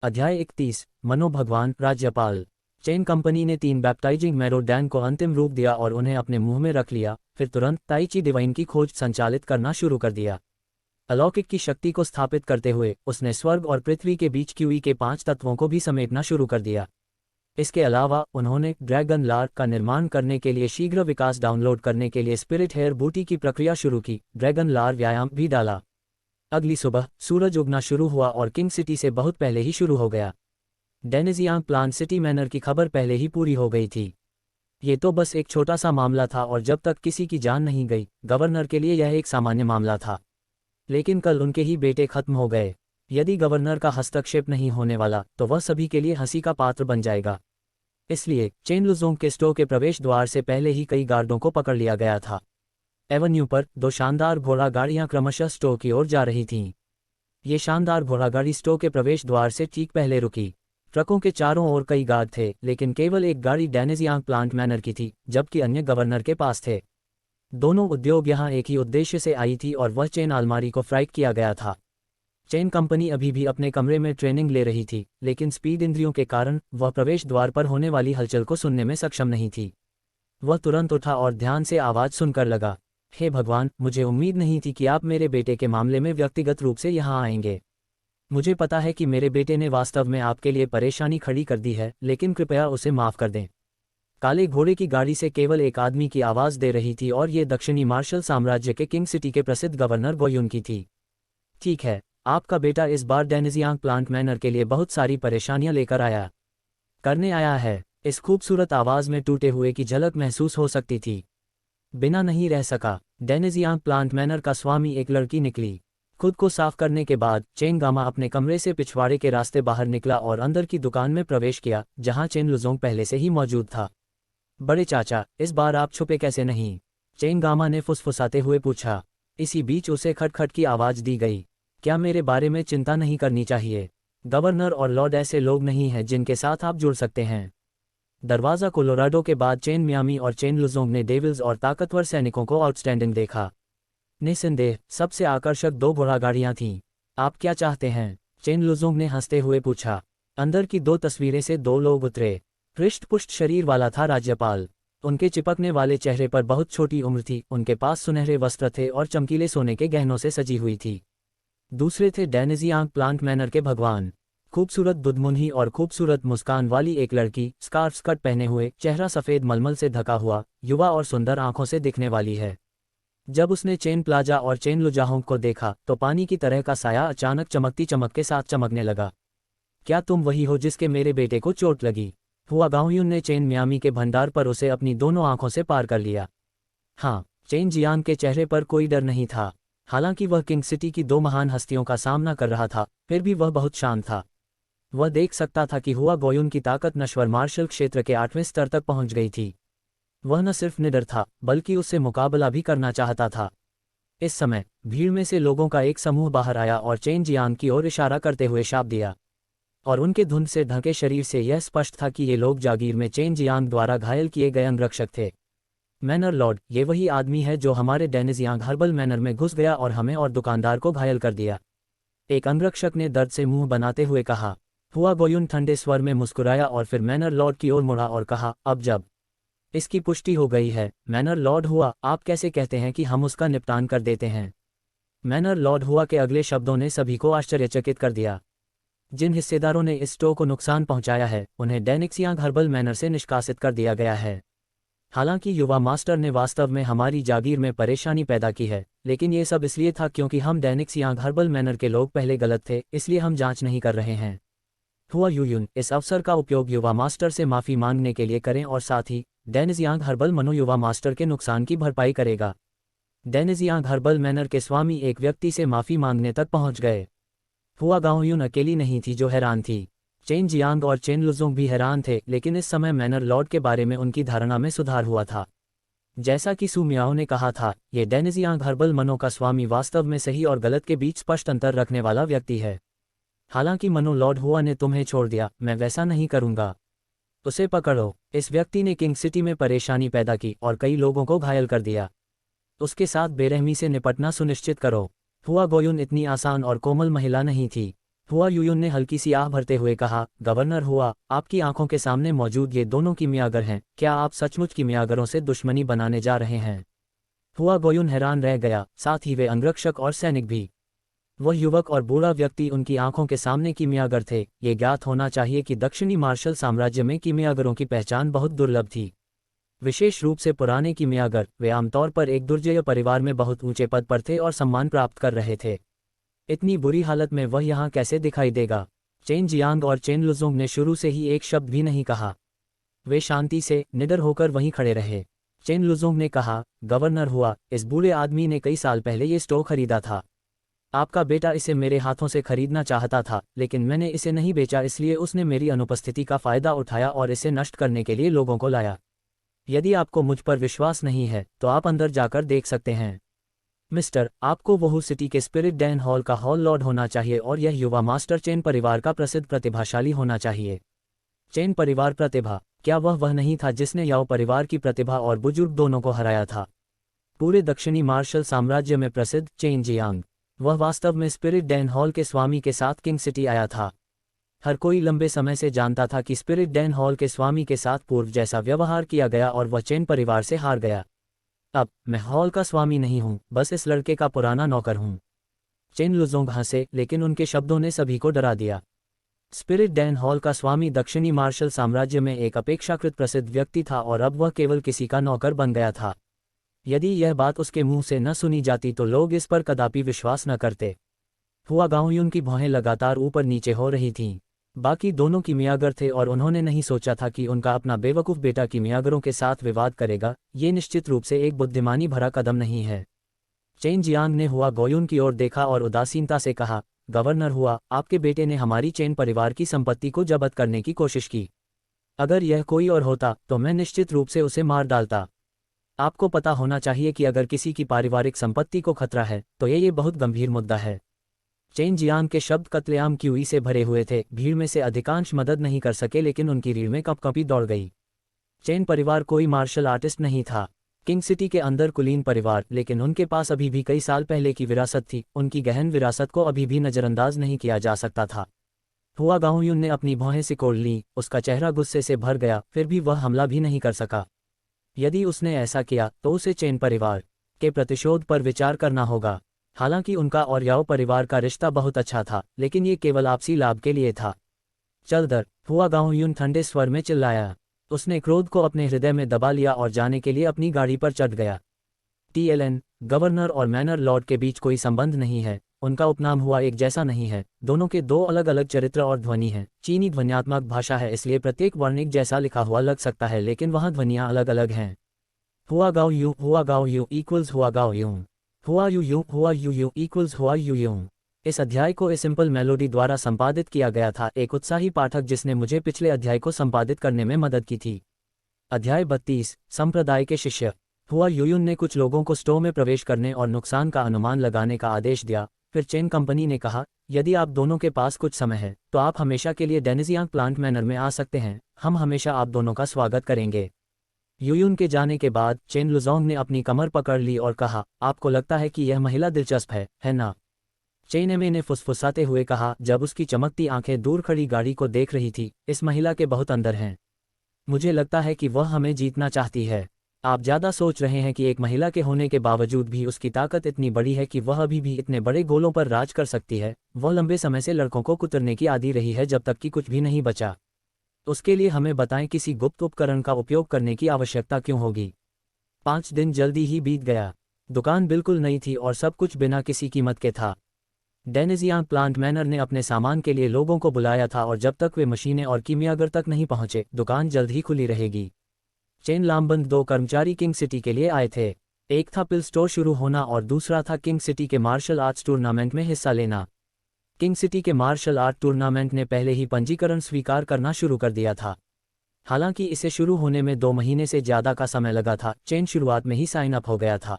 अध्याय 31 मनो भगवान राज्यपाल। चेन कंपनी ने 3 बैप्टाइजिंग मैरोडैन को अंतिम रूप दिया और उन्हें अपने मुंह में रख लिया, फिर तुरंत ताइची डिवाइन की खोज संचालित करना शुरू कर दिया। अलौकिक की शक्ति को स्थापित करते हुए उसने स्वर्ग और पृथ्वी के बीच क्यूई के 5 तत्वों को भी समेटना शुरू कर दिया। इसके अलावा उन्होंने ड्रैगन लार का निर्माण करने के लिए शीघ्र विकास डाउनलोड करने के लिए स्पिरिट हेयर बूटी की प्रक्रिया शुरू की। ड्रैगन लार व्यायाम भी डाला। अगली सुबह सूरज उगना शुरू हुआ और किंग सिटी से बहुत पहले ही शुरू हो गया। डेनिजियांग प्लांट सिटी मैनर की खबर पहले ही पूरी हो गई थी। ये तो बस एक छोटा सा मामला था और जब तक किसी की जान नहीं गई, गवर्नर के लिए यह एक सामान्य मामला था। लेकिन कल उनके ही बेटे खत्म हो गए। यदि गवर्नर का हस्तक्षेप नहीं होने वाला तो वह सभी के लिए हंसी का पात्र बन जाएगा। इसलिए चेन लुजोंग के स्टोर के प्रवेश द्वार से पहले ही कई गार्डों को पकड़ लिया गया था। एवेन्यू पर 2 शानदार घोड़ा गाड़ियां क्रमशः स्टोर की ओर जा रही थीं। ये शानदार घोड़ागाड़ी स्टोर के प्रवेश द्वार से ठीक पहले रुकी। ट्रकों के चारों ओर कई गार्ड थे, लेकिन केवल एक गाड़ी डेनिजियांग प्लांट मैनर की थी, जबकि अन्य गवर्नर के पास थे। दोनों उद्योग यहाँ एक ही उद्देश्य से आई थी और वह चेन अलमारी को फ्राइक किया गया था। चेन कंपनी अभी भी अपने कमरे में ट्रेनिंग ले रही थी, लेकिन स्पीड इंद्रियों के कारण वह प्रवेश द्वार पर होने वाली हलचल को सुनने में सक्षम नहीं थी। वह तुरंत उठा और ध्यान से आवाज सुनकर लगा, हे भगवान, मुझे उम्मीद नहीं थी कि आप मेरे बेटे के मामले में व्यक्तिगत रूप से यहाँ आएंगे। मुझे पता है कि मेरे बेटे ने वास्तव में आपके लिए परेशानी खड़ी कर दी है, लेकिन कृपया उसे माफ कर दें। काले घोड़े की गाड़ी से केवल एक आदमी की आवाज़ दे रही थी और ये दक्षिणी मार्शल साम्राज्य के किंग सिटी के प्रसिद्ध गवर्नर गोयुन की थी। ठीक है, आपका बेटा इस बार डेनिजियांग प्लांट मैनर के लिए बहुत सारी परेशानियां लेकर करने आया है। इस खूबसूरत आवाज़ में टूटे हुए की झलक महसूस हो सकती थी। बिना नहीं रह सका। डेनिजियांग प्लांट मैनर का स्वामी एक लड़की निकली। खुद को साफ करने के बाद चेन गामा अपने कमरे से पिछवाड़े के रास्ते बाहर निकला और अंदर की दुकान में प्रवेश किया, जहां चेन लुजोंग पहले से ही मौजूद था। बड़े चाचा, इस बार आप छुपे कैसे नहीं? चेन गामा ने फुसफुसाते हुए पूछा। इसी बीच उसे खटखट की आवाज दी गई। क्या मेरे बारे में चिंता नहीं करनी चाहिए? गवर्नर और लॉर्ड ऐसे लोग नहीं हैं जिनके साथ आप जुड़ सकते हैं। दरवाज़ा कोलोराडो के बाद चेन मियामी और चेन लुजोंग ने डेविल्स और ताकतवर सैनिकों को आउटस्टैंडिंग देखा। निस्संदेह सबसे आकर्षक 2 घोड़ागाड़ियां थीं। आप क्या चाहते हैं? चेन लुजोंग ने हंसते हुए पूछा। अंदर की 2 तस्वीरें से 2 लोग उतरे। हृष्ट-पुष्ट शरीर वाला था राज्यपाल। उनके चिपकने वाले चेहरे पर बहुत छोटी उम्र थी। उनके पास सुनहरे वस्त्र थे और चमकीले सोने के गहनों से सजी हुई थी। दूसरे थे डेनिजियांग प्लांट मैनर के भगवान। खूबसूरत दुधमुन्ही और खूबसूरत मुस्कान वाली एक लड़की, स्कार्फ स्कर्ट पहने हुए, चेहरा सफ़ेद मलमल से ढका हुआ, युवा और सुंदर आंखों से दिखने वाली है। जब उसने चेन प्लाजा और चेन लुजाहोंग को देखा तो पानी की तरह का साया अचानक चमकती चमक के साथ चमकने लगा। क्या तुम वही हो जिसके मेरे बेटे को चोट लगी? हुआ गाओयुन ने चेन मियामी के भंडार पर उसे अपनी दोनों आंखों से पार कर लिया। हाँ, चेन जियांग के चेहरे पर कोई डर नहीं था। हालांकि वह किंग सिटी की 2 महान हस्तियों का सामना कर रहा था, फिर भी वह बहुत शांत था। वह देख सकता था कि हुआ गोयुन की ताकत नश्वर मार्शल क्षेत्र के 8वें स्तर तक पहुंच गई थी। वह न सिर्फ निडर था, बल्कि उससे मुकाबला भी करना चाहता था। इस समय भीड़ में से लोगों का एक समूह बाहर आया और चेन जियांग की ओर इशारा करते हुए शाप दिया। और उनके धुंध से ढके शरीर से यह स्पष्ट था कि ये लोग जागीर में चेन जियांग द्वारा घायल किए गए अंगरक्षक थे। मैनर लॉर्ड, ये वही आदमी है जो हमारे डेनिजियांग हर्बल मैनर में घुस गया और हमें और दुकानदार को घायल कर दिया, एक अंगरक्षक ने दर्द से मुंह बनाते हुए कहा। हुआ गोयुन ठंडे स्वर में मुस्कुराया और फिर मैनर लॉर्ड की ओर मुड़ा और कहा, अब जब इसकी पुष्टि हो गई है, मैनर लॉर्ड हुआ, आप कैसे कहते हैं कि हम उसका निपटान कर देते हैं? मैनर लॉर्ड हुआ के अगले शब्दों ने सभी को आश्चर्यचकित कर दिया। जिन हिस्सेदारों ने इस स्टोर को नुकसान पहुंचाया है, उन्हें डेनिजियांग हर्बल मैनर से निष्कासित कर दिया गया है। हालांकि युवा मास्टर ने वास्तव में हमारी जागीर में परेशानी पैदा की है, लेकिन ये सब इसलिए था क्योंकि हम डेनिजियांग हर्बल मैनर के लोग पहले गलत थे, इसलिए हम जांच नहीं कर रहे हैं। हुआ यूयुन, इस अवसर का उपयोग युवा मास्टर से माफ़ी मांगने के लिए करें और साथ ही डेनिजियांग हर्बल मनो युवा मास्टर के नुकसान की भरपाई करेगा। डेनिजियांग हर्बल मैनर के स्वामी एक व्यक्ति से माफ़ी मांगने तक पहुंच गए। हुआ गाओयुन अकेली नहीं थी जो हैरान थी। चेन जियांग और चेन लुजोंग भी हैरान थे, लेकिन इस समय मैनर लॉर्ड के बारे में उनकी धारणा में सुधार हुआ था। जैसा कि सू मियाओ ने कहा था, ये डेनिजियांग हर्बल मनो का स्वामी वास्तव में सही और गलत के बीच स्पष्ट अंतर रखने वाला व्यक्ति है। हालांकि मनो लॉर्ड हुआ ने तुम्हें छोड़ दिया, मैं वैसा नहीं करूंगा। उसे पकड़ो। इस व्यक्ति ने किंग सिटी में परेशानी पैदा की और कई लोगों को घायल कर दिया। उसके साथ बेरहमी से निपटना सुनिश्चित करो। हुआ गोयुन इतनी आसान और कोमल महिला नहीं थी। हुआ यूयुन ने हल्की सी आह भरते हुए कहा, गवर्नर हुआ, आपकी आंखों के सामने मौजूद ये दोनों किमियागर हैं, क्या आप सचमुच किमियागरों से दुश्मनी बनाने जा रहे हैं? हुआ गोयुन हैरान रह गया, साथ ही वे अंगरक्षक और सैनिक भी। वह युवक और बूढ़ा व्यक्ति उनकी आंखों के सामने किमियागर थे। ये ज्ञात होना चाहिए कि दक्षिणी मार्शल साम्राज्य में किमियागरों की पहचान बहुत दुर्लभ थी। विशेष रूप से पुराने किमियागर, वे आमतौर पर एक दुर्जय परिवार में बहुत ऊंचे पद पर थे और सम्मान प्राप्त कर रहे थे। इतनी बुरी हालत में वह यहाँ कैसे दिखाई देगा? चेन जियांग और चेन लुजोंग ने शुरू से ही एक शब्द भी नहीं कहा। वे शांति से, निडर होकर वहीं खड़े रहे। चेन लुजोंग ने कहा, गवर्नर हुआ, इस बूढ़े आदमी ने कई साल पहले ये स्टोव खरीदा था। आपका बेटा इसे मेरे हाथों से खरीदना चाहता था, लेकिन मैंने इसे नहीं बेचा, इसलिए उसने मेरी अनुपस्थिति का फायदा उठाया और इसे नष्ट करने के लिए लोगों को लाया। यदि आपको मुझ पर विश्वास नहीं है तो आप अंदर जाकर देख सकते हैं। मिस्टर, आपको वहू सिटी के स्पिरिट डैन हॉल का हॉल लॉर्ड होना चाहिए और यह युवा मास्टर चेन परिवार का प्रसिद्ध प्रतिभाशाली होना चाहिए। चेन परिवार प्रतिभा, क्या वह नहीं था जिसने याओ परिवार की प्रतिभा और बुजुर्ग दोनों को हराया था? पूरे दक्षिणी मार्शल साम्राज्य में प्रसिद्ध चेन जियांग, वह वास्तव में स्पिरिट डैन हॉल के स्वामी के साथ किंग सिटी आया था। हर कोई लंबे समय से जानता था कि स्पिरिट डैन हॉल के स्वामी के साथ पूर्व जैसा व्यवहार किया गया और वह चेन परिवार से हार गया। अब मैं हॉल का स्वामी नहीं हूं, बस इस लड़के का पुराना नौकर हूं। चेन लुजोंग हंसे, लेकिन उनके शब्दों ने सभी को डरा दिया। स्पिरिट डैन हॉल का स्वामी दक्षिणी मार्शल साम्राज्य में एक अपेक्षाकृत प्रसिद्ध व्यक्ति था और अब वह केवल किसी का नौकर बन गया था। यदि यह बात उसके मुंह से न सुनी जाती तो लोग इस पर कदापि विश्वास न करते। हुआ गांवयुन की भौहें लगातार ऊपर नीचे हो रही थीं। बाकी दोनों किमियागर थे और उन्होंने नहीं सोचा था कि उनका अपना बेवकूफ़ बेटा किमियागरों के साथ विवाद करेगा। ये निश्चित रूप से एक बुद्धिमानी भरा कदम नहीं है। चेन जियांग ने हुआ गोयुन की ओर देखा और उदासीनता से कहा, गवर्नर हुआ, आपके बेटे ने हमारी चेन परिवार की संपत्ति को जब्त करने की कोशिश की। अगर यह कोई और होता तो मैं निश्चित रूप से उसे मार डालता। आपको पता होना चाहिए कि अगर किसी की पारिवारिक संपत्ति को खतरा है तो ये बहुत गंभीर मुद्दा है। चेन जियांग के शब्द कत्लेआम क्यूई से भरे हुए थे। भीड़ में से अधिकांश मदद नहीं कर सके, लेकिन उनकी रीढ़ में कंपकंपी दौड़ गई। चेन परिवार कोई मार्शल आर्टिस्ट नहीं था। किंग सिटी के अंदर कुलीन परिवार, लेकिन उनके पास अभी भी कई साल पहले की विरासत थी। उनकी गहन विरासत को अभी भी नज़रअंदाज नहीं किया जा सकता था। हुआ गांवयुन ने अपनी भौहें सिकोड़ लीं, उसका चेहरा गुस्से से भर गया, फिर भी वह हमला भी नहीं कर सका। यदि उसने ऐसा किया तो उसे चेन परिवार के प्रतिशोध पर विचार करना होगा। हालांकि उनका और याओ परिवार का रिश्ता बहुत अच्छा था, लेकिन ये केवल आपसी लाभ के लिए था। चल दर, हुआ गांवयुन ठंडे स्वर में चिल्लाया। उसने क्रोध को अपने हृदय में दबा लिया और जाने के लिए अपनी गाड़ी पर चढ़ गया। TLN, गवर्नर और मैनर लॉर्ड के बीच कोई संबंध नहीं है। उनका उपनाम हुआ एक जैसा नहीं है। दोनों के दो अलग अलग चरित्र और ध्वनि हैं। चीनी ध्वन्यात्मक भाषा है, इसलिए प्रत्येक वर्ण एक जैसा लिखा हुआ लग सकता है, लेकिन वहाँ ध्वनियाँ अलग अलग हैं। हुआ गाओ यू इक्वल्स हुआ गाओ यूं, हुआ यू इक्वल्स हुआ यू यूं। इस अध्याय को ए सिंपल मेलोडी द्वारा संपादित किया गया था, एक उत्साही पाठक जिसने मुझे पिछले अध्याय को संपादित करने में मदद की थी। अध्याय 32, संप्रदाय के शिष्य। हुआ यूयुन ने कुछ लोगों को स्टोर में प्रवेश करने और नुकसान का अनुमान लगाने का आदेश दिया। फिर चेन कंपनी ने कहा, यदि आप दोनों के पास कुछ समय है तो आप हमेशा के लिए डेनिजियांग प्लांट मैनर में आ सकते हैं। हम हमेशा आप दोनों का स्वागत करेंगे। यूयुन के जाने के बाद चेन लुजोंग ने अपनी कमर पकड़ ली और कहा, आपको लगता है कि यह महिला दिलचस्प है ना? चेन एमे ने फुसफुसाते हुए कहा, जब उसकी चमकती आंखें दूर खड़ी गाड़ी को देख रही थी, इस महिला के बहुत अंदर हैं। मुझे लगता है कि वह हमें जीतना चाहती है। आप ज़्यादा सोच रहे हैं कि एक महिला के होने के बावजूद भी उसकी ताकत इतनी बड़ी है कि वह अभी भी इतने बड़े गोलों पर राज कर सकती है। वह लंबे समय से लड़कों को कुतरने की आदी रही है जब तक कि कुछ भी नहीं बचा। उसके लिए हमें बताएं, किसी गुप्त उपकरण का उपयोग करने की आवश्यकता क्यों होगी? 5 दिन जल्दी ही बीत गया। दुकान बिल्कुल नई थी और सब कुछ बिना किसी कीमत के था। डेनिजियांग प्लांट मैनर ने अपने सामान के लिए लोगों को बुलाया था और जब तक वे मशीनें और कीमियागर तक नहीं पहुंचे, दुकान जल्द ही खुली रहेगी। चेन लामबंद 2 कर्मचारी किंग सिटी के लिए आए थे। एक था पिल स्टोर शुरू होना और दूसरा था किंग सिटी के मार्शल आर्ट्स टूर्नामेंट में हिस्सा लेना। किंग सिटी के मार्शल आर्ट टूर्नामेंट ने पहले ही पंजीकरण स्वीकार करना शुरू कर दिया था। हालांकि इसे शुरू होने में 2 महीने से ज़्यादा का समय लगा था। चेन शुरुआत में ही साइन अप हो गया था।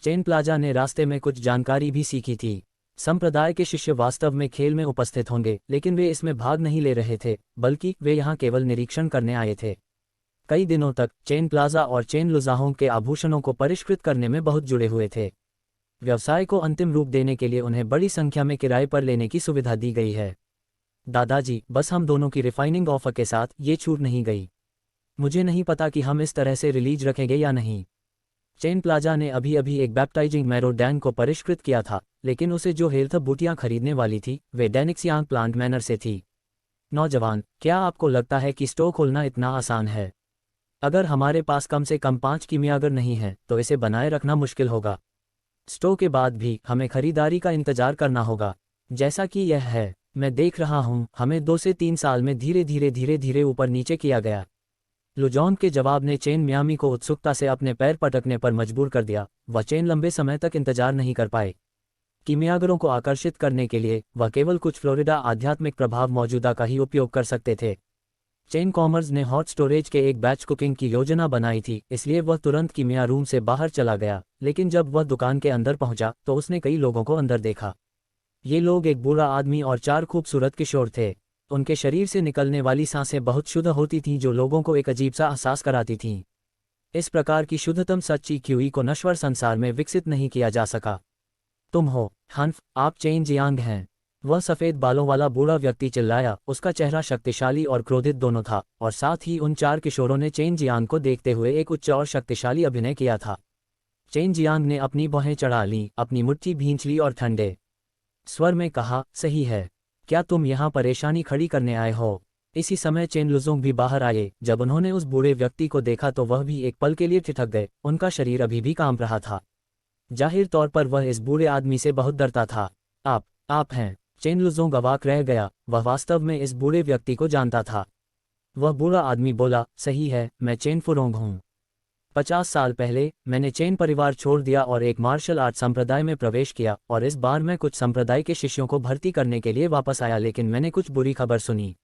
चेन प्लाजा ने रास्ते में कुछ जानकारी भी सीखी थी। संप्रदाय के शिष्य वास्तव में खेल में उपस्थित होंगे, लेकिन वे इसमें भाग नहीं ले रहे थे, बल्कि वे यहाँ केवल निरीक्षण करने आए थे। कई दिनों तक चेन प्लाजा और चेन लुजाहोंग के आभूषणों को परिष्कृत करने में बहुत जुड़े हुए थे। व्यवसाय को अंतिम रूप देने के लिए उन्हें बड़ी संख्या में किराए पर लेने की सुविधा दी गई है। दादाजी, बस हम दोनों की रिफाइनिंग ऑफर के साथ ये छूट नहीं गई। मुझे नहीं पता कि हम इस तरह से रिलीज रखेंगे या नहीं। चेन प्लाजा ने अभी अभी एक बैप्टाइजिंग मैरो डैन को परिष्कृत किया था, लेकिन उसे जो हेल्थ बूटियां खरीदने वाली थी वे डेनिक्सियांग प्लांट मैनर से थी। नौजवान, क्या आपको लगता है कि स्टोर खोलना इतना आसान है? अगर हमारे पास कम से कम 5 कीमियागर नहीं है तो इसे बनाए रखना मुश्किल होगा। स्टोर के बाद भी हमें खरीदारी का इंतजार करना होगा। जैसा कि यह है, मैं देख रहा हूं, हमें 2 से 3 साल में धीरे धीरे ऊपर नीचे किया गया। लुजॉन के जवाब ने चेन मियामी को उत्सुकता से अपने पैर पटकने पर मजबूर कर दिया। वह चेन लंबे समय तक इंतजार नहीं कर पाए। कीमियागरों को आकर्षित करने के लिए वह केवल कुछ फ्लोरिडा आध्यात्मिक प्रभाव मौजूदा का ही उपयोग कर सकते थे। चेन कॉमर्स ने हॉट स्टोरेज के एक बैच कुकिंग की योजना बनाई थी, इसलिए वह तुरंत कीमिया रूम से बाहर चला गया। लेकिन जब वह दुकान के अंदर पहुंचा तो उसने कई लोगों को अंदर देखा। ये लोग एक बूढ़ा आदमी और 4 खूबसूरत किशोर थे। उनके शरीर से निकलने वाली सांसें बहुत शुद्ध होती थीं, जो लोगों को एक अजीब सा एहसास कराती थीं। इस प्रकार की शुद्धतम सच्ची क्यूई को नश्वर संसार में विकसित नहीं किया जा सका। तुम हो हन्फ, आप चेन जियांग हैं। वह सफ़ेद बालों वाला बूढ़ा व्यक्ति चिल्लाया। उसका चेहरा शक्तिशाली और क्रोधित दोनों था, और साथ ही उन 4 किशोरों ने चेन जियांग को देखते हुए एक उच्च और शक्तिशाली अभिनय किया था। चेन जियांग ने अपनी बाहें चढ़ा लीं, अपनी मुट्ठी भींच ली और ठंडे स्वर में कहा, सही है, क्या तुम यहाँ परेशानी खड़ी करने आए हो? इसी समय चेन लुजोंग भी बाहर आए। जब उन्होंने उस बूढ़े व्यक्ति को देखा तो वह भी एक पल के लिए ठिठक गए। उनका शरीर अभी भी कांप रहा था। जाहिर तौर पर वह इस बूढ़े आदमी से बहुत डरता था। आप हैं? चेन लुजोंग अवाक रह गया। वह वास्तव में इस बूढ़े व्यक्ति को जानता था। वह बूढ़ा आदमी बोला, सही है, मैं चेन फुरोंग हूँ। 50 साल पहले मैंने चेन परिवार छोड़ दिया और एक मार्शल आर्ट संप्रदाय में प्रवेश किया, और इस बार मैं कुछ संप्रदाय के शिष्यों को भर्ती करने के लिए वापस आया, लेकिन मैंने कुछ बुरी खबर सुनी।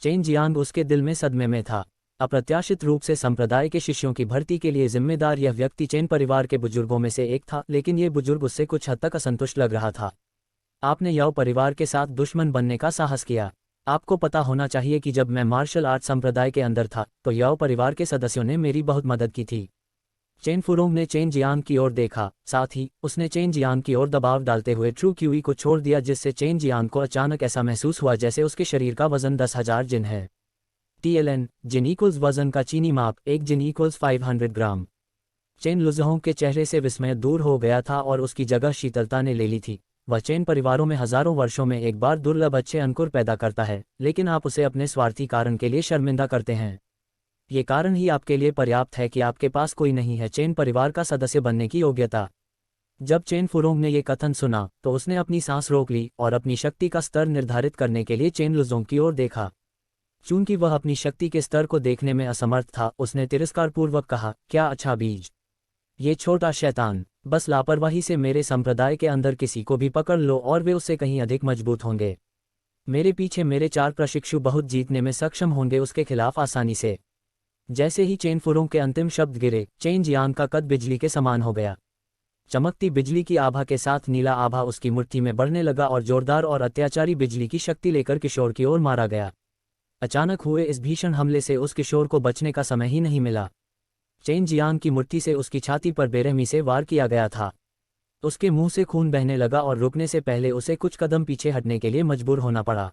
चेन जियांग उसके दिल में सदमे में था। अप्रत्याशित रूप से संप्रदाय के शिष्यों की भर्ती के लिए जिम्मेदार यह व्यक्ति चेन परिवार के बुजुर्गों में से एक था, लेकिन ये बुजुर्ग उससे कुछ हद तक असंतुष्ट लग रहा था। आपने याओ परिवार के साथ दुश्मन बनने का साहस किया। आपको पता होना चाहिए कि जब मैं मार्शल आर्ट संप्रदाय के अंदर था तो याओ परिवार के सदस्यों ने मेरी बहुत मदद की थी। चेन फुरोंग ने चेन जियांग की ओर देखा, साथ ही उसने चेन जियांग की ओर दबाव डालते हुए ट्रू क्यूई को छोड़ दिया, जिससे चेन जियांग को अचानक ऐसा महसूस हुआ जैसे उसके शरीर का वजन 10,000 जिन है। TLN जिन इक्वल्स वजन का चीनी माप 1 जिन इक्वल्स 500 ग्राम। चेन लुजोंग के चेहरे से विस्मय दूर हो गया था और उसकी जगह शीतलता ने ले ली थी। वह चेन परिवारों में हजारों वर्षों में एक बार दुर्लभ अच्छे अंकुर पैदा करता है, लेकिन आप उसे अपने स्वार्थी कारण के लिए शर्मिंदा करते हैं। ये कारण ही आपके लिए पर्याप्त है कि आपके पास कोई नहीं है चेन परिवार का सदस्य बनने की योग्यता। जब चेन फुरोंग ने यह कथन सुना तो उसने अपनी सांस रोक ली और अपनी शक्ति का स्तर निर्धारित करने के लिए चेन लुजोंग की ओर देखा। चूंकि वह अपनी शक्ति के स्तर को देखने में असमर्थ था, उसने तिरस्कारपूर्वक कहा, क्या अच्छा बीज। ये छोटा शैतान, बस लापरवाही से मेरे संप्रदाय के अंदर किसी को भी पकड़ लो और वे उससे कहीं अधिक मजबूत होंगे। मेरे पीछे मेरे 4 प्रशिक्षु बहुत जीतने में सक्षम होंगे उसके खिलाफ आसानी से। जैसे ही चेन फुरोंग के अंतिम शब्द गिरे, चेन जियांग का कद बिजली के समान हो गया। चमकती बिजली की आभा के साथ नीला आभा उसकी मुट्ठी में बढ़ने लगा और जोरदार और अत्याचारी बिजली की शक्ति लेकर किशोर की ओर मारा गया। अचानक हुए इस भीषण हमले से उस किशोर को बचने का समय ही नहीं मिला। चेन जियांग की मुट्ठी से उसकी छाती पर बेरहमी से वार किया गया था। उसके मुंह से खून बहने लगा और रुकने से पहले उसे कुछ कदम पीछे हटने के लिए मजबूर होना पड़ा।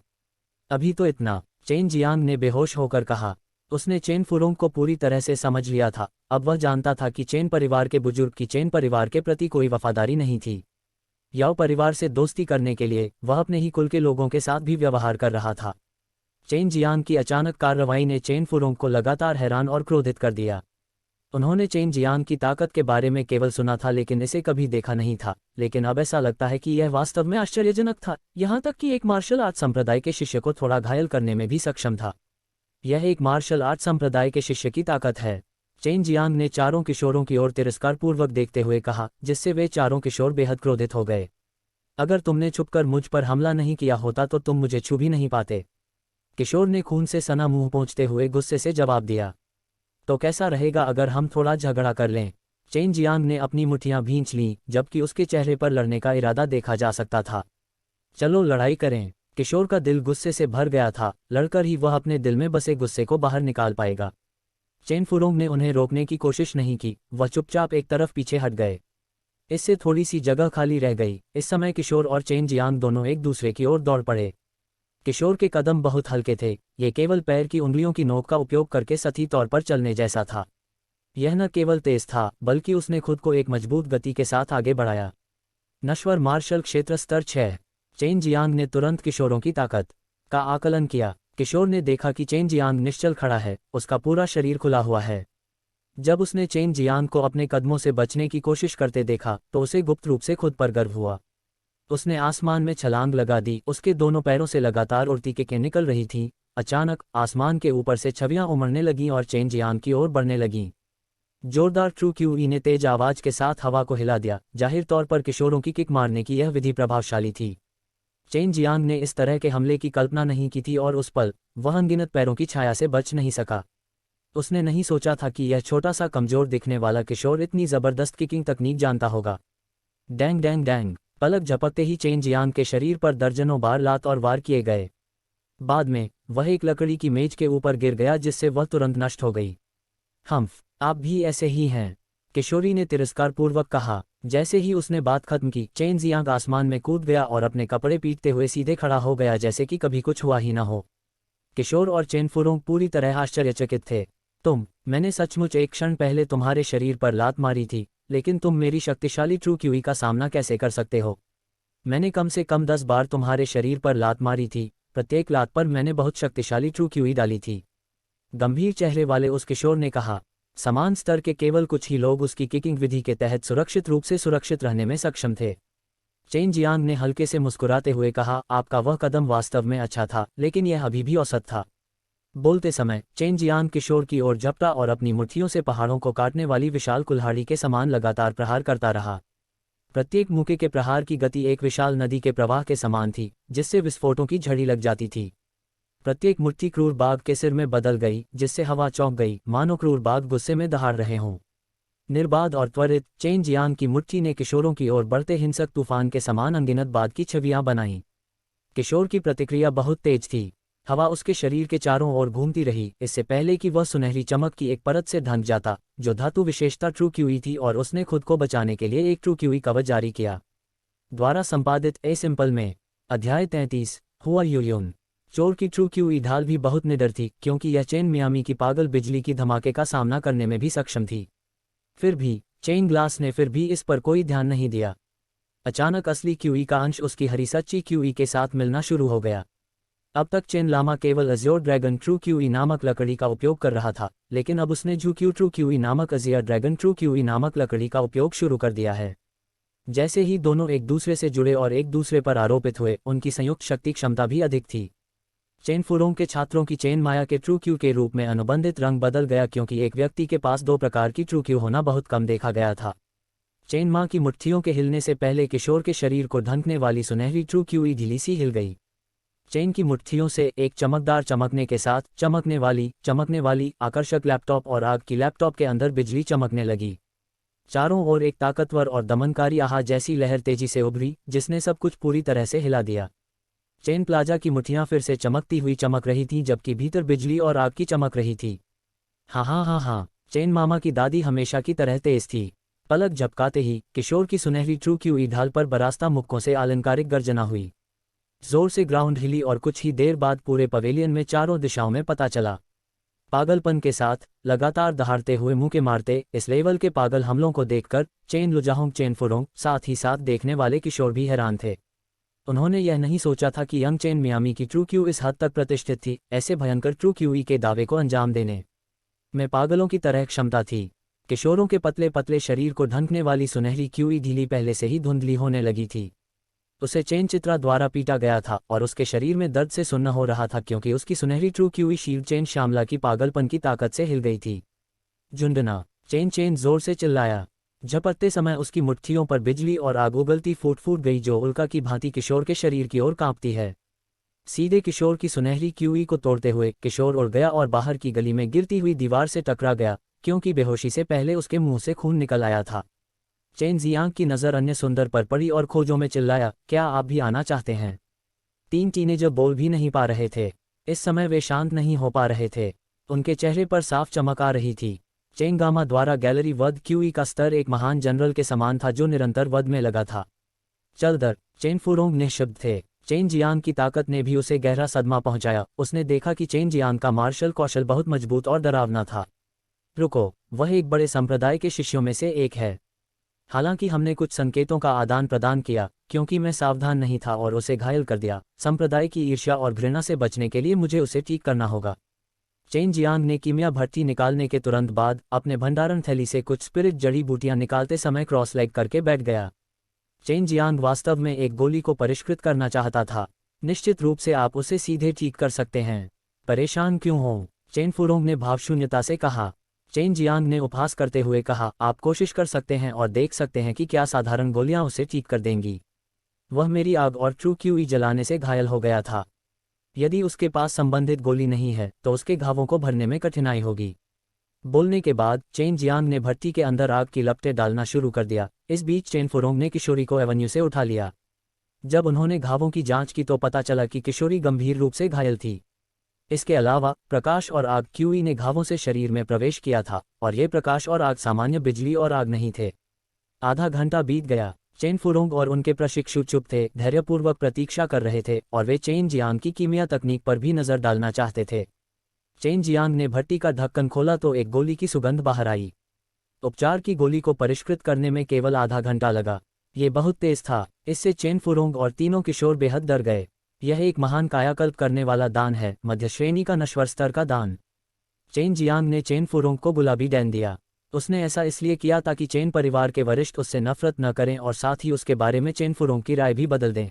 अभी तो इतना, चेन जियांग ने बेहोश होकर कहा। उसने चेन फुरोंग को पूरी तरह से समझ लिया था। अब वह जानता था कि चेन परिवार के बुजुर्ग की चेन परिवार के प्रति कोई वफादारी नहीं थी। याओ परिवार से दोस्ती करने के लिए वह अपने ही कुल के लोगों के साथ भी व्यवहार कर रहा था। चेन जियांग की अचानक कार्रवाई ने चेन फुरोंग को लगातार हैरान और क्रोधित कर दिया। उन्होंने चेन जियांग की ताकत के बारे में केवल सुना था, लेकिन इसे कभी देखा नहीं था। लेकिन अब ऐसा लगता है कि यह वास्तव में आश्चर्यजनक था, यहाँ तक कि एक मार्शल आर्ट संप्रदाय के शिष्य को थोड़ा घायल करने में भी सक्षम था। यह एक मार्शल आर्ट संप्रदाय के शिष्य की ताकत है। चेन जियांग ने चारों किशोरों की ओर तिरस्कारपूर्वक देखते हुए कहा, जिससे वे चारों किशोर बेहद क्रोधित हो गए। अगर तुमने छुपकर मुझ पर हमला नहीं किया होता तो तुम मुझे छू भी नहीं पाते। किशोर ने खून से सना मुंह पोंछते हुए गुस्से से जवाब दिया। तो कैसा रहेगा अगर हम थोड़ा झगड़ा कर लें? चेन जियांग ने अपनी मुट्ठियां भींच लीं, जबकि उसके चेहरे पर लड़ने का इरादा देखा जा सकता था। चलो लड़ाई करें। किशोर का दिल गुस्से से भर गया था। लड़कर ही वह अपने दिल में बसे गुस्से को बाहर निकाल पाएगा। चेन फुरोंग ने उन्हें रोकने की कोशिश नहीं की, वह चुपचाप एक तरफ पीछे हट गए। इससे थोड़ी सी जगह खाली रह गई। इस समय किशोर और चेन जियांग दोनों एक दूसरे की ओर दौड़ पड़े। किशोर के कदम बहुत हल्के थे, ये केवल पैर की उंगलियों की नोक का उपयोग करके सतही तौर पर चलने जैसा था। यह न केवल तेज था, बल्कि उसने खुद को एक मजबूत गति के साथ आगे बढ़ाया। नश्वर मार्शल क्षेत्र स्तर 6। चेन जियांग ने तुरंत किशोरों की ताकत का आकलन किया। किशोर ने देखा कि चेन जियांग निश्चल खड़ा है, उसका पूरा शरीर खुला हुआ है। जब उसने चेन जियांग को अपने कदमों से बचने की कोशिश करते देखा तो उसे गुप्त रूप से खुद पर गर्व हुआ। उसने आसमान में छलांग लगा दी, उसके दोनों पैरों से लगातार उड़ती किकें निकल रही थीं। अचानक आसमान के ऊपर से छवियां उमड़ने लगीं और चेन जियांग की ओर बढ़ने लगीं। जोरदार ट्रू क्यूई ने तेज आवाज के साथ हवा को हिला दिया। जाहिर तौर पर किशोरों की किक मारने की यह विधि प्रभावशाली थी। चेन जियांग ने इस तरह के हमले की कल्पना नहीं की थी और उस पल वह अनगिनत पैरों की छाया से बच नहीं सका। उसने नहीं सोचा था कि यह छोटा सा कमजोर दिखने वाला किशोर इतनी जबरदस्त किकिंग तकनीक जानता होगा। डैंग डैंग डैंग, पलक झपकते ही चेन जियांग के शरीर पर दर्जनों बार लात और वार किए गए। बाद में वह एक लकड़ी की मेज के ऊपर गिर गया, जिससे वह तुरंत नष्ट हो गई। हम्फ, आप भी ऐसे ही हैं, किशोरी ने तिरस्कारपूर्वक कहा। जैसे ही उसने बात खत्म की, चेन जियांग आसमान में कूद गया और अपने कपड़े पीटते हुए सीधे खड़ा हो गया, जैसे कि कभी कुछ हुआ ही न हो। किशोर और चेन फुरोंग पूरी तरह आश्चर्यचकित थे। मैंने सचमुच एक क्षण पहले तुम्हारे शरीर पर लात मारी थी, लेकिन तुम मेरी शक्तिशाली ट्रू क्यूई का सामना कैसे कर सकते हो? मैंने कम से कम 10 बार तुम्हारे शरीर पर लात मारी थी, प्रत्येक लात पर मैंने बहुत शक्तिशाली ट्रू क्यूई डाली थी। गंभीर चेहरे वाले उस किशोर ने कहा। समान स्तर के केवल कुछ ही लोग उसकी किकिंग विधि के तहत सुरक्षित रूप से सुरक्षित रहने में सक्षम थे। चेन जियांग ने हल्के से मुस्कुराते हुए कहा, आपका वह कदम वास्तव में अच्छा था, लेकिन यह अभी भी औसत था। बोलते समय चेन जियांग किशोर की ओर झपटा और अपनी मुट्ठियों से पहाड़ों को काटने वाली विशाल कुल्हाड़ी के समान लगातार प्रहार करता रहा। प्रत्येक मुक्के के प्रहार की गति एक विशाल नदी के प्रवाह के समान थी, जिससे विस्फोटों की झड़ी लग जाती थी। प्रत्येक मुट्ठी क्रूर बाघ के सिर में बदल गई, जिससे हवा चौंक गई, मानो क्रूर बाघ गुस्से में दहाड़ रहे हों। निर्बाध और त्वरित चेन जियांग की मुट्ठी ने किशोरों की ओर बढ़ते हिंसक तूफान के समान अनगिनत बाघ की छवियां बनाईं। किशोर की प्रतिक्रिया बहुत तेज थी। हवा उसके शरीर के चारों ओर घूमती रही, इससे पहले कि वह सुनहरी चमक की एक परत से ढंक जाता, जो धातु विशेषता ट्रू क्यूई थी, और उसने खुद को बचाने के लिए एक ट्रू क्यूई कवच जारी किया। द्वारा संपादित ए सिंपल में अध्याय 33 हुआ यूयुन। चोर की ट्रू क्यूई ढाल भी बहुत निडर थी, क्योंकि यह चेन मियामी की पागल बिजली की धमाके का सामना करने में भी सक्षम थी। फिर भी चेन ग्लास ने फिर भी इस पर कोई ध्यान नहीं दिया। अचानक असली क्यूई का अंश उसकी हरी सच्ची क्यूई के साथ मिलना शुरू हो गया। अब तक चेन लामा केवल अज़्योर ड्रैगन ट्रू क्यूई नामक लकड़ी का उपयोग कर रहा था, लेकिन अब उसने झुक्यू ट्रू क्यूई नामक अज़ियर ड्रैगन ट्रू क्यूई नामक लकड़ी का उपयोग शुरू कर दिया है। जैसे ही दोनों एक दूसरे से जुड़े और एक दूसरे पर आरोपित हुए, उनकी संयुक्त शक्ति क्षमता भी अधिक थी। चेन फुरोंग के छात्रों की चेन माया के ट्रू क्यू के रूप में अनुबंधित रंग बदल गया, क्योंकि एक व्यक्ति के पास 2 प्रकार की ट्रू क्यू होना बहुत कम देखा गया था। चेन माँ की मुट्ठियों के हिलने से पहले किशोर के शरीर को ढंकने वाली सुनहरी ट्रू क्यूई ढीली सी हिल गई। चेन की मुट्ठियों से एक चमकदार चमकने के साथ चमकने वाली आकर्षक लैपटॉप और आग की लैपटॉप के अंदर बिजली चमकने लगी। चारों ओर एक ताकतवर और दमनकारी आहा जैसी लहर तेजी से उभरी, जिसने सब कुछ पूरी तरह से हिला दिया। चेन प्लाजा की मुट्ठियां फिर से चमकती हुई चमक रही थीं, जबकि भीतर बिजली और आग की चमक रही थी। हाँ, चेन मामा की दादी हमेशा की तरह तेज थी। पलक झपकाते ही किशोर की सुनहरी ट्रू क्यूई ढाल पर बरास्ता मुक्कों से अलंकारिक गर्जना हुई। जोर से ग्राउंड हिली और कुछ ही देर बाद पूरे पवेलियन में चारों दिशाओं में पता चला। पागलपन के साथ लगातार दहाड़ते हुए मुंह के मारते इस लेवल के पागल हमलों को देखकर चेन लुजाहोंग चेन फुरोंग, साथ ही साथ देखने वाले किशोर भी हैरान थे। उन्होंने यह नहीं सोचा था कि यंग चेन मियामी की ट्रू क्यू इस हद तक प्रतिष्ठित थी, ऐसे भयंकर ट्रू क्यूई के दावे को अंजाम देने में पागलों की तरह क्षमता थी। किशोरों के पतले पतले शरीर को ढंकने वाली सुनहरी क्यूई ढीली पहले से ही धुंधली होने लगी थी। उसे चेन चित्रा द्वारा पीटा गया था और उसके शरीर में दर्द से सुन्न हो रहा था, क्योंकि उसकी सुनहरी true Qi shield Chen Shyamala की पागलपन की ताकत से हिल गई थी। झुंडना चेन जोर से चिल्लाया। झपटते समय उसकी मुट्ठियों पर बिजली और आग उगलती फूट गई, जो उल्का की भांति किशोर के शरीर की ओर कांपती है। सीधे किशोर की सुनहरी क्यूई को तोड़ते हुए किशोर उड़ गया और बाहर की गली में गिरती हुई दीवार से टकरा गया, क्योंकि बेहोशी से पहले उसके मुंह से खून निकल आया था। चेन जियांग की नज़र अन्य सुंदर पर पड़ी और खोजों में चिल्लाया, क्या आप भी आना चाहते हैं? 3 टीनेजर बोल भी नहीं पा रहे थे। इस समय वे शांत नहीं हो पा रहे थे। उनके चेहरे पर साफ चमक आ रही थी। चेन गामा द्वारा गैलरी वध क्यूई का स्तर एक महान जनरल के समान था जो निरंतर वध में लगा था। चल दर। चेन फुरोंग निःशब्द थे। चेन जियांग की ताकत ने भी उसे गहरा सदमा पहुंचाया। उसने देखा कि चेन जियांग का मार्शल कौशल बहुत मजबूत और डरावना था। रुको, वह एक बड़े संप्रदाय के शिष्यों में से एक है। हालांकि हमने कुछ संकेतों का आदान प्रदान किया, क्योंकि मैं सावधान नहीं था और उसे घायल कर दिया। संप्रदाय की ईर्ष्या और घृणा से बचने के लिए मुझे उसे ठीक करना होगा। चेन जियांग ने कीमिया भट्टी निकालने के तुरंत बाद अपने भंडारण थैली से कुछ स्पिरिट जड़ी बूटियां निकालते समय क्रॉस लेग करके बैठ गया। चेन जियांग वास्तव में एक गोली को परिष्कृत करना चाहता था। निश्चित रूप से आप उसे सीधे ठीक कर सकते हैं। परेशान क्यों हो? चेन फुरोंग ने भावशून्यता से कहा। चेन जियांग ने उपहास करते हुए कहा, आप कोशिश कर सकते हैं और देख सकते हैं कि क्या साधारण गोलियां उसे ठीक कर देंगी। वह मेरी आग और ट्रू क्यूई जलाने से घायल हो गया था। यदि उसके पास संबंधित गोली नहीं है तो उसके घावों को भरने में कठिनाई होगी। बोलने के बाद चेन जियांग ने भट्टी के अंदर आग की लपटें डालना शुरू कर दिया। इस बीच चेन फुरोंग ने किशोरी को एवेन्यू से उठा लिया। जब उन्होंने घावों की जांच की तो पता चला कि किशोरी गंभीर रूप से घायल थी। इसके अलावा प्रकाश और आग क्यूई ने घावों से शरीर में प्रवेश किया था, और ये प्रकाश और आग सामान्य बिजली और आग नहीं थे। आधा घंटा बीत गया। चेन फुरोंग और उनके प्रशिक्षु चुप थे, धैर्यपूर्वक प्रतीक्षा कर रहे थे, और वे चेन जियांग की कीमिया तकनीक पर भी नजर डालना चाहते थे। चेन जियांग ने भट्टी का ढक्कन खोला तो एक गोली की सुगंध बाहर आई। उपचार की गोली को परिष्कृत करने में केवल आधा घंटा लगा। ये बहुत तेज था। इससे चेन फुरोंग और तीनों किशोर बेहद डर गए। यह एक महान कायाकल्प करने वाला दान है, मध्य श्रेणी का नश्वर स्तर का दान। चेन जियांग ने चेन फुरोंग को गुलाबी डैन दिया। उसने ऐसा इसलिए किया ताकि चेन परिवार के वरिष्ठ उससे नफरत न करें और साथ ही उसके बारे में चेन फुरोंग की राय भी बदल दें।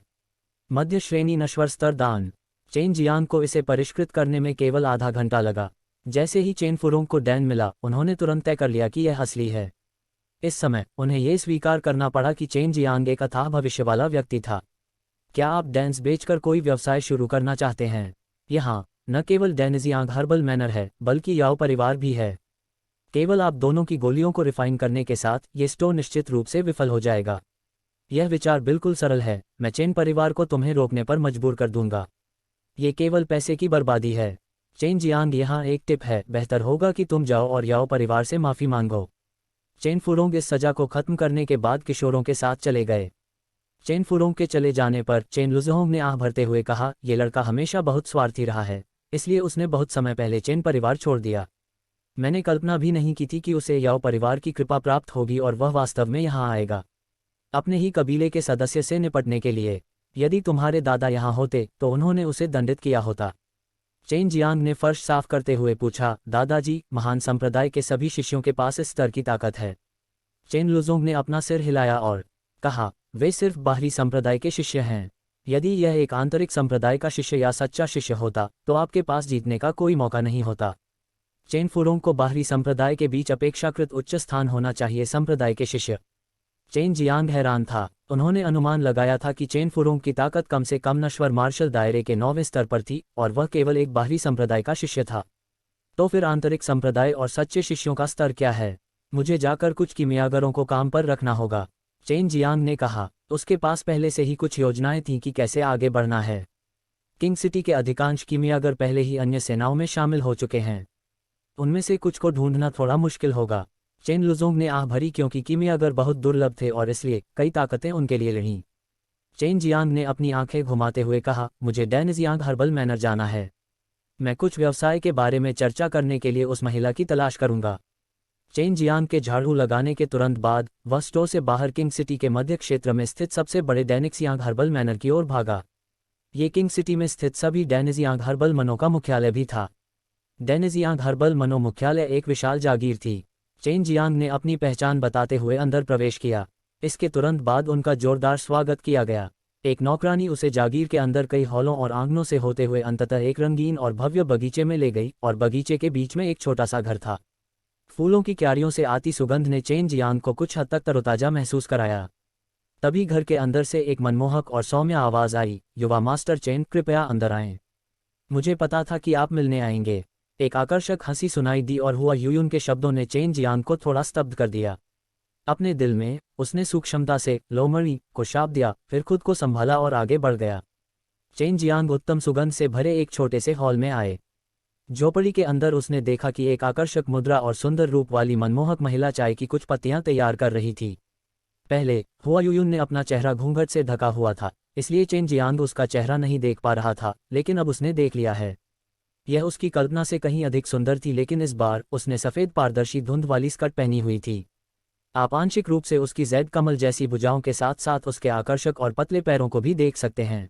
मध्य श्रेणी नश्वर स्तर दान। चेन जियांग को इसे परिष्कृत करने में केवल आधा घंटा लगा। जैसे ही चेन फुरोंग को डैन मिला, उन्होंने तुरंत तय कर लिया कि यह असली है। इस समय उन्हें यह स्वीकार करना पड़ा कि चेन जियांग एक अथाह भविष्य वाला व्यक्ति था। क्या आप डैन्स बेचकर कोई व्यवसाय शुरू करना चाहते हैं? यहाँ न केवल डैनजियांग हर्बल मैनर है, बल्कि याओ परिवार भी है। केवल आप दोनों की गोलियों को रिफाइन करने के साथ ये स्टोर निश्चित रूप से विफल हो जाएगा। यह विचार बिल्कुल सरल है। मैं चेन परिवार को तुम्हें रोकने पर मजबूर कर दूंगा। ये केवल पैसे की बर्बादी है। चेन जियांग, यहाँ एक टिप है, बेहतर होगा कि तुम जाओ और याओ परिवार से माफी मांगो। चेन फुरोंग इस सजा को खत्म करने के बाद किशोरों के साथ चले गए। चेन फुरोंग के चले जाने पर चेन लुजहोंग ने आह भरते हुए कहा, यह लड़का हमेशा बहुत स्वार्थी रहा है, इसलिए उसने बहुत समय पहले चेन परिवार छोड़ दिया। मैंने कल्पना भी नहीं की थी कि उसे याओ परिवार की कृपा प्राप्त होगी और वह वास्तव में यहाँ आएगा, अपने ही कबीले के सदस्य से निपटने के लिए। यदि तुम्हारे दादा यहाँ होते तो उन्होंने उसे दंडित किया होता। चेन जियांग ने फर्श साफ करते हुए पूछा, दादाजी, महान संप्रदाय के सभी शिष्यों के पास इस स्तर की ताकत है। चेन लुजोंग ने अपना सिर हिलाया और कहा, वे सिर्फ बाहरी संप्रदाय के शिष्य हैं। यदि यह एक आंतरिक संप्रदाय का शिष्य या सच्चा शिष्य होता तो आपके पास जीतने का कोई मौका नहीं होता। चेन फुरोंग को बाहरी संप्रदाय के बीच अपेक्षाकृत उच्च स्थान होना चाहिए। संप्रदाय के शिष्य। चेन जियांग हैरान था। उन्होंने अनुमान लगाया था कि चेन फुरोंग की ताकत कम से कम नश्वर मार्शल दायरे के 9वें स्तर पर थी और वह केवल एक बाहरी संप्रदाय का शिष्य था। तो फिर आंतरिक संप्रदाय और सच्चे शिष्यों का स्तर क्या है? मुझे जाकर कुछ कीमियागरों को काम पर रखना होगा, चेन जियांग ने कहा। उसके पास पहले से ही कुछ योजनाएं थीं कि कैसे आगे बढ़ना है। किंग सिटी के अधिकांश कीमियागर पहले ही अन्य सेनाओं में शामिल हो चुके हैं। उनमें से कुछ को ढूंढना थोड़ा मुश्किल होगा। चेन लुजोंग ने आह भरी, क्योंकि कीमियागर बहुत दुर्लभ थे और इसलिए कई ताकतें उनके लिए लड़ीं। चेन जियांग ने अपनी आंखें घुमाते हुए कहा, मुझे डैनजियांग हर्बल मैनर जाना है। मैं कुछ व्यवसाय के बारे में चर्चा करने के लिए उस महिला की तलाश करूंगा। चेन जियांग के झाड़ू लगाने के तुरंत बाद वह स्टोर से बाहर किंग सिटी के मध्य क्षेत्र में स्थित सबसे बड़े डैनिक्सियांग हर्बल मैनर की ओर भागा। ये किंग सिटी में स्थित सभी डैनजियांग हर्बल मनो का मुख्यालय भी था। डैनजियांग हर्बल मनो मुख्यालय एक विशाल जागीर थी। चेन जियांग ने अपनी पहचान बताते हुए अंदर प्रवेश किया। इसके तुरंत बाद उनका जोरदार स्वागत किया गया। एक नौकरानी उसे जागीर के अंदर कई हॉलों और आंगनों से होते हुए अंततः एक रंगीन और भव्य बगीचे में ले गई, और बगीचे के बीच में एक छोटा सा घर था। फूलों की क्यारियों से आती सुगंध ने चेन जियांग को कुछ हद तक तरोताजा महसूस कराया। तभी घर के अंदर से एक मनमोहक और सौम्य आवाज आई, युवा मास्टर चेन, कृपया अंदर आएं। मुझे पता था कि आप मिलने आएंगे। एक आकर्षक हंसी सुनाई दी और हुआ यूयुन के शब्दों ने चेन जियांग को थोड़ा स्तब्ध कर दिया। अपने दिल में उसने सूक्ष्मता से लोमड़ी को शाप दिया, फिर खुद को संभाला और आगे बढ़ गया। चेन जियांग उत्तम सुगंध से भरे एक छोटे से हॉल में आए। झोपड़ी के अंदर उसने देखा कि एक आकर्षक मुद्रा और सुंदर रूप वाली मनमोहक महिला चाय की कुछ पत्तियां तैयार कर रही थी। पहले हुआ यूयुन ने अपना चेहरा घूंघट से ढका हुआ था, इसलिए चेन जियांग उसका चेहरा नहीं देख पा रहा था, लेकिन अब उसने देख लिया है। यह उसकी कल्पना से कहीं अधिक सुंदर थी, लेकिन इस बार उसने सफ़ेद पारदर्शी धुंध वाली स्कर्ट पहनी हुई थी। आप आंशिक रूप से उसकी जैद कमल जैसी भुजाओं के साथ साथ उसके आकर्षक और पतले पैरों को भी देख सकते हैं।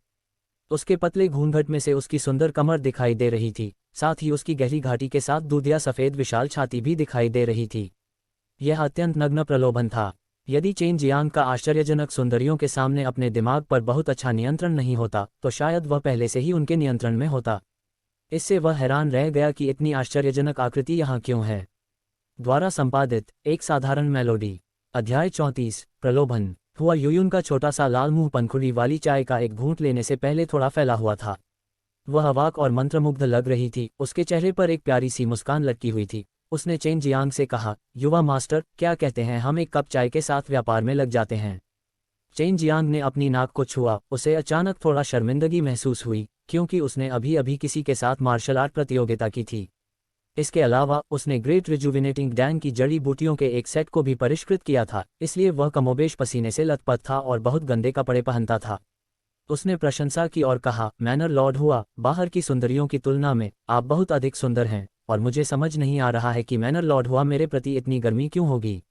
उसके पतले घूंघट में से उसकी सुंदर कमर दिखाई दे रही थी, साथ ही उसकी गहरी घाटी के साथ दूधिया सफ़ेद विशाल छाती भी दिखाई दे रही थी। यह अत्यंत नग्न प्रलोभन था। यदि चेन जियांग का आश्चर्यजनक सुंदरियों के सामने अपने दिमाग पर बहुत अच्छा नियंत्रण नहीं होता, तो शायद वह पहले से ही उनके नियंत्रण में होता। इससे वह हैरान रह गया कि इतनी आश्चर्यजनक आकृति यहाँ क्यों है। द्वारा संपादित एक साधारण मेलोडी। अध्याय 34 प्रलोभन। हुआ यूयुन का छोटा सा लाल मुंह पंखुड़ी वाली चाय का एक घूंट लेने से पहले थोड़ा फैला हुआ था। वह अवाक और मंत्रमुग्ध लग रही थी, उसके चेहरे पर एक प्यारी सी मुस्कान लटकी हुई थी। उसने चेन जियांग से कहा, युवा मास्टर, क्या कहते हैं हम एक कप चाय के साथ व्यापार में लग जाते हैं। चेन जियांग ने अपनी नाक को छुआ। उसे अचानक थोड़ा शर्मिंदगी महसूस हुई, क्योंकि उसने अभी अभी किसी के साथ मार्शल आर्ट प्रतियोगिता की थी। इसके अलावा उसने ग्रेट रिजुविनेटिंग डैंग की जड़ी बूटियों के एक सेट को भी परिष्कृत किया था, इसलिए वह कमोबेश पसीने से लथपथ था और बहुत गंदे कपड़े पहनता था। उसने प्रशंसा की और कहा, मैनर लॉर्ड हुआ, बाहर की सुंदरियों की तुलना में आप बहुत अधिक सुंदर हैं, और मुझे समझ नहीं आ रहा है कि मैनर लॉर्ड हुआ मेरे प्रति इतनी गर्मी क्यों होगी।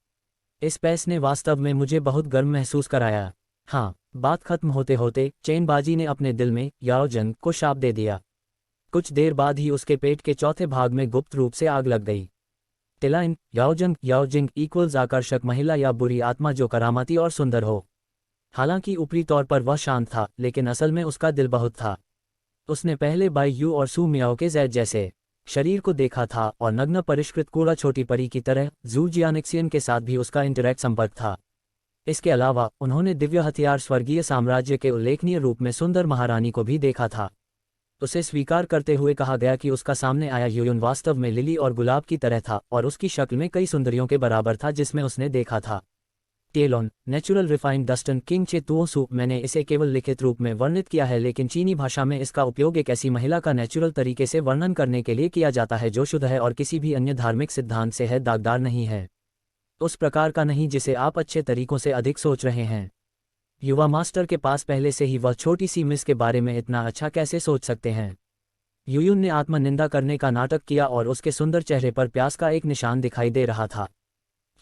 इस पैस ने वास्तव में मुझे बहुत गर्म महसूस कराया। हाँ। बात खत्म होते होते चेनबाजी ने अपने दिल में याओजंग को शाप दे दिया। कुछ देर बाद ही उसके पेट के चौथे भाग में गुप्त रूप से आग लग गई। टिलाइन याओजिंग इक्वल्स आकर्षक महिला या बुरी आत्मा जो करामाती और सुंदर हो। हालांकि ऊपरी तौर पर वह शांत था, लेकिन असल में उसका दिल बहुत था। उसने पहले बाई यू और सू मियाओ के जैद जैसे शरीर को देखा था, और नग्न परिष्कृत कूड़ा छोटी परी की तरह जू जियानिक्सियन के साथ भी उसका इंटरैक्ट संपर्क था। इसके अलावा उन्होंने दिव्य हथियार स्वर्गीय साम्राज्य के उल्लेखनीय रूप में सुंदर महारानी को भी देखा था। उसे स्वीकार करते हुए कहा गया कि उसका सामने आया यूयुन वास्तव में लिली और गुलाब की तरह था, और उसकी शक्ल में कई सुंदरियों के बराबर था जिसमें उसने देखा था। टेलोन नेचुरल रिफाइंड डस्टन किंग चे तुओसु। मैंने इसे केवल लिखित रूप में वर्णित किया है, लेकिन चीनी भाषा में इसका उपयोग एक ऐसी महिला का नेचुरल तरीके से वर्णन करने के लिए किया जाता है जो शुद्ध है और किसी भी अन्य धार्मिक सिद्धांत से है दागदार नहीं है। उस प्रकार का नहीं जिसे आप अच्छे तरीकों से अधिक सोच रहे हैं। युवा मास्टर के पास पहले से ही वह छोटी सी मिस के बारे में इतना अच्छा कैसे सोच सकते हैं। यूयुन ने आत्मनिंदा करने का नाटक किया और उसके सुंदर चेहरे पर प्यास का एक निशान दिखाई दे रहा था।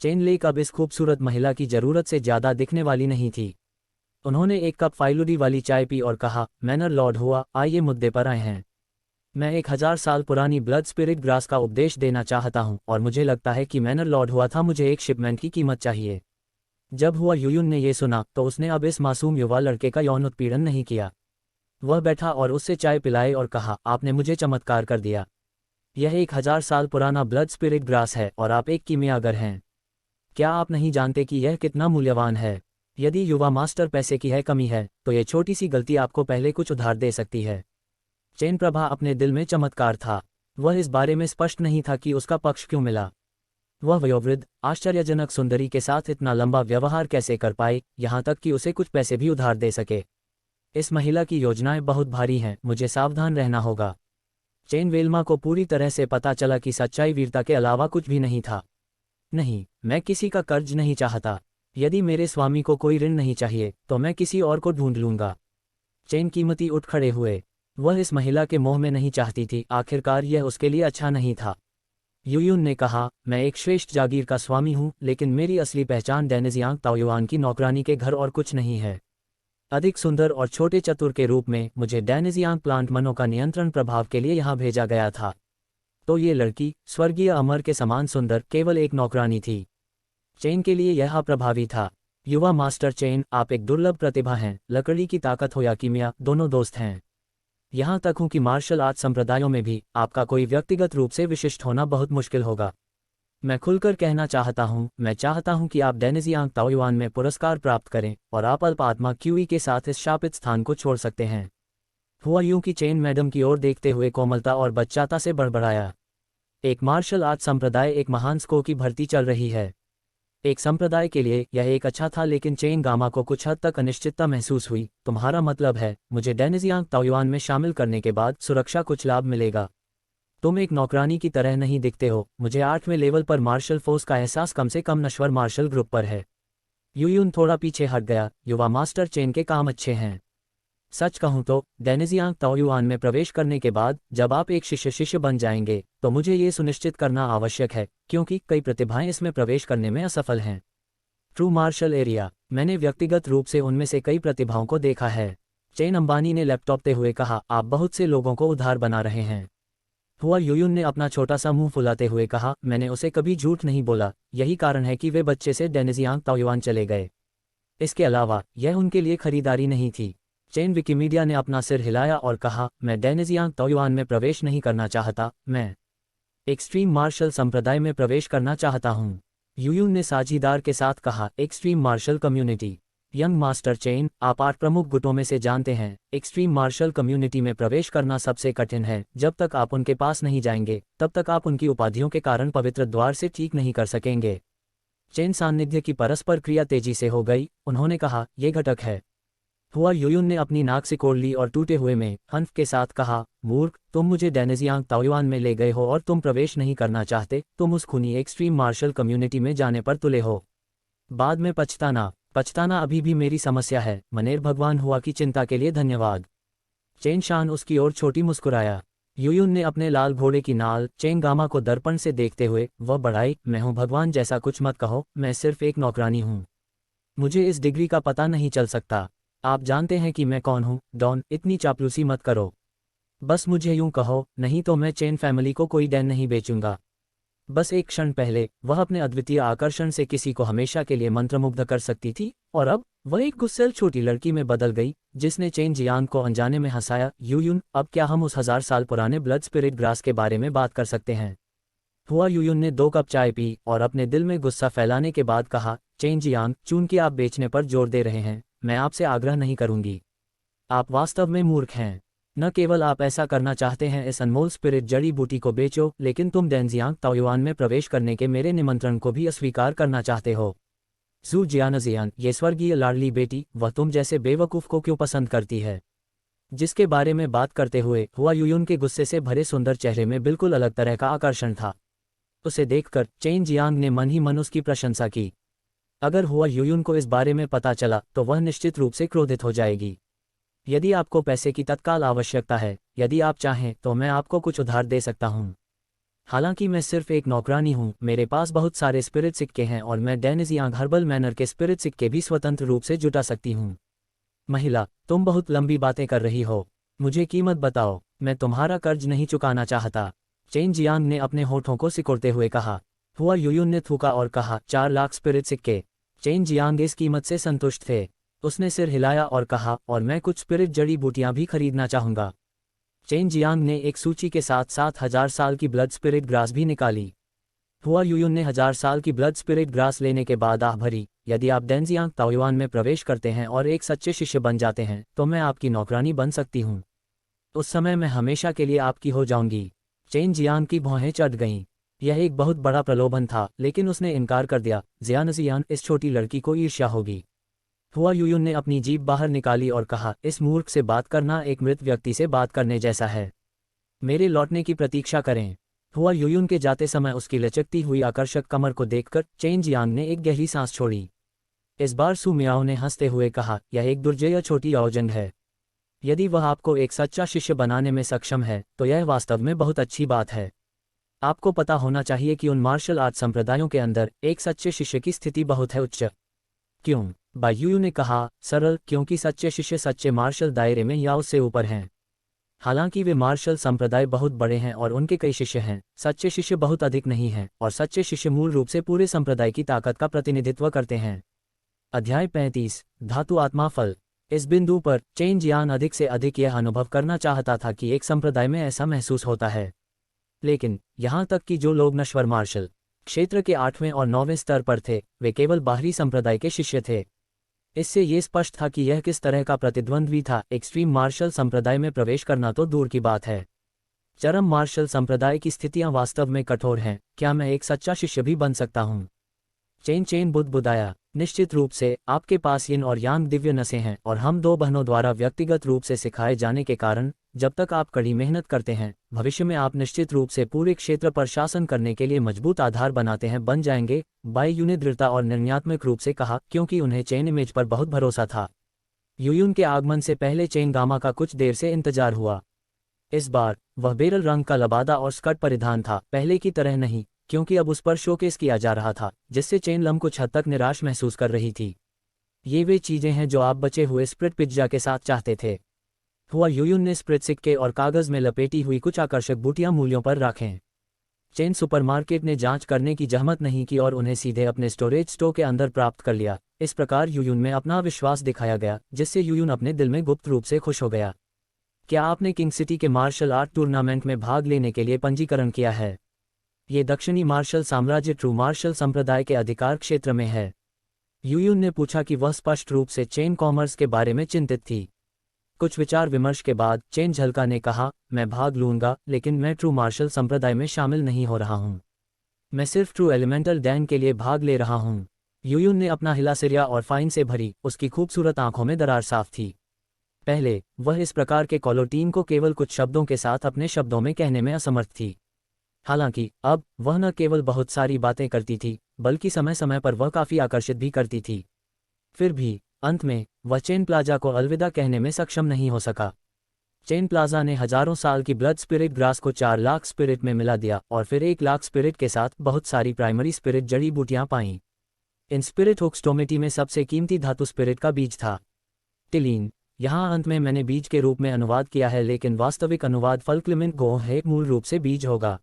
चेन लेक अब इस खूबसूरत महिला की जरूरत से ज्यादा दिखने वाली नहीं थी। उन्होंने एक कप फाइलुडी वाली चाय पी और कहा, मैनर लॉर्ड हुआ, आइए मुद्दे पर आए हैं। मैं 1000 साल पुरानी ब्लड स्पिरिट ग्रास का उपदेश देना चाहता हूं, और मुझे लगता है कि मैनर लॉर्ड हुआ था मुझे एक शिपमेंट की कीमत चाहिए। जब हुआ यूयुन ने यह सुना तो उसने अब इस मासूम युवा लड़के का यौन उत्पीड़न नहीं किया। वह बैठा और उससे चाय पिलाई और कहा, आपने मुझे चमत्कार कर दिया। यह 1000 साल पुराना ब्लड स्पिरिट ग्रास है और आप एक कीमियागर हैं। क्या आप नहीं जानते कि यह कितना मूल्यवान है? यदि युवा मास्टर पैसे की है कमी है, तो यह छोटी सी गलती आपको पहले कुछ उधार दे सकती है। चेन प्रभा अपने दिल में चमत्कार था। वह इस बारे में स्पष्ट नहीं था कि उसका पक्ष क्यों मिला। वह वयोवृद्ध आश्चर्यजनक सुंदरी के साथ इतना लंबा व्यवहार कैसे कर पाए, यहाँ तक कि उसे कुछ पैसे भी उधार दे सके। इस महिला की योजनाएं बहुत भारी हैं, मुझे सावधान रहना होगा। चेन वेल्मा को पूरी तरह से पता चला कि सच्चाई वीरता के अलावा कुछ भी नहीं था। नहीं, मैं किसी का कर्ज नहीं चाहता। यदि मेरे स्वामी को कोई ऋण नहीं चाहिए तो मैं किसी और को ढूंढ लूंगा। चेन कीमती उठ खड़े हुए। वह इस महिला के मोह में नहीं चाहती थी, आखिरकार यह उसके लिए अच्छा नहीं था। यूयुन ने कहा, मैं एक श्रेष्ठ जागीर का स्वामी हूँ, लेकिन मेरी असली पहचान डेनिजियांग ताओयुआन की नौकरानी के घर और कुछ नहीं है। अधिक सुंदर और छोटे चतुर के रूप में मुझे डेनिजियांग प्लांट मनो का नियंत्रण प्रभाव के लिए यहाँ भेजा गया था। तो ये लड़की स्वर्गीय अमर के समान सुंदर केवल एक नौकरानी थी। चेन के लिए यह अप्रभावी था। युवा मास्टर चेन, आप एक दुर्लभ प्रतिभा हैं। लकड़ी की ताकत हो या कीमिया, दोनों दोस्त हैं। यहाँ तक हूँ कि मार्शल आर्ट संप्रदायों में भी आपका कोई व्यक्तिगत रूप से विशिष्ट होना बहुत मुश्किल होगा। मैं खुलकर कहना चाहता हूँ, मैं चाहता हूँ कि आप डेनिजियांग ताओयुआन में पुरस्कार प्राप्त करें, और आप अल्प आत्मा क्यूई के साथ इस शापित स्थान को छोड़ सकते हैं। हुआ यूं कि चेन मैडम की ओर देखते हुए कोमलता और बच्चाता से बड़बड़ाया। एक मार्शल आर्ट संप्रदाय एक महान स्को की भर्ती चल रही है। एक संप्रदाय के लिए यह एक अच्छा था, लेकिन चेन गामा को कुछ हद तक अनिश्चितता महसूस हुई। तुम्हारा मतलब है मुझे डेनिजियांग ताओयुआन में शामिल करने के बाद सुरक्षा कुछ लाभ मिलेगा? तुम एक नौकरानी की तरह नहीं दिखते हो। मुझे 8वें लेवल पर मार्शल फोर्स का एहसास कम से कम नश्वर मार्शल ग्रुप पर है। यूयुन थोड़ा पीछे हट गया। युवा मास्टर चेन के काम अच्छे हैं। सच कहूं तो डेनिजियांग ताओयुआन में प्रवेश करने के बाद जब आप एक शिष्य बन जाएंगे तो मुझे ये सुनिश्चित करना आवश्यक है, क्योंकि कई प्रतिभाएं इसमें प्रवेश करने में असफल हैं। ट्रू मार्शल एरिया, मैंने व्यक्तिगत रूप से उनमें से कई प्रतिभाओं को देखा है। चेन अंबानी ने लैपटॉपते हुए कहा, आप बहुत से लोगों को उधार बना रहे हैं। हुआ यूयुन ने अपना छोटा सा मुंह फुलाते हुए कहा, मैंने उसे कभी झूठ नहीं बोला। यही कारण है कि वे बच्चे से डेनिजियांग ताओयुआन चले गए। इसके अलावा यह उनके लिए खरीदारी नहीं थी। चेन विकिमीडिया ने अपना सिर हिलाया और कहा, मैं डेनिजियांग ताओयुआन में प्रवेश नहीं करना चाहता, मैं एक्सट्रीम मार्शल संप्रदाय में प्रवेश करना चाहता हूँ। यूयुन ने साझीदार के साथ कहा, extreme martial community. Young master Chen, आप 8 प्रमुख गुटों में से जानते हैं। एक्सट्रीम मार्शल कम्युनिटी में प्रवेश करना सबसे कठिन है। जब तक आप उनके पास नहीं जाएंगे तब तक आप उनकी उपाधियों के कारण पवित्र द्वार से ठीक नहीं कर सकेंगे। चेन सान्निध्य की परस्पर क्रिया तेजी से हो गई। उन्होंने कहा, ये घटक है। हुआ यूयुन ने अपनी नाक सिकोड़ ली और टूटे हुए में हंफ के साथ कहा, मूर्ख, तुम मुझे डेनिजियांग ताओयुआन में ले गए हो और तुम प्रवेश नहीं करना चाहते। तुम उस खूनी एक्सट्रीम मार्शल कम्युनिटी में जाने पर तुले हो। बाद में पछताना अभी भी मेरी समस्या है। मनेर भगवान हुआ की चिंता के लिए धन्यवाद। चेन शान उसकी ओर छोटी मुस्कुराया। यूयुन ने अपने लाल घोड़े की नाल चेंग गामा को दर्पण से देखते हुए वह बढ़ाई, मैं हूँ भगवान जैसा कुछ मत कहो, मैं सिर्फ एक नौकरानी हूँ। मुझे इस डिग्री का पता नहीं चल सकता। आप जानते हैं कि मैं कौन हूँ। डॉन, इतनी चापलूसी मत करो। बस मुझे यूं कहो, नहीं तो मैं चेन फैमिली को कोई डैन नहीं बेचूंगा। बस एक क्षण पहले वह अपने अद्वितीय आकर्षण से किसी को हमेशा के लिए मंत्रमुग्ध कर सकती थी, और अब वह एक गुस्सैल छोटी लड़की में बदल गई जिसने चेन जियांग को अनजाने में हंसाया। यूयुन, अब क्या हम उस 1000 साल पुराने ब्लड स्पिरिट ग्रास के बारे में बात कर सकते हैं? हुआ यूयुन ने 2 कप चाय पी और अपने दिल में गुस्सा फैलाने के बाद कहा, चेन जियांग, चूंकि आप बेचने पर जोर दे रहे हैं, मैं आपसे आग्रह नहीं करूंगी। आप वास्तव में मूर्ख हैं। न केवल आप ऐसा करना चाहते हैं, इस अनमोल स्पिरिट जड़ी बूटी को बेचो, लेकिन तुम डेनजियांग ताओयुआन में प्रवेश करने के मेरे निमंत्रण को भी अस्वीकार करना चाहते हो। जू जियानजियान, ये स्वर्गीय लाडली बेटी, वह तुम जैसे बेवकूफ़ को क्यों पसंद करती है? जिसके बारे में बात करते हुए हुआ यूयुन के गुस्से से भरे सुंदर चेहरे में बिल्कुल अलग तरह का आकर्षण था। उसे देखकर चेन जियांग ने मन ही मन उसकी प्रशंसा की। अगर हुआ यूयुन को इस बारे में पता चला तो वह निश्चित रूप से क्रोधित हो जाएगी। यदि आपको पैसे की तत्काल आवश्यकता है, यदि आप चाहें तो मैं आपको कुछ उधार दे सकता हूं। हालांकि मैं सिर्फ एक नौकरानी हूं, मेरे पास बहुत सारे स्पिरिट सिक्के हैं और मैं डेनिजियांग हर्बल मैनर के स्पिरिट सिक्के भी स्वतंत्र रूप से जुटा सकती हूं। महिला, तुम बहुत लंबी बातें कर रही हो। मुझे कीमत बताओ, मैं तुम्हारा कर्ज नहीं चुकाना चाहता। चेन जियांग ने अपने होठों को सिकोड़ते हुए कहा। हुआ यूयुन ने थूका और कहा, 4 लाख स्पिरिट सिक्के। चेन जियांग इस कीमत से संतुष्ट थे। उसने सिर हिलाया और कहा, और मैं कुछ स्पिरिट जड़ी बूटियां भी खरीदना चाहूंगा। चेन जियांग ने एक सूची के साथ 7000 साल की ब्लड स्पिरिट ग्रास भी निकाली। हुआ यूयुन ने 1000 साल की ब्लड स्पिरिट ग्रास लेने के बाद आह भरी, यदि आप डेनजियांग ताओयुआन में प्रवेश करते हैं और एक सच्चे शिष्य बन जाते हैं तो मैं आपकी नौकरानी बन सकती हूँ। उस समय मैं हमेशा के लिए आपकी हो जाऊंगी। चेन जियांग की भौहें चढ़ गईं। यह एक बहुत बड़ा प्रलोभन था, लेकिन उसने इनकार कर दिया। जियानजियान, इस छोटी लड़की को ईर्ष्या होगी। हुआ यूयुन ने अपनी जीभ बाहर निकाली और कहा, इस मूर्ख से बात करना एक मृत व्यक्ति से बात करने जैसा है। मेरे लौटने की प्रतीक्षा करें। हुआ यूयुन के जाते समय उसकी लचकती हुई आकर्षक कमर को देखकर चेन जियांग ने एक गहरी सांस छोड़ी। इस बार सु मियाओ ने हंसते हुए कहा, यह एक दुर्जय छोटी औजंग है। यदि वह आपको एक सच्चा शिष्य बनाने में सक्षम है तो यह वास्तव में बहुत अच्छी बात है। आपको पता होना चाहिए कि उन मार्शल आर्ट संप्रदायों के अंदर एक सच्चे शिष्य की स्थिति बहुत है उच्च। क्यों? बायूयू ने कहा, सरल, क्योंकि सच्चे शिष्य सच्चे मार्शल दायरे में या उससे ऊपर हैं। हालांकि वे मार्शल संप्रदाय बहुत बड़े हैं और उनके कई शिष्य हैं, सच्चे शिष्य बहुत अधिक नहीं हैं, और सच्चे शिष्य मूल रूप से पूरे संप्रदाय की ताकत का प्रतिनिधित्व करते हैं। अध्याय 35, धातु आत्मा फल। इस बिंदु पर चेन जियान अधिक से अधिक यह अनुभव करना चाहता था कि एक संप्रदाय में ऐसा महसूस होता है। लेकिन यहाँ तक कि जो लोग नश्वर मार्शल क्षेत्र के 8वें और 9वें स्तर पर थे, वे केवल बाहरी संप्रदाय के शिष्य थे। इससे ये स्पष्ट था कि यह किस तरह का प्रतिद्वंद्वी था। एक्सट्रीम मार्शल संप्रदाय में प्रवेश करना तो दूर की बात है। चरम मार्शल संप्रदाय की स्थितियां वास्तव में कठोर हैं। क्या मैं एक सच्चा शिष्य भी बन सकता हूं? चेन बुदबुदाया, निश्चित रूप से आपके पास यिन और यांग दिव्य नसें हैं और हम दो बहनों द्वारा व्यक्तिगत रूप से सिखाए जाने के कारण जब तक आप कड़ी मेहनत करते हैं भविष्य में आप निश्चित रूप से पूरे क्षेत्र पर शासन करने के लिए मजबूत आधार बनाते हैं बन जाएंगे। बाई यू ने दृढ़ता और निर्णयात्मक रूप से कहा, क्योंकि उन्हें चेन इमेज पर बहुत भरोसा था। यूयुन के आगमन से पहले चेन गामा का कुछ देर से इंतजार हुआ। इस बार वह बेरल रंग का लबादा और स्कर्ट परिधान था, पहले की तरह नहीं, क्योंकि अब उस पर शोकेस किया जा रहा था, जिससे चेन लम कुछ हद तक निराश महसूस कर रही थी। ये वे चीजें हैं जो आप बचे हुए स्प्रिट पिज्जा के साथ चाहते थे। हुआ यूयुन ने स्प्रिट सिक्के और कागज में लपेटी हुई कुछ आकर्षक बूटियां मूल्यों पर रखें। चेन सुपरमार्केट ने जांच करने की जहमत नहीं की और उन्हें सीधे अपने स्टोरेज स्टोर के अंदर प्राप्त कर लिया। इस प्रकार यूयुन में अपना विश्वास दिखाया गया, जिससे यूयुन अपने दिल में गुप्त रूप से खुश हो गया। क्या आपने किंग सिटी के मार्शल आर्ट टूर्नामेंट में भाग लेने के लिए पंजीकरण किया है? ये दक्षिणी मार्शल साम्राज्य ट्रू मार्शल संप्रदाय के अधिकार क्षेत्र में है। यूयुन ने पूछा कि वह स्पष्ट रूप से चेन कॉमर्स के बारे में चिंतित थी। कुछ विचार विमर्श के बाद चेन झलका ने कहा, मैं भाग लूंगा, लेकिन मैं ट्रू मार्शल संप्रदाय में शामिल नहीं हो रहा हूं। मैं सिर्फ ट्रू एलिमेंटल डैन के लिए भाग ले रहा हूं। यूयुन ने अपना हिलासिरिया और फाइन से भरी उसकी खूबसूरत आंखों में दरार साफ थी। पहले वह इस प्रकार के कॉलोटीन को केवल कुछ शब्दों के साथ अपने शब्दों में कहने में असमर्थ थी। हालांकि अब वह न केवल बहुत सारी बातें करती थी, बल्कि समय समय पर वह काफ़ी आकर्षित भी करती थी। फिर भी अंत में वह चेन प्लाजा को अलविदा कहने में सक्षम नहीं हो सका। चेन प्लाजा ने हजारों साल की ब्लड स्पिरिट ग्रास को 4 लाख स्पिरिट में मिला दिया और फिर 1 लाख स्पिरिट के साथ बहुत सारी प्राइमरी स्पिरिट जड़ी बूटियां पाईं। इन स्पिरिट होक्सटोमेटी में सबसे कीमती धातु स्पिरिट का बीज था, टिलीन। यहाँ अंत में मैंने बीज के रूप में अनुवाद किया है, लेकिन वास्तविक अनुवाद फल्क्लिमेंट गोह है, मूल रूप से बीज होगा।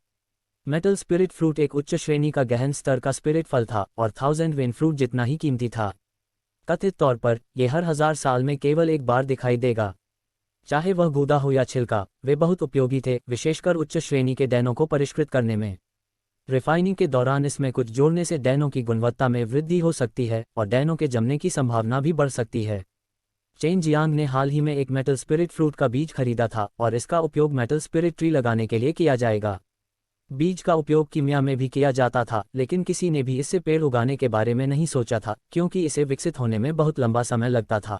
मेटल स्पिरिट फ्रूट एक उच्च श्रेणी का गहन स्तर का स्पिरिट फल था और 1000 वेन फ्रूट जितना ही कीमती था। कथित तौर पर यह हर 1000 साल में केवल एक बार दिखाई देगा। चाहे वह गूदा हो या छिलका, वे बहुत उपयोगी थे, विशेषकर उच्च श्रेणी के डैनों को परिष्कृत करने में। रिफाइनिंग के दौरान इसमें कुछ जोड़ने से डैनों की गुणवत्ता में वृद्धि हो सकती है और डैनों के जमने की संभावना भी बढ़ सकती है। चेन जियांग ने हाल ही में एक मेटल स्पिरिट फ्रूट का बीज खरीदा था और इसका उपयोग मेटल स्पिरिट ट्री लगाने के लिए किया जाएगा। बीज का उपयोग कीमिया में भी किया जाता था, लेकिन किसी ने भी इससे पेड़ उगाने के बारे में नहीं सोचा था, क्योंकि इसे विकसित होने में बहुत लंबा समय लगता था।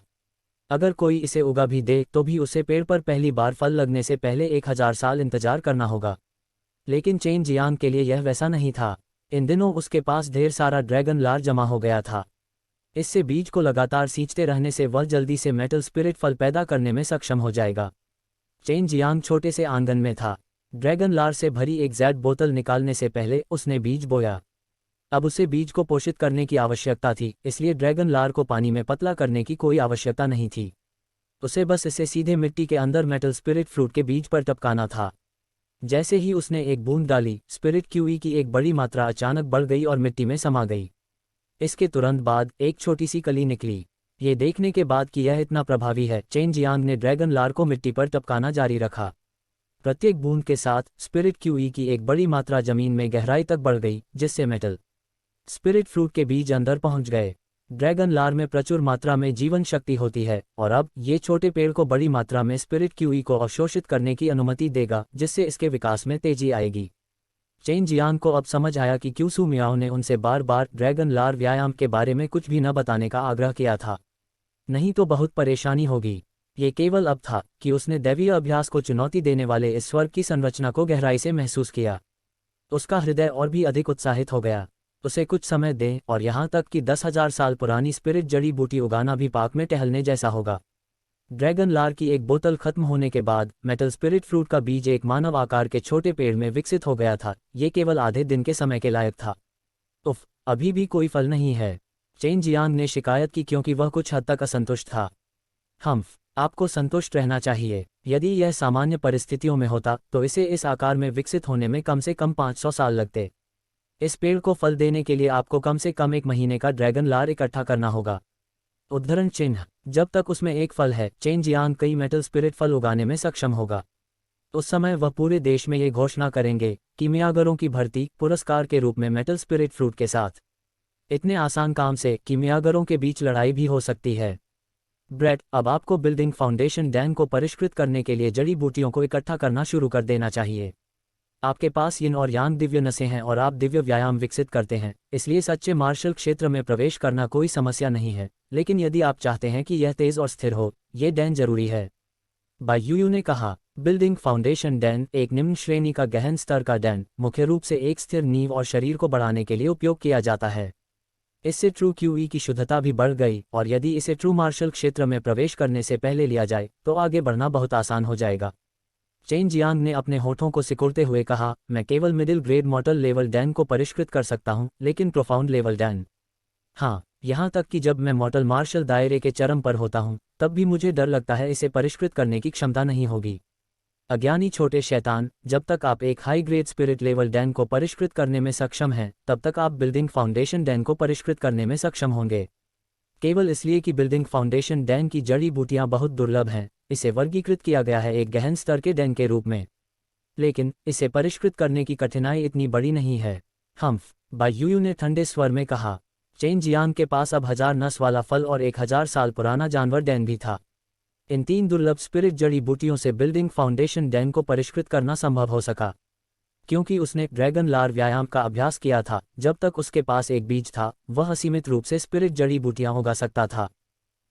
अगर कोई इसे उगा भी दे तो भी उसे पेड़ पर पहली बार फल लगने से पहले 1000 साल इंतजार करना होगा। लेकिन चेन जियांग के लिए यह वैसा नहीं था। इन दिनों उसके पास ढेर सारा ड्रैगन लार जमा हो गया था। इससे बीज को लगातार सींचते रहने से वह जल्दी से मेटल स्पिरिट फल पैदा करने में सक्षम हो जाएगा। चेन जियांग छोटे से आंगन में था। ड्रैगन लार से भरी एक जैड बोतल निकालने से पहले उसने बीज बोया। अब उसे बीज को पोषित करने की आवश्यकता थी, इसलिए ड्रैगन लार को पानी में पतला करने की कोई आवश्यकता नहीं थी। उसे बस इसे सीधे मिट्टी के अंदर मेटल स्पिरिट फ्रूट के बीज पर टपकाना था। जैसे ही उसने एक बूंद डाली, स्पिरिट क्यूई की एक बड़ी मात्रा अचानक बढ़ गई और मिट्टी में समा गई। इसके तुरंत बाद एक छोटी सी कली निकली। ये देखने के बाद कि यह इतना प्रभावी है, चेन जियांग ने ड्रैगन लार को मिट्टी पर टपकाना जारी रखा। प्रत्येक बूंद के साथ स्पिरिट क्यूई की एक बड़ी मात्रा जमीन में गहराई तक बढ़ गई, जिससे मेटल स्पिरिट फ्रूट के बीज अंदर पहुंच गए। ड्रैगन लार में प्रचुर मात्रा में जीवन शक्ति होती है और अब ये छोटे पेड़ को बड़ी मात्रा में स्पिरिट क्यूई को अवशोषित करने की अनुमति देगा, जिससे इसके विकास में तेजी आएगी। चेन जियांग को अब समझ आया कि क्यों सू मियाओ ने उनसे बार बार ड्रैगन लार व्यायाम के बारे में कुछ भी न बताने का आग्रह किया था। नहीं तो बहुत परेशानी होगी। ये केवल अब था कि उसने दैवीय अभ्यास को चुनौती देने वाले इस स्वर्ग की संरचना को गहराई से महसूस किया। उसका हृदय और भी अधिक उत्साहित हो गया। उसे कुछ समय दें और यहाँ तक कि 10,000 साल पुरानी स्पिरिट जड़ी बूटी उगाना भी पार्क में टहलने जैसा होगा। ड्रैगन लार की एक बोतल खत्म होने के बाद मेटल स्पिरिट फ्रूट का बीज एक मानव आकार के छोटे पेड़ में विकसित हो गया था। ये केवल आधे दिन के समय के लायक था। उफ, अभी भी कोई फल नहीं है, चेन जियांग ने शिकायत की, क्योंकि वह कुछ हद तक असंतुष्ट था। आपको संतुष्ट रहना चाहिए। यदि यह सामान्य परिस्थितियों में होता तो इसे इस आकार में विकसित होने में कम से कम 500 साल लगते। इस पेड़ को फल देने के लिए आपको कम से कम 1 महीने का ड्रैगन लार इकट्ठा करना होगा। उद्धरण चिन्ह, जब तक उसमें एक फल है, चेन जियांग कई मेटल स्पिरिट फल उगाने में सक्षम होगा। उस समय वह पूरे देश में ये घोषणा करेंगे, कीमियागरों की भर्ती पुरस्कार के रूप में मेटल स्पिरिट फ्रूट के साथ। इतने आसान काम से कीमियागरों के बीच लड़ाई भी हो सकती है। ब्रेट, अब आपको बिल्डिंग फाउंडेशन डैन को परिष्कृत करने के लिए जड़ी बूटियों को इकट्ठा करना शुरू कर देना चाहिए। आपके पास यिन और यांग दिव्य नसें हैं और आप दिव्य व्यायाम विकसित करते हैं, इसलिए सच्चे मार्शल क्षेत्र में प्रवेश करना कोई समस्या नहीं है। लेकिन यदि आप चाहते हैं कि यह तेज और स्थिर हो, ये डैन जरूरी है। बाई यूयू ने कहा। बिल्डिंग फाउंडेशन डैन एक निम्न श्रेणी का गहन स्तर का डैन मुख्य रूप से एक स्थिर नींव और शरीर को बढ़ाने के लिए उपयोग किया जाता है। इससे ट्रू क्यूई की शुद्धता भी बढ़ गई और यदि इसे ट्रू मार्शल क्षेत्र में प्रवेश करने से पहले लिया जाए तो आगे बढ़ना बहुत आसान हो जाएगा। चेन जियांग ने अपने होठों को सिकुड़ते हुए कहा, मैं केवल middle grade model level Dan को परिष्कृत कर सकता हूं, लेकिन प्रोफाउंड लेवल डैन, हाँ, यहाँ तक कि जब मैं मॉडल मार्शल दायरे के चरम पर होता हूँ तब भी मुझे डर लगता है इसे परिष्कृत करने की क्षमता नहीं होगी। अज्ञानी छोटे शैतान, जब तक आप एक high grade spirit level Dan को परिष्कृत करने में सक्षम हैं तब तक आप बिल्डिंग फाउंडेशन डैन को परिष्कृत करने में सक्षम होंगे। केवल इसलिए कि बिल्डिंग फाउंडेशन डैन की जड़ी बूटियां बहुत दुर्लभ हैं, इसे वर्गीकृत किया गया है एक गहन स्तर के डैन के रूप में। लेकिन इसे परिष्कृत करने की कठिनाई इतनी बड़ी नहीं है। हम्फ, बाई यूयू ने ठंडे स्वर में कहा। चेन जियांग के पास अब 1000 नस वाला फल और 1000 साल पुराना जानवर डैन भी था। इन 3 दुर्लभ स्पिरिट जड़ी बूटियों से बिल्डिंग फाउंडेशन डैन को परिष्कृत करना संभव हो सका, क्योंकि उसने ड्रैगन लार व्यायाम का अभ्यास किया था। जब तक उसके पास एक बीज था, वह असीमित रूप से स्पिरिट जड़ी बूटियां उगा सकता था।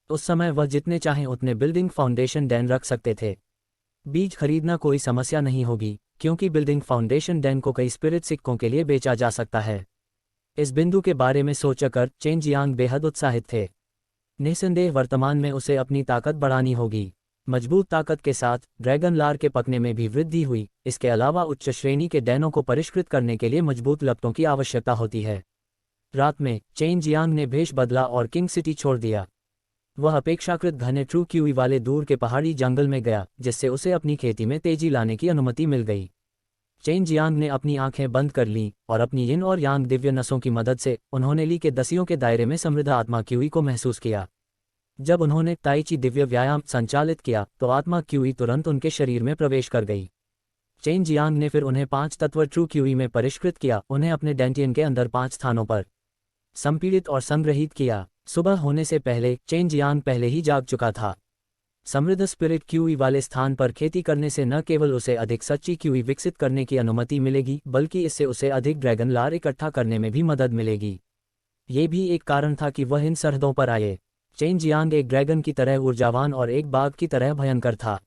उस समय वह जितने चाहें उतने बिल्डिंग फाउंडेशन डैन रख सकते थे। बीज खरीदना कोई समस्या नहीं होगी, क्योंकि बिल्डिंग फाउंडेशन डैन को कई स्पिरिट सिक्कों के लिए बेचा जा सकता है। इस बिंदु के बारे में सोचकर चेन जियांग बेहद उत्साहित थे। निस्संदेह वर्तमान में उसे अपनी ताकत बढ़ानी होगी। मजबूत ताकत के साथ ड्रैगन लार के पकने में भी वृद्धि हुई। इसके अलावा उच्च श्रेणी के डैनों को परिष्कृत करने के लिए मजबूत लपटों की आवश्यकता होती है। रात में चेन जियांग ने भेष बदला और किंग सिटी छोड़ दिया। वह अपेक्षाकृत घने ट्रू क्यूई वाले दूर के पहाड़ी जंगल में गया, जिससे उसे अपनी खेती में तेजी लाने की अनुमति मिल गई। चेन जियांग ने अपनी आंखें बंद कर लीं और अपनी यिन और यांग दिव्य नसों की मदद से उन्होंने ली के दसियों के दायरे में समृद्ध आत्मा क्यूई को महसूस किया। जब उन्होंने ताइची दिव्य व्यायाम संचालित किया तो आत्मा क्यूई तुरंत उनके शरीर में प्रवेश कर गई। चेन जियांग ने फिर उन्हें 5 तत्व ट्रू क्यूई में परिष्कृत किया, उन्हें अपने डेंटियन के अंदर 5 स्थानों पर संपीड़ित और संग्रहित किया। सुबह होने से पहले चेन जियांग पहले ही जाग चुका था। समृद्ध स्पिरिट क्यूई वाले स्थान पर खेती करने से न केवल उसे अधिक सच्ची क्यूई विकसित करने की अनुमति मिलेगी, बल्कि इससे उसे अधिक ड्रैगन लार इकट्ठा करने में भी मदद मिलेगी। ये भी एक कारण था कि वह इन सरहदों पर आए। चेन जियांग एक ड्रैगन की तरह ऊर्जावान और एक बाघ की तरह भयंकर था।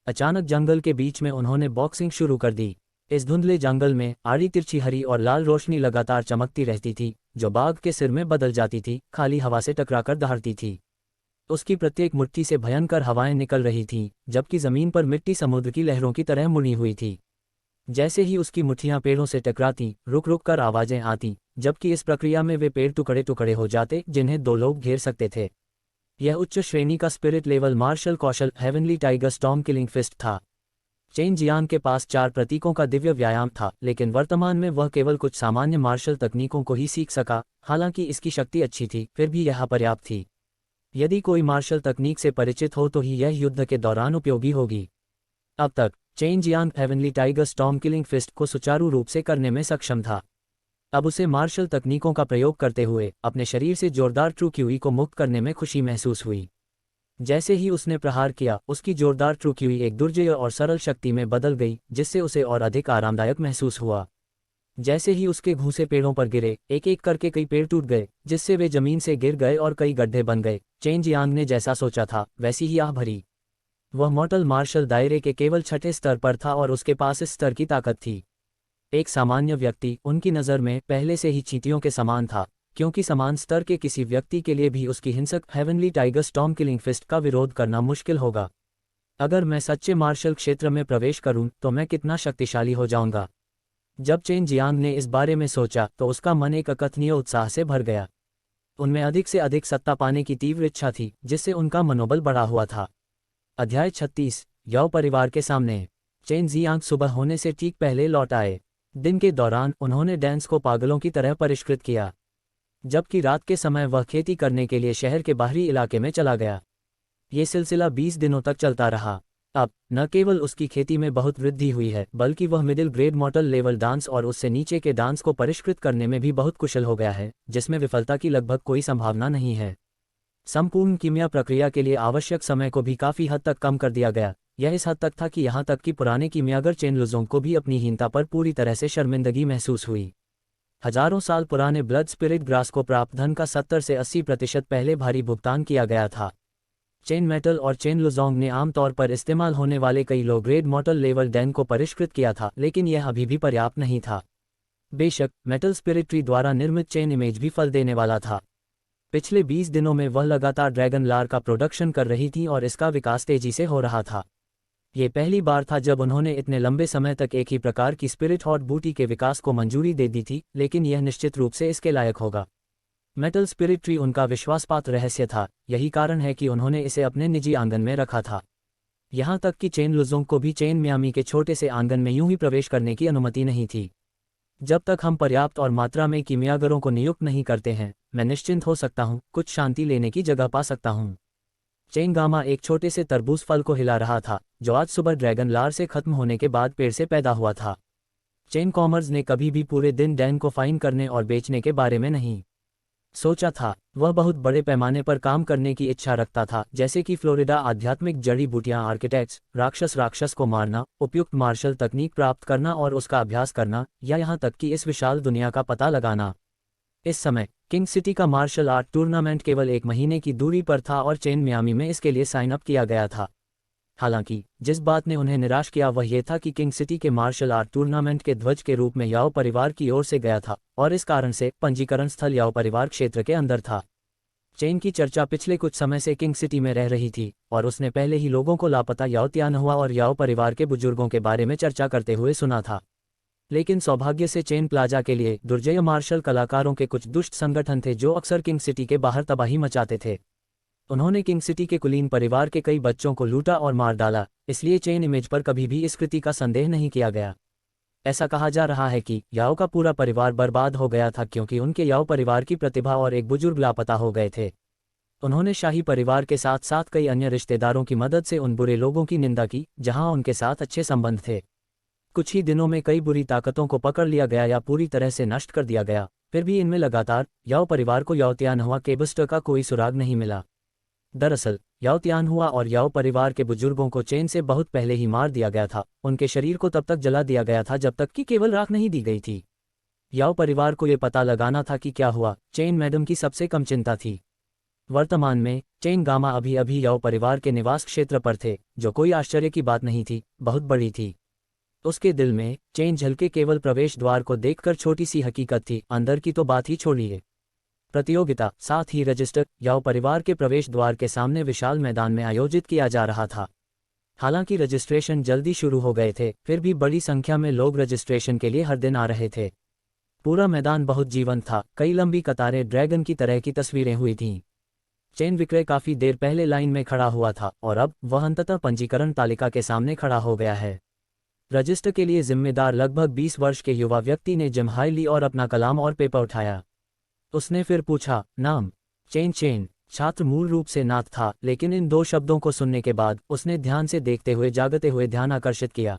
अचानक जंगल के बीच में उन्होंने बॉक्सिंग शुरू कर दी। इस धुंधले जंगल में आड़ी तिरछी हरी और लाल रोशनी लगातार चमकती रहती थी, जो बाघ के सिर में बदल जाती थी, खाली हवा से टकराकर दहाड़ती थी। उसकी प्रत्येक मुट्ठी से भयंकर हवाएं निकल रही थीं, जबकि जमीन पर मिट्टी समुद्र की लहरों की तरह मुड़ी हुई थी। जैसे ही उसकी मुट्ठियां पेड़ों से टकराती, रुक रुक कर आवाजें आती, जबकि इस प्रक्रिया में वे पेड़ टुकड़े टुकड़े हो जाते जिन्हें 2 लोग घेर सकते थे। यह उच्च श्रेणी का स्पिरिट लेवल मार्शल कौशल heavenly tiger storm killing fist था। चेन जियांग के पास 4 प्रतीकों का दिव्य व्यायाम था, लेकिन वर्तमान में वह केवल कुछ सामान्य मार्शल तकनीकों को ही सीख सका। हालांकि इसकी शक्ति अच्छी थी, फिर भी यह अपर्याप्त थी। यदि कोई मार्शल तकनीक से परिचित हो तो ही यह युद्ध के दौरान उपयोगी होगी। अब तक Chen Jiang heavenly tiger storm killing fist को सुचारू रूप से करने में सक्षम था। अब उसे मार्शल तकनीकों का प्रयोग करते हुए अपने शरीर से जोरदार ट्रू क्यूई को मुक्त करने में खुशी महसूस हुई। जैसे ही उसने प्रहार किया, उसकी जोरदार ट्रू क्यूई एक दुर्जय और सरल शक्ति में बदल गई, जिससे उसे और अधिक आरामदायक महसूस हुआ। जैसे ही उसके घूंसे पेड़ों पर गिरे, एक एक करके कई पेड़ टूट गए, जिससे वे जमीन से गिर गए और कई गड्ढे बन गए। चेन जियांग ने जैसा सोचा था वैसी ही आह भरी। वह मॉर्टल मार्शल दायरे के केवल 6ठे स्तर पर था और उसके पास इस स्तर की ताकत थी। एक सामान्य व्यक्ति उनकी नज़र में पहले से ही चींटियों के समान था, क्योंकि समान स्तर के किसी व्यक्ति के लिए भी उसकी हिंसक heavenly tiger storm killing fist का विरोध करना मुश्किल होगा। अगर मैं सच्चे मार्शल क्षेत्र में प्रवेश करूं तो मैं कितना शक्तिशाली हो जाऊंगा। जब चेन जियांग ने इस बारे में सोचा तो उसका मन एक अकथनीय उत्साह से भर गया। उनमें अधिक से अधिक सत्ता पाने की तीव्र इच्छा थी, जिससे उनका मनोबल बढ़ा हुआ था। अध्याय 36 याओ परिवार के सामने। चेन जियांग सुबह होने से ठीक पहले लौट आए। दिन के दौरान उन्होंने डैंस को पागलों की तरह परिष्कृत किया, जबकि रात के समय वह खेती करने के लिए शहर के बाहरी इलाके में चला गया। ये सिलसिला 20 दिनों तक चलता रहा। अब न केवल उसकी खेती में बहुत वृद्धि हुई है, बल्कि वह middle grade model level dance और उससे नीचे के डांस को परिष्कृत करने में भी बहुत कुशल हो गया है, जिसमें विफलता की लगभग कोई संभावना नहीं है। संपूर्ण कीमिया प्रक्रिया के लिए आवश्यक समय को भी काफ़ी हद तक कम कर दिया गया, यह इस हद तक था कि यहाँ तक कि पुराने कीमियागर चेन लुजोंग को भी अपनी हीनता पर पूरी तरह से शर्मिंदगी महसूस हुई। हजारों साल पुराने ब्लड स्पिरिट ग्रास को प्राप्त धन का 70 से 80% पहले भारी भुगतान किया गया था। चेन मेटल और चेन लुजोंग ने आमतौर पर इस्तेमाल होने वाले कई low grade model level Dan को परिष्कृत किया था, लेकिन यह अभी भी पर्याप्त नहीं था। बेशक मेटल स्पिरिट्री द्वारा निर्मित चेन इमेज भी फल देने वाला था। पिछले 20 दिनों में वह लगातार ड्रैगन लार का प्रोडक्शन कर रही थी और इसका विकास तेजी से हो रहा था। ये पहली बार था जब उन्होंने इतने लंबे समय तक एक ही प्रकार की स्पिरिट हॉट बूटी के विकास को मंजूरी दे दी थी, लेकिन यह निश्चित रूप से इसके लायक होगा। मेटल स्पिरिट्री उनका विश्वासपात्र रहस्य था, यही कारण है कि उन्होंने इसे अपने निजी आंगन में रखा था। यहाँ तक कि चेन लुजोंग को भी चेन मियामी के छोटे से आंगन में यूं ही प्रवेश करने की अनुमति नहीं थी। जब तक हम पर्याप्त और मात्रा में कीमियागरों को नियुक्त नहीं करते हैं, मैं निश्चिंत हो सकता हूँ, कुछ शांति लेने की जगह पा सकता हूँ। चेन गामा एक छोटे से तरबूज फल को हिला रहा था, जो आज सुबह ड्रैगन लार से खत्म होने के बाद पेड़ से पैदा हुआ था। चेन कॉमर्स ने कभी भी पूरे दिन डैन को फाइन करने और बेचने के बारे में नहीं सोचा था। वह बहुत बड़े पैमाने पर काम करने की इच्छा रखता था, जैसे कि फ्लोरिडा आध्यात्मिक जड़ी बूटियां आर्किटेक्ट्स, राक्षस को मारना, उपयुक्त मार्शल तकनीक प्राप्त करना और उसका अभ्यास करना, या यहाँ तक कि इस विशाल दुनिया का पता लगाना। इस समय किंग सिटी का मार्शल आर्ट टूर्नामेंट केवल 1 महीने की दूरी पर था और चेन मियामी में इसके लिए साइन अप किया गया था। हालांकि जिस बात ने उन्हें निराश किया वह यह था कि किंग सिटी के मार्शल आर्ट टूर्नामेंट के ध्वज के रूप में याओ परिवार की ओर से गया था, और इस कारण से पंजीकरण स्थल याओ परिवार क्षेत्र के अंदर था। चेन की चर्चा पिछले कुछ समय से किंग सिटी में रह रही थी, और उसने पहले ही लोगों को लापता याओ तियानहुआ और याओ परिवार के बुजुर्गों के बारे में चर्चा करते हुए सुना था। लेकिन सौभाग्य से चेन प्लाजा के लिए दुर्जय मार्शल कलाकारों के कुछ दुष्ट संगठन थे जो अक्सर किंग सिटी के बाहर तबाही मचाते थे। उन्होंने किंग सिटी के कुलीन परिवार के कई बच्चों को लूटा और मार डाला, इसलिए चेन इमेज पर कभी भी इस कृति का संदेह नहीं किया गया। ऐसा कहा जा रहा है कि याओ का पूरा परिवार बर्बाद हो गया था क्योंकि उनके याओ परिवार की प्रतिभा और एक बुजुर्ग लापता हो गए थे। उन्होंने शाही परिवार के साथ साथ कई अन्य रिश्तेदारों की मदद से उन बुरे लोगों की निंदा की जहां उनके साथ अच्छे संबंध थे। कुछ ही दिनों में कई बुरी ताकतों को पकड़ लिया गया या पूरी तरह से नष्ट कर दिया गया, फिर भी इनमें लगातार याओ परिवार को याओ तियानहुआ के बस्टर का कोई सुराग नहीं मिला। दरअसल याओ तियानहुआ और याओ परिवार के बुजुर्गों को चेन से बहुत पहले ही मार दिया गया था। उनके शरीर को तब तक जला दिया गया था जब तक कि केवल राख नहीं दी गई थी। याओ परिवार को यह पता लगाना था कि क्या हुआ, चेन मैडम की सबसे कम चिंता थी। वर्तमान में चेन गामा अभी अभी याओ परिवार के निवास क्षेत्र पर थे, जो कोई आश्चर्य की बात नहीं थी, बहुत बड़ी थी। उसके दिल में चेन झलके केवल प्रवेश द्वार को देखकर छोटी सी हकीकत थी, अंदर की तो बात ही छोड़िए। प्रतियोगिता साथ ही रजिस्टर याओ परिवार के प्रवेश द्वार के सामने विशाल मैदान में आयोजित किया जा रहा था। हालांकि रजिस्ट्रेशन जल्दी शुरू हो गए थे, फिर भी बड़ी संख्या में लोग रजिस्ट्रेशन के लिए हर दिन आ रहे थे। पूरा मैदान बहुत जीवंत था, कई लंबी कतारें ड्रैगन की तरह की तस्वीरें हुई थीं। चेन विक्रय काफी देर पहले लाइन में खड़ा हुआ था और अब वह अंततः पंजीकरण तालिका के सामने खड़ा हो गया है। रजिस्टर के लिए जिम्मेदार लगभग 20 वर्ष के युवा व्यक्ति ने जम्हाई ली और अपना कलाम और पेपर उठाया। उसने फिर पूछा, नाम? चेन। छात्र मूल रूप से नाथ था, लेकिन इन 2 शब्दों को सुनने के बाद उसने ध्यान से देखते हुए जागते हुए ध्यान आकर्षित किया।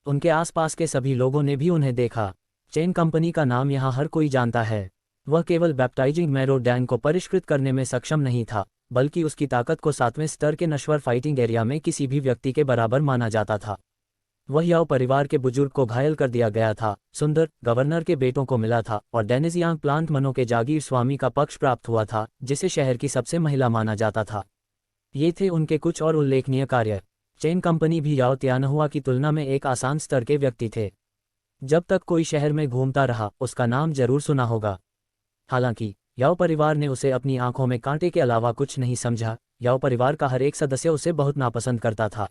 उनके आसपास के सभी लोगों ने भी उन्हें देखा। चेन कंपनी का नाम यहाँ हर कोई जानता है। वह केवल बैप्टाइजिंग मैरो डैन को परिष्कृत करने में सक्षम नहीं था, बल्कि उसकी ताकत को 7वें स्तर के नश्वर फाइटिंग एरिया में किसी भी व्यक्ति के बराबर माना जाता था। वह याओ परिवार के बुजुर्ग को घायल कर दिया गया था, सुंदर गवर्नर के बेटों को मिला था और डेनिजियांग प्लांट मनो के जागीर स्वामी का पक्ष प्राप्त हुआ था, जिसे शहर की सबसे महिला माना जाता था। ये थे उनके कुछ और उल्लेखनीय कार्य। चेन कंपनी भी याओ तियानहुआ की तुलना में एक आसान स्तर के व्यक्ति थे। जब तक कोई शहर में घूमता रहा उसका नाम जरूर सुना होगा। हालांकि याओ परिवार ने उसे अपनी आंखों में कांटे के अलावा कुछ नहीं समझा। याओ परिवार का हर एक सदस्य उसे बहुत नापसंद करता था।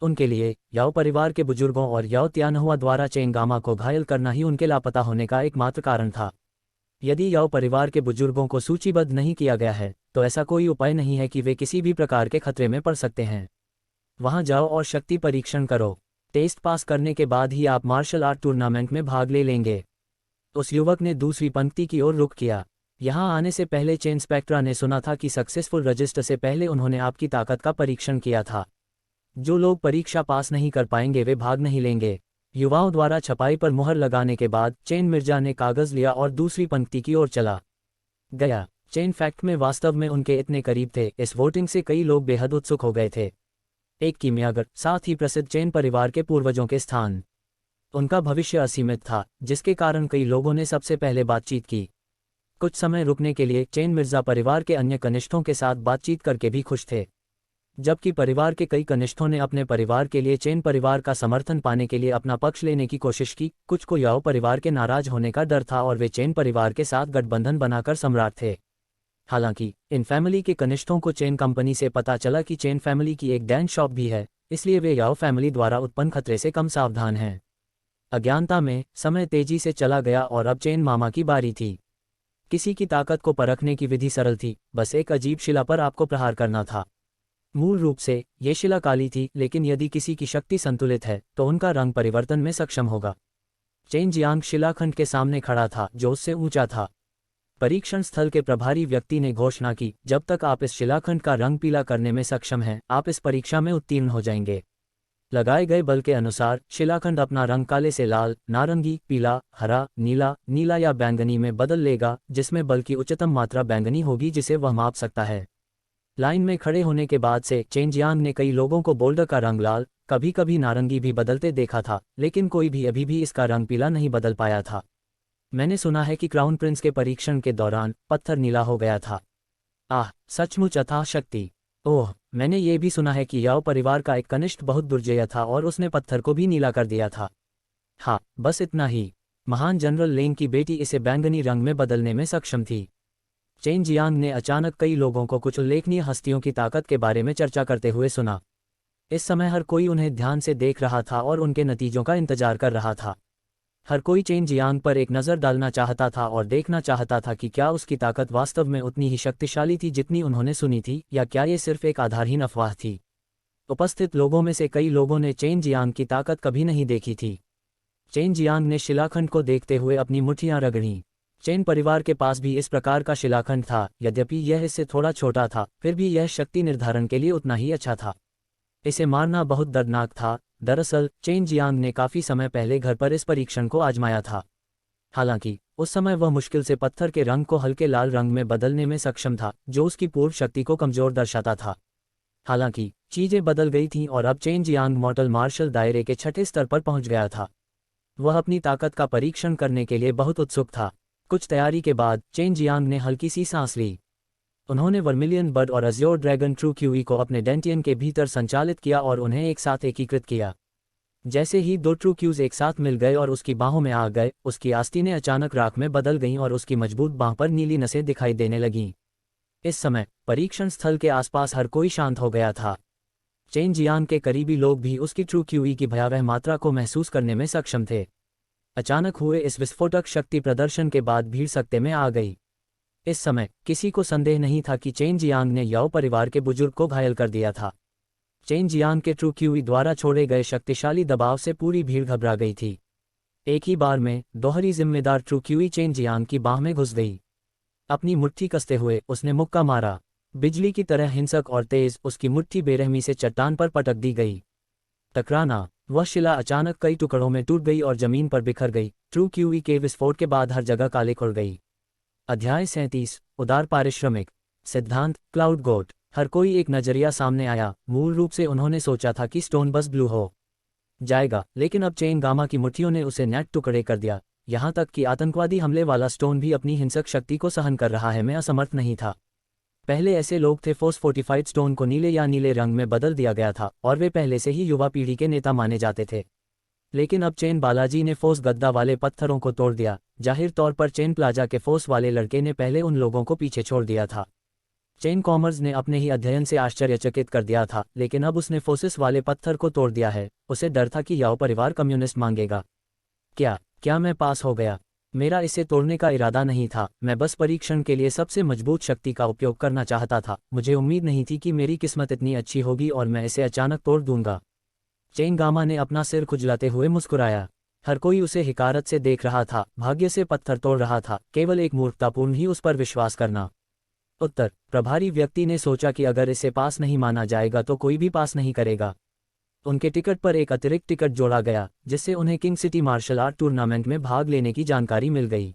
उनके लिए याओ परिवार के बुजुर्गों और याओ तियानहुआ द्वारा चेन गामा को घायल करना ही उनके लापता होने का एकमात्र कारण था। यदि याओ परिवार के बुजुर्गों को सूचीबद्ध नहीं किया गया है, तो ऐसा कोई उपाय नहीं है कि वे किसी भी प्रकार के खतरे में पड़ सकते हैं। वहां जाओ और शक्ति परीक्षण करो। टेस्ट पास करने के बाद ही आप मार्शल आर्ट टूर्नामेंट में भाग ले लेंगे। उस युवक ने दूसरी पंक्ति की ओर रुख किया। यहां आने से पहले चेन स्पेक्ट्रा ने सुना था कि सक्सेसफुल रजिस्टर से पहले उन्होंने आपकी ताकत का परीक्षण किया था। जो लोग परीक्षा पास नहीं कर पाएंगे वे भाग नहीं लेंगे। युवाओं द्वारा छपाई पर मुहर लगाने के बाद चेन मिर्जा ने कागज लिया और दूसरी पंक्ति की ओर चला गया। चेन फैक्ट में वास्तव में उनके इतने करीब थे, इस वोटिंग से कई लोग बेहद उत्सुक हो गए थे। एक कीमियागर, साथ ही प्रसिद्ध चेन परिवार के पूर्वजों के स्थान। उनका भविष्य असीमित था, जिसके कारण कई लोगों ने सबसे पहले बातचीत की। कुछ समय रुकने के लिए चेन मिर्जा परिवार के अन्य कनिष्ठों के साथ बातचीत करके भी खुश थे। जबकि परिवार के कई कनिष्ठों ने अपने परिवार के लिए चेन परिवार का समर्थन पाने के लिए अपना पक्ष लेने की कोशिश की, कुछ को याओ परिवार के नाराज होने का डर था और वे चेन परिवार के साथ गठबंधन बनाकर सम्राट थे। हालांकि इन फैमिली के कनिष्ठों को चेन कंपनी से पता चला कि चेन फैमिली की एक डैन शॉप भी है, इसलिए वे याओ फैमिली द्वारा उत्पन्न खतरे से कम सावधान हैं। अज्ञानता में समय तेजी से चला गया और अब चेन मामा की बारी थी। किसी की ताकत को परखने की विधि सरल थी, बस एक अजीब शिला पर आपको प्रहार करना था। मूल रूप से ये शिला काली थी, लेकिन यदि किसी की शक्ति संतुलित है तो उनका रंग परिवर्तन में सक्षम होगा। चेन जियांग शिलाखंड के सामने खड़ा था जो उससे ऊंचा था। परीक्षण स्थल के प्रभारी व्यक्ति ने घोषणा की, जब तक आप इस शिलाखंड का रंग पीला करने में सक्षम हैं, आप इस परीक्षा में उत्तीर्ण हो जाएंगे। लगाए गए बल के अनुसार शिलाखंड अपना रंग काले से लाल, नारंगी, पीला, हरा, नीला, नीला या बैंगनी में बदल लेगा, जिसमें बल की उच्चतम मात्रा बैंगनी होगी जिसे वह माप सकता है। लाइन में खड़े होने के बाद से चेन जियांग ने कई लोगों को बोल्डर का रंग लाल, कभी कभी नारंगी भी बदलते देखा था, लेकिन कोई भी अभी भी इसका रंग पीला नहीं बदल पाया था। मैंने सुना है कि क्राउन प्रिंस के परीक्षण के दौरान पत्थर नीला हो गया था। आह, सचमुच अथाह शक्ति। ओह, मैंने ये भी सुना है कि याओ परिवार का एक कनिष्ठ बहुत दुर्जय था और उसने पत्थर को भी नीला कर दिया था। हाँ, बस इतना ही। महान जनरल लेंग की बेटी इसे बैंगनी रंग में बदलने में सक्षम थी। चेन जियांग ने अचानक कई लोगों को कुछ उल्लेखनीय हस्तियों की ताकत के बारे में चर्चा करते हुए सुना। इस समय हर कोई उन्हें ध्यान से देख रहा था और उनके नतीजों का इंतजार कर रहा था। हर कोई चेन जियांग पर एक नज़र डालना चाहता था और देखना चाहता था कि क्या उसकी ताकत वास्तव में उतनी ही शक्तिशाली थी जितनी उन्होंने सुनी थी, या क्या ये सिर्फ एक आधारहीन अफवाह थी। उपस्थित लोगों में से कई लोगों ने चेन जियांग की ताकत कभी नहीं देखी थी। चेन जियांग ने शिलाखंड को देखते हुए अपनी मुट्ठियां रगड़ीं। चेन परिवार के पास भी इस प्रकार का शिलाखंड था, यद्यपि यह इससे थोड़ा छोटा था, फिर भी यह शक्ति निर्धारण के लिए उतना ही अच्छा था। इसे मारना बहुत दर्दनाक था। दरअसल चेन जियांग ने काफी समय पहले घर पर इस परीक्षण को आजमाया था। हालांकि उस समय वह मुश्किल से पत्थर के रंग को हल्के लाल रंग में बदलने में सक्षम था, जो उसकी पूर्व शक्ति को कमजोर दर्शाता था। हालांकि चीजें बदल गई थीं और अब चेन जियांग मॉर्टल मार्शल दायरे के छठे स्तर पर पहुंच गया था। वह अपनी ताकत का परीक्षण करने के लिए बहुत उत्सुक था। कुछ तैयारी के बाद चेन जियांग ने हल्की सी सांस ली। उन्होंने वर्मिलियन बर्ड और अज्योर ड्रैगन ट्रू क्यूई को अपने डेंटियन के भीतर संचालित किया और उन्हें एक साथ एकीकृत किया। जैसे ही दो ट्रू क्यूज एक साथ मिल गए और उसकी बाहों में आ गए, उसकी आस्तीनें अचानक राख में बदल गईं और उसकी मजबूत बाह पर नीली नसें दिखाई देने लगीं। इस समय परीक्षण स्थल के आसपास हर कोई शांत हो गया था। चेन जियांग के करीबी लोग भी उसकी ट्रू क्यूई की भयावह मात्रा को महसूस करने में सक्षम थे। अचानक हुए इस विस्फोटक शक्ति प्रदर्शन के बाद भीड़ सकते में आ गई। इस समय किसी को संदेह नहीं था कि चेन जियांग ने याओ परिवार के बुजुर्ग को घायल कर दिया था। चेन जियांग के ट्रू क्यूई द्वारा छोड़े गए शक्तिशाली दबाव से पूरी भीड़ घबरा गई थी। एक ही बार में दोहरी जिम्मेदार ट्रू क्यूई चेन जियांग की बाह में घुस गई। अपनी मुट्ठी कसते हुए उसने मुक्का मारा। बिजली की तरह हिंसक और तेज उसकी मुट्ठी बेरहमी से चट्टान पर पटक दी गई। टकराना, वह शिला अचानक कई टुकड़ों में टूट गई और जमीन पर बिखर गई। ट्रू क्यूई के विस्फोट के बाद हर जगह काले खुड़ गई। अध्याय 37, उदार पारिश्रमिक। सिद्धांत क्लाउड गोट। हर कोई एक नजरिया सामने आया। मूल रूप से उन्होंने सोचा था कि स्टोन बस ब्लू हो जाएगा, लेकिन अब चेन गामा की मुट्ठियों ने उसे नेट टुकड़े कर दिया। यहाँ तक कि आतंकवादी हमले वाला स्टोन भी अपनी हिंसक शक्ति को सहन कर रहा है में असमर्थ नहीं था। पहले ऐसे लोग थे फोर्स फोर्टिफाइड स्टोन को नीले या नीले रंग में बदल दिया गया था और वे पहले से ही युवा पीढ़ी के नेता माने जाते थे। लेकिन अब चेन बालाजी ने फोर्स गद्दा वाले पत्थरों को तोड़ दिया। जाहिर तौर पर चेन प्लाजा के फोर्स वाले लड़के ने पहले उन लोगों को पीछे छोड़ दिया था। चेन कॉमर्स ने अपने ही अध्ययन से आश्चर्यचकित कर दिया था, लेकिन अब उसने फोर्सेस वाले पत्थर को तोड़ दिया है। उसे डर था कि याओ परिवार कम्युनिस्ट मांगेगा। क्या मैं पास हो गया? मेरा इसे तोड़ने का इरादा नहीं था। मैं बस परीक्षण के लिए सबसे मजबूत शक्ति का उपयोग करना चाहता था। मुझे उम्मीद नहीं थी कि मेरी किस्मत इतनी अच्छी होगी और मैं इसे अचानक तोड़ दूंगा। चेन गामा ने अपना सिर खुजलाते हुए मुस्कुराया। हर कोई उसे हिकारत से देख रहा था। भाग्य से पत्थर तोड़ रहा था, केवल एक मूर्खतापूर्ण ही उस पर विश्वास करना। उत्तर प्रभारी व्यक्ति ने सोचा कि अगर इसे पास नहीं माना जाएगा तो कोई भी पास नहीं करेगा। उनके टिकट पर एक अतिरिक्त टिकट जोड़ा गया, जिससे उन्हें king city martial art tournament में भाग लेने की जानकारी मिल गई।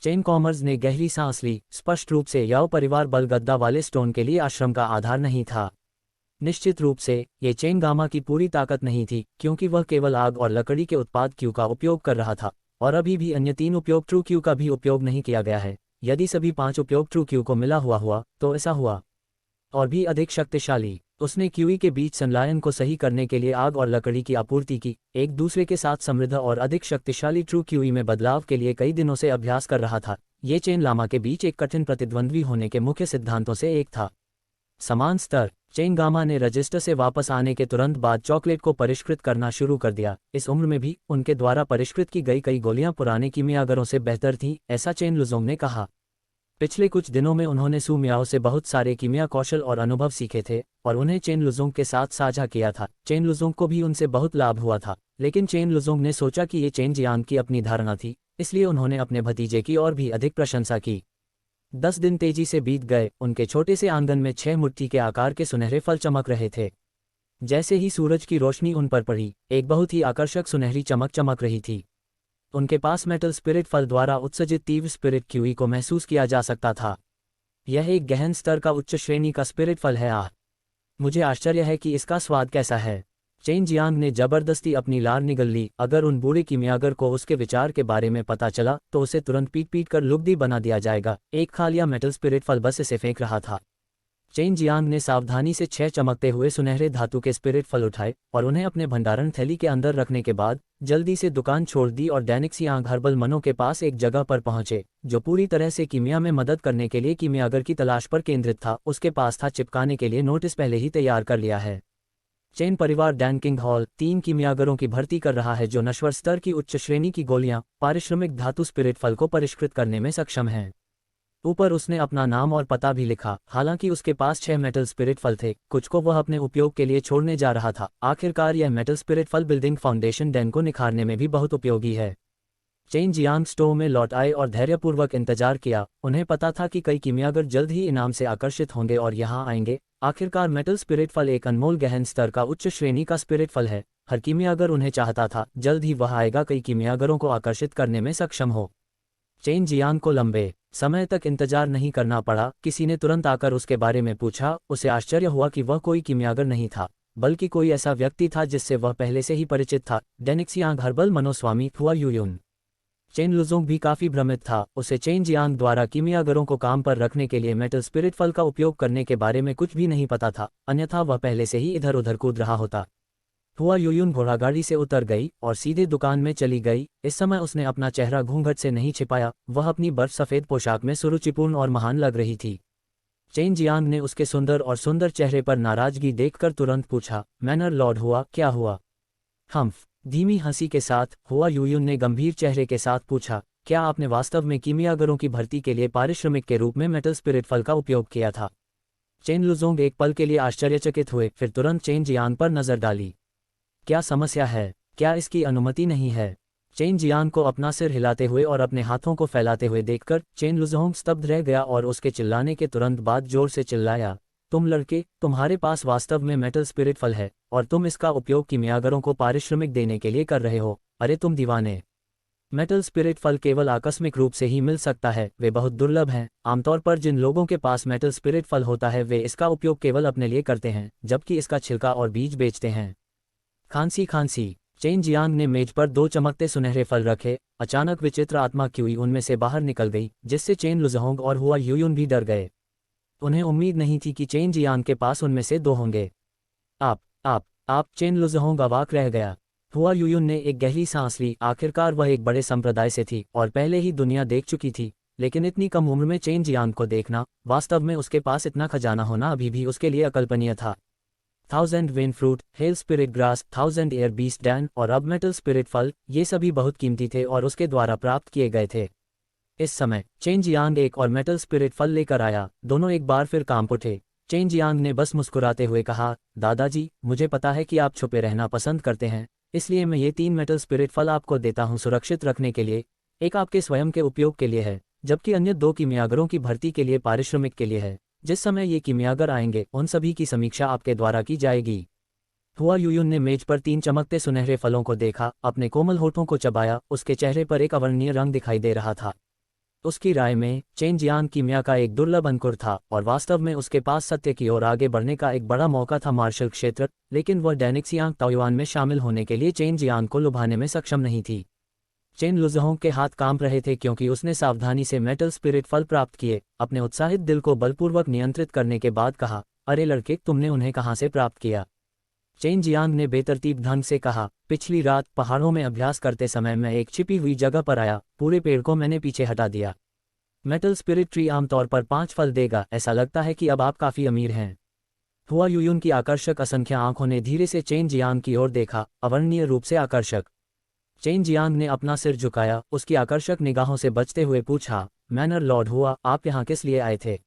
चेन कॉमर्स ने गहरी सांस ली। स्पष्ट रूप से याओ परिवार बलगद्दा वाले स्टोन के लिए आश्रम का आधार नहीं था। निश्चित रूप से ये चेन गामा की पूरी ताकत नहीं थी, क्योंकि वह केवल आग और लकड़ी के उत्पाद क्यू का उपयोग कर रहा था, और अभी भी अन्य 3 उपयोग ट्रू क्यू का भी उपयोग नहीं किया गया है। यदि सभी 5 उपयोग ट्रू क्यू को मिला हुआ तो ऐसा हुआ और भी अधिक शक्तिशाली। उसने क्यूई के बीच संलयन को सही करने के लिए आग और लकड़ी की आपूर्ति की, एक दूसरे के साथ समृद्ध और अधिक शक्तिशाली ट्रू क्यूई में बदलाव के लिए कई दिनों से अभ्यास कर रहा था। ये चेन लामा के बीच एक कठिन प्रतिद्वंद्वी होने के मुख्य सिद्धांतों से एक था। समान स्तर। चेन गामा ने रजिस्टर से वापस आने के तुरंत बाद चॉकलेट को परिष्कृत करना शुरू कर दिया। इस उम्र में भी उनके द्वारा परिष्कृत की गई कई गोलियां पुराने कीमियागरों से बेहतर थीं, ऐसा चेन लुजोंग ने कहा। पिछले कुछ दिनों में उन्होंने सू मियाओ से बहुत सारे कीमिया कौशल और अनुभव सीखे थे और उन्हें चेन लुजोंग के साथ साझा किया था। चेन लुजोंग को भी उनसे बहुत लाभ हुआ था, लेकिन चेन लुजोंग ने सोचा कि ये चेन जियांग की अपनी धारणा थी, इसलिए उन्होंने अपने भतीजे की और भी अधिक प्रशंसा की। 10 दिन तेजी से बीत गए। उनके छोटे से आंगन में 6 मुट्ठी के आकार के सुनहरे फल चमक रहे थे। जैसे ही सूरज की रोशनी उन पर पड़ी, एक बहुत ही आकर्षक सुनहरी चमक चमक रही थी। उनके पास मेटल स्पिरिट फल द्वारा उत्सर्जित तीव्र स्पिरिट क्यूई को महसूस किया जा सकता था। यह एक गहन स्तर का उच्च श्रेणी का स्पिरिट फल है। मुझे आश्चर्य है कि इसका स्वाद कैसा है। चेन जियांग ने जबरदस्ती अपनी लार निगल ली। अगर उन बूढ़े कीमियागर को उसके विचार के बारे में पता चला तो उसे तुरंत पीट पीट कर लुगदी बना दिया जाएगा। एक खालिया मेटल स्पिरिट फल बस इसे फेंक रहा था। चेन जियांग ने सावधानी से 6 चमकते हुए सुनहरे धातु के स्पिरिट फल उठाए और उन्हें अपने भंडारण थैली के अंदर रखने के बाद जल्दी से दुकान छोड़ दी और डैनिक्सियांग हर्बल मनो के पास एक जगह पर पहुंचे, जो पूरी तरह से कीमिया में मदद करने के लिए कीमियागर की तलाश पर केंद्रित था। उसके पास था चिपकाने के लिए नोटिस पहले ही तैयार कर लिया है। चेन परिवार डैनकिंग हॉल 3 कीमियागरों की भर्ती कर रहा है जो नश्वर स्तर की उच्च श्रेणी की गोलियां पारिश्रमिक धातु स्पिरिट फल को परिष्कृत करने में सक्षम हैं। ऊपर उसने अपना नाम और पता भी लिखा। हालांकि उसके पास 6 मेटल स्पिरिट फल थे, कुछ को वह अपने उपयोग के लिए छोड़ने जा रहा था। आखिरकार यह मेटल स्पिरिट फल बिल्डिंग फाउंडेशन डैन को निखारने में भी बहुत उपयोगी है। चेन जियांग स्टोव में लौट आए और धैर्यपूर्वक इंतजार किया। उन्हें पता था कि कई कीमियागर जल्द ही इनाम से आकर्षित होंगे और यहाँ आएंगे। आखिरकार मेटल स्पिरिट फल एक अनमोल गहन स्तर का उच्च श्रेणी का स्पिरिट फल है। हर कीमियागर उन्हें चाहता था, जल्द ही वह आएगा, कई कीमियागरों को आकर्षित करने में सक्षम हो। चेन जियांग को लंबे समय तक इंतजार नहीं करना पड़ा। किसी ने तुरंत आकर उसके बारे में पूछा। उसे आश्चर्य हुआ कि वह कोई कीमियागर नहीं था, बल्कि कोई ऐसा व्यक्ति था जिससे वह पहले से ही परिचित था, डैनिक्सियांग हर्बल मनोस्वामी हुआ यूयुन। चेन लुजोंग भी काफी भ्रमित था। उसे चेन जियांग द्वारा कीमियागरों को काम पर रखने के लिए मेटल स्पिरिट फल का उपयोग करने के बारे में कुछ भी नहीं पता था, अन्यथा वह पहले से ही इधर उधर कूद रहा होता। हुआ यूयुन घोड़ागाड़ी से उतर गई और सीधे दुकान में चली गई। इस समय उसने अपना चेहरा घूंघट से नहीं छिपाया। वह अपनी बर्फ सफ़ेद पोशाक में सुरुचिपूर्ण और महान लग रही थी। चेन जियांग ने उसके सुंदर और सुंदर चेहरे पर नाराजगी देखकर तुरंत पूछा, मैनर लॉर्ड हुआ, क्या हुआ? हम्फ। धीमी हंसी के साथ हुआ यूयुन ने गंभीर चेहरे के साथ पूछा, क्या आपने वास्तव में कीमियागरों की भर्ती के लिए पारिश्रमिक के रूप में मेटल स्पिरिट फल का उपयोग किया था? चेन लुजोंग एक पल के लिए आश्चर्यचकित हुए, फिर तुरंत चेन जियांग पर नजर डाली। क्या समस्या है? क्या इसकी अनुमति नहीं है? चेन जियांग को अपना सिर हिलाते हुए और अपने हाथों को फैलाते हुए देखकर चेन लुजोंग स्तब्ध रह गया और उसके चिल्लाने के तुरंत बाद जोर से चिल्लाया, तुम लड़के, तुम्हारे पास वास्तव में मेटल स्पिरिट फल है और तुम इसका उपयोग कीमियागरों को पारिश्रमिक देने के लिए कर रहे हो। अरे तुम दीवाने! मेटल स्पिरिट फल केवल आकस्मिक रूप से ही मिल सकता है, वे बहुत दुर्लभ हैं। आमतौर पर जिन लोगों के पास मेटल स्पिरिट फल होता है वे इसका उपयोग केवल अपने लिए करते हैं, जबकि इसका छिलका और बीज बेचते हैं। खांसी खांसी। चेन जियांग ने मेज पर 2 चमकते सुनहरे फल रखे। अचानक विचित्र आत्मा क्यूई उनमें से बाहर निकल गई, जिससे चेन लुजोंग और हुआ यूयुन भी डर गए। उन्हें उम्मीद नहीं थी कि चेन जियांग के पास उनमें से 2 होंगे। आप चेन लुजोंग अवाक रह गया। हुआ यूयुन ने एक गहरी सांस ली। आखिरकार वह एक बड़े संप्रदाय से थी और पहले ही दुनिया देख चुकी थी, लेकिन इतनी कम उम्र में चेन जियांग को देखना, वास्तव में उसके पास इतना खजाना होना अभी भी उसके लिए अकल्पनीय था। 1000 when fruit, hello spirit grass, 1000 air beast Dan और अब मेटल स्पिरिट फल, ये सभी बहुत कीमती थे और उसके द्वारा प्राप्त किए गए थे। इस समय चेन जियांग एक और मेटल स्पिरिट फल लेकर आया। दोनों एक बार फिर कांप उठे। चेन जियांग ने बस मुस्कुराते हुए कहा, दादाजी, मुझे पता है कि आप छुपे रहना पसंद करते हैं, इसलिए मैं ये 3 मेटल स्पिरिट फल आपको देता हूँ सुरक्षित रखने के लिए। एक आपके स्वयं के उपयोग के लिए है, जबकि अन्य 2 कीमियागरों की भर्ती के लिए पारिश्रमिक के लिए है। जिस समय ये कीमियागर आएंगे उन सभी की समीक्षा आपके द्वारा की जाएगी। हुआ यूयुन ने मेज पर 3 चमकते सुनहरे फलों को देखा, अपने कोमल होठों को चबाया। उसके चेहरे पर एक अवर्णनीय रंग दिखाई दे रहा था। उसकी राय में चेन जियांग कीमिया का एक दुर्लभ अंकुर था और वास्तव में उसके पास सत्य की ओर आगे बढ़ने का एक बड़ा मौका था मार्शल क्षेत्र, लेकिन वह डैनिक्सियांग ताओयुआन में शामिल होने के लिए चेन जियांग को लुभाने में सक्षम नहीं थी। चेन लुजहोंग के हाथ कांप रहे थे क्योंकि उसने सावधानी से मेटल स्पिरिट फल प्राप्त किए। अपने उत्साहित दिल को बलपूर्वक नियंत्रित करने के बाद कहा, अरे लड़के, तुमने उन्हें कहाँ से प्राप्त किया? चेन जियांग ने बेतरतीब ढंग से कहा, पिछली रात पहाड़ों में अभ्यास करते समय मैं एक छिपी हुई जगह पर आया, पूरे पेड़ को मैंने पीछे हटा दिया। मेटल स्पिरिट ट्री आमतौर पर 5 फल देगा, ऐसा लगता है कि अब आप काफी अमीर हैं। हुआ यूयुन की आकर्षक असंख्य आंखों ने धीरे से चेन जियांग की ओर देखा, अवर्णनीय रूप से आकर्षक। चेन जियांग ने अपना सिर झुकाया, उसकी आकर्षक निगाहों से बचते हुए पूछा, मैनर लॉर्ड हुआ, आप यहाँ किस लिए आए थे?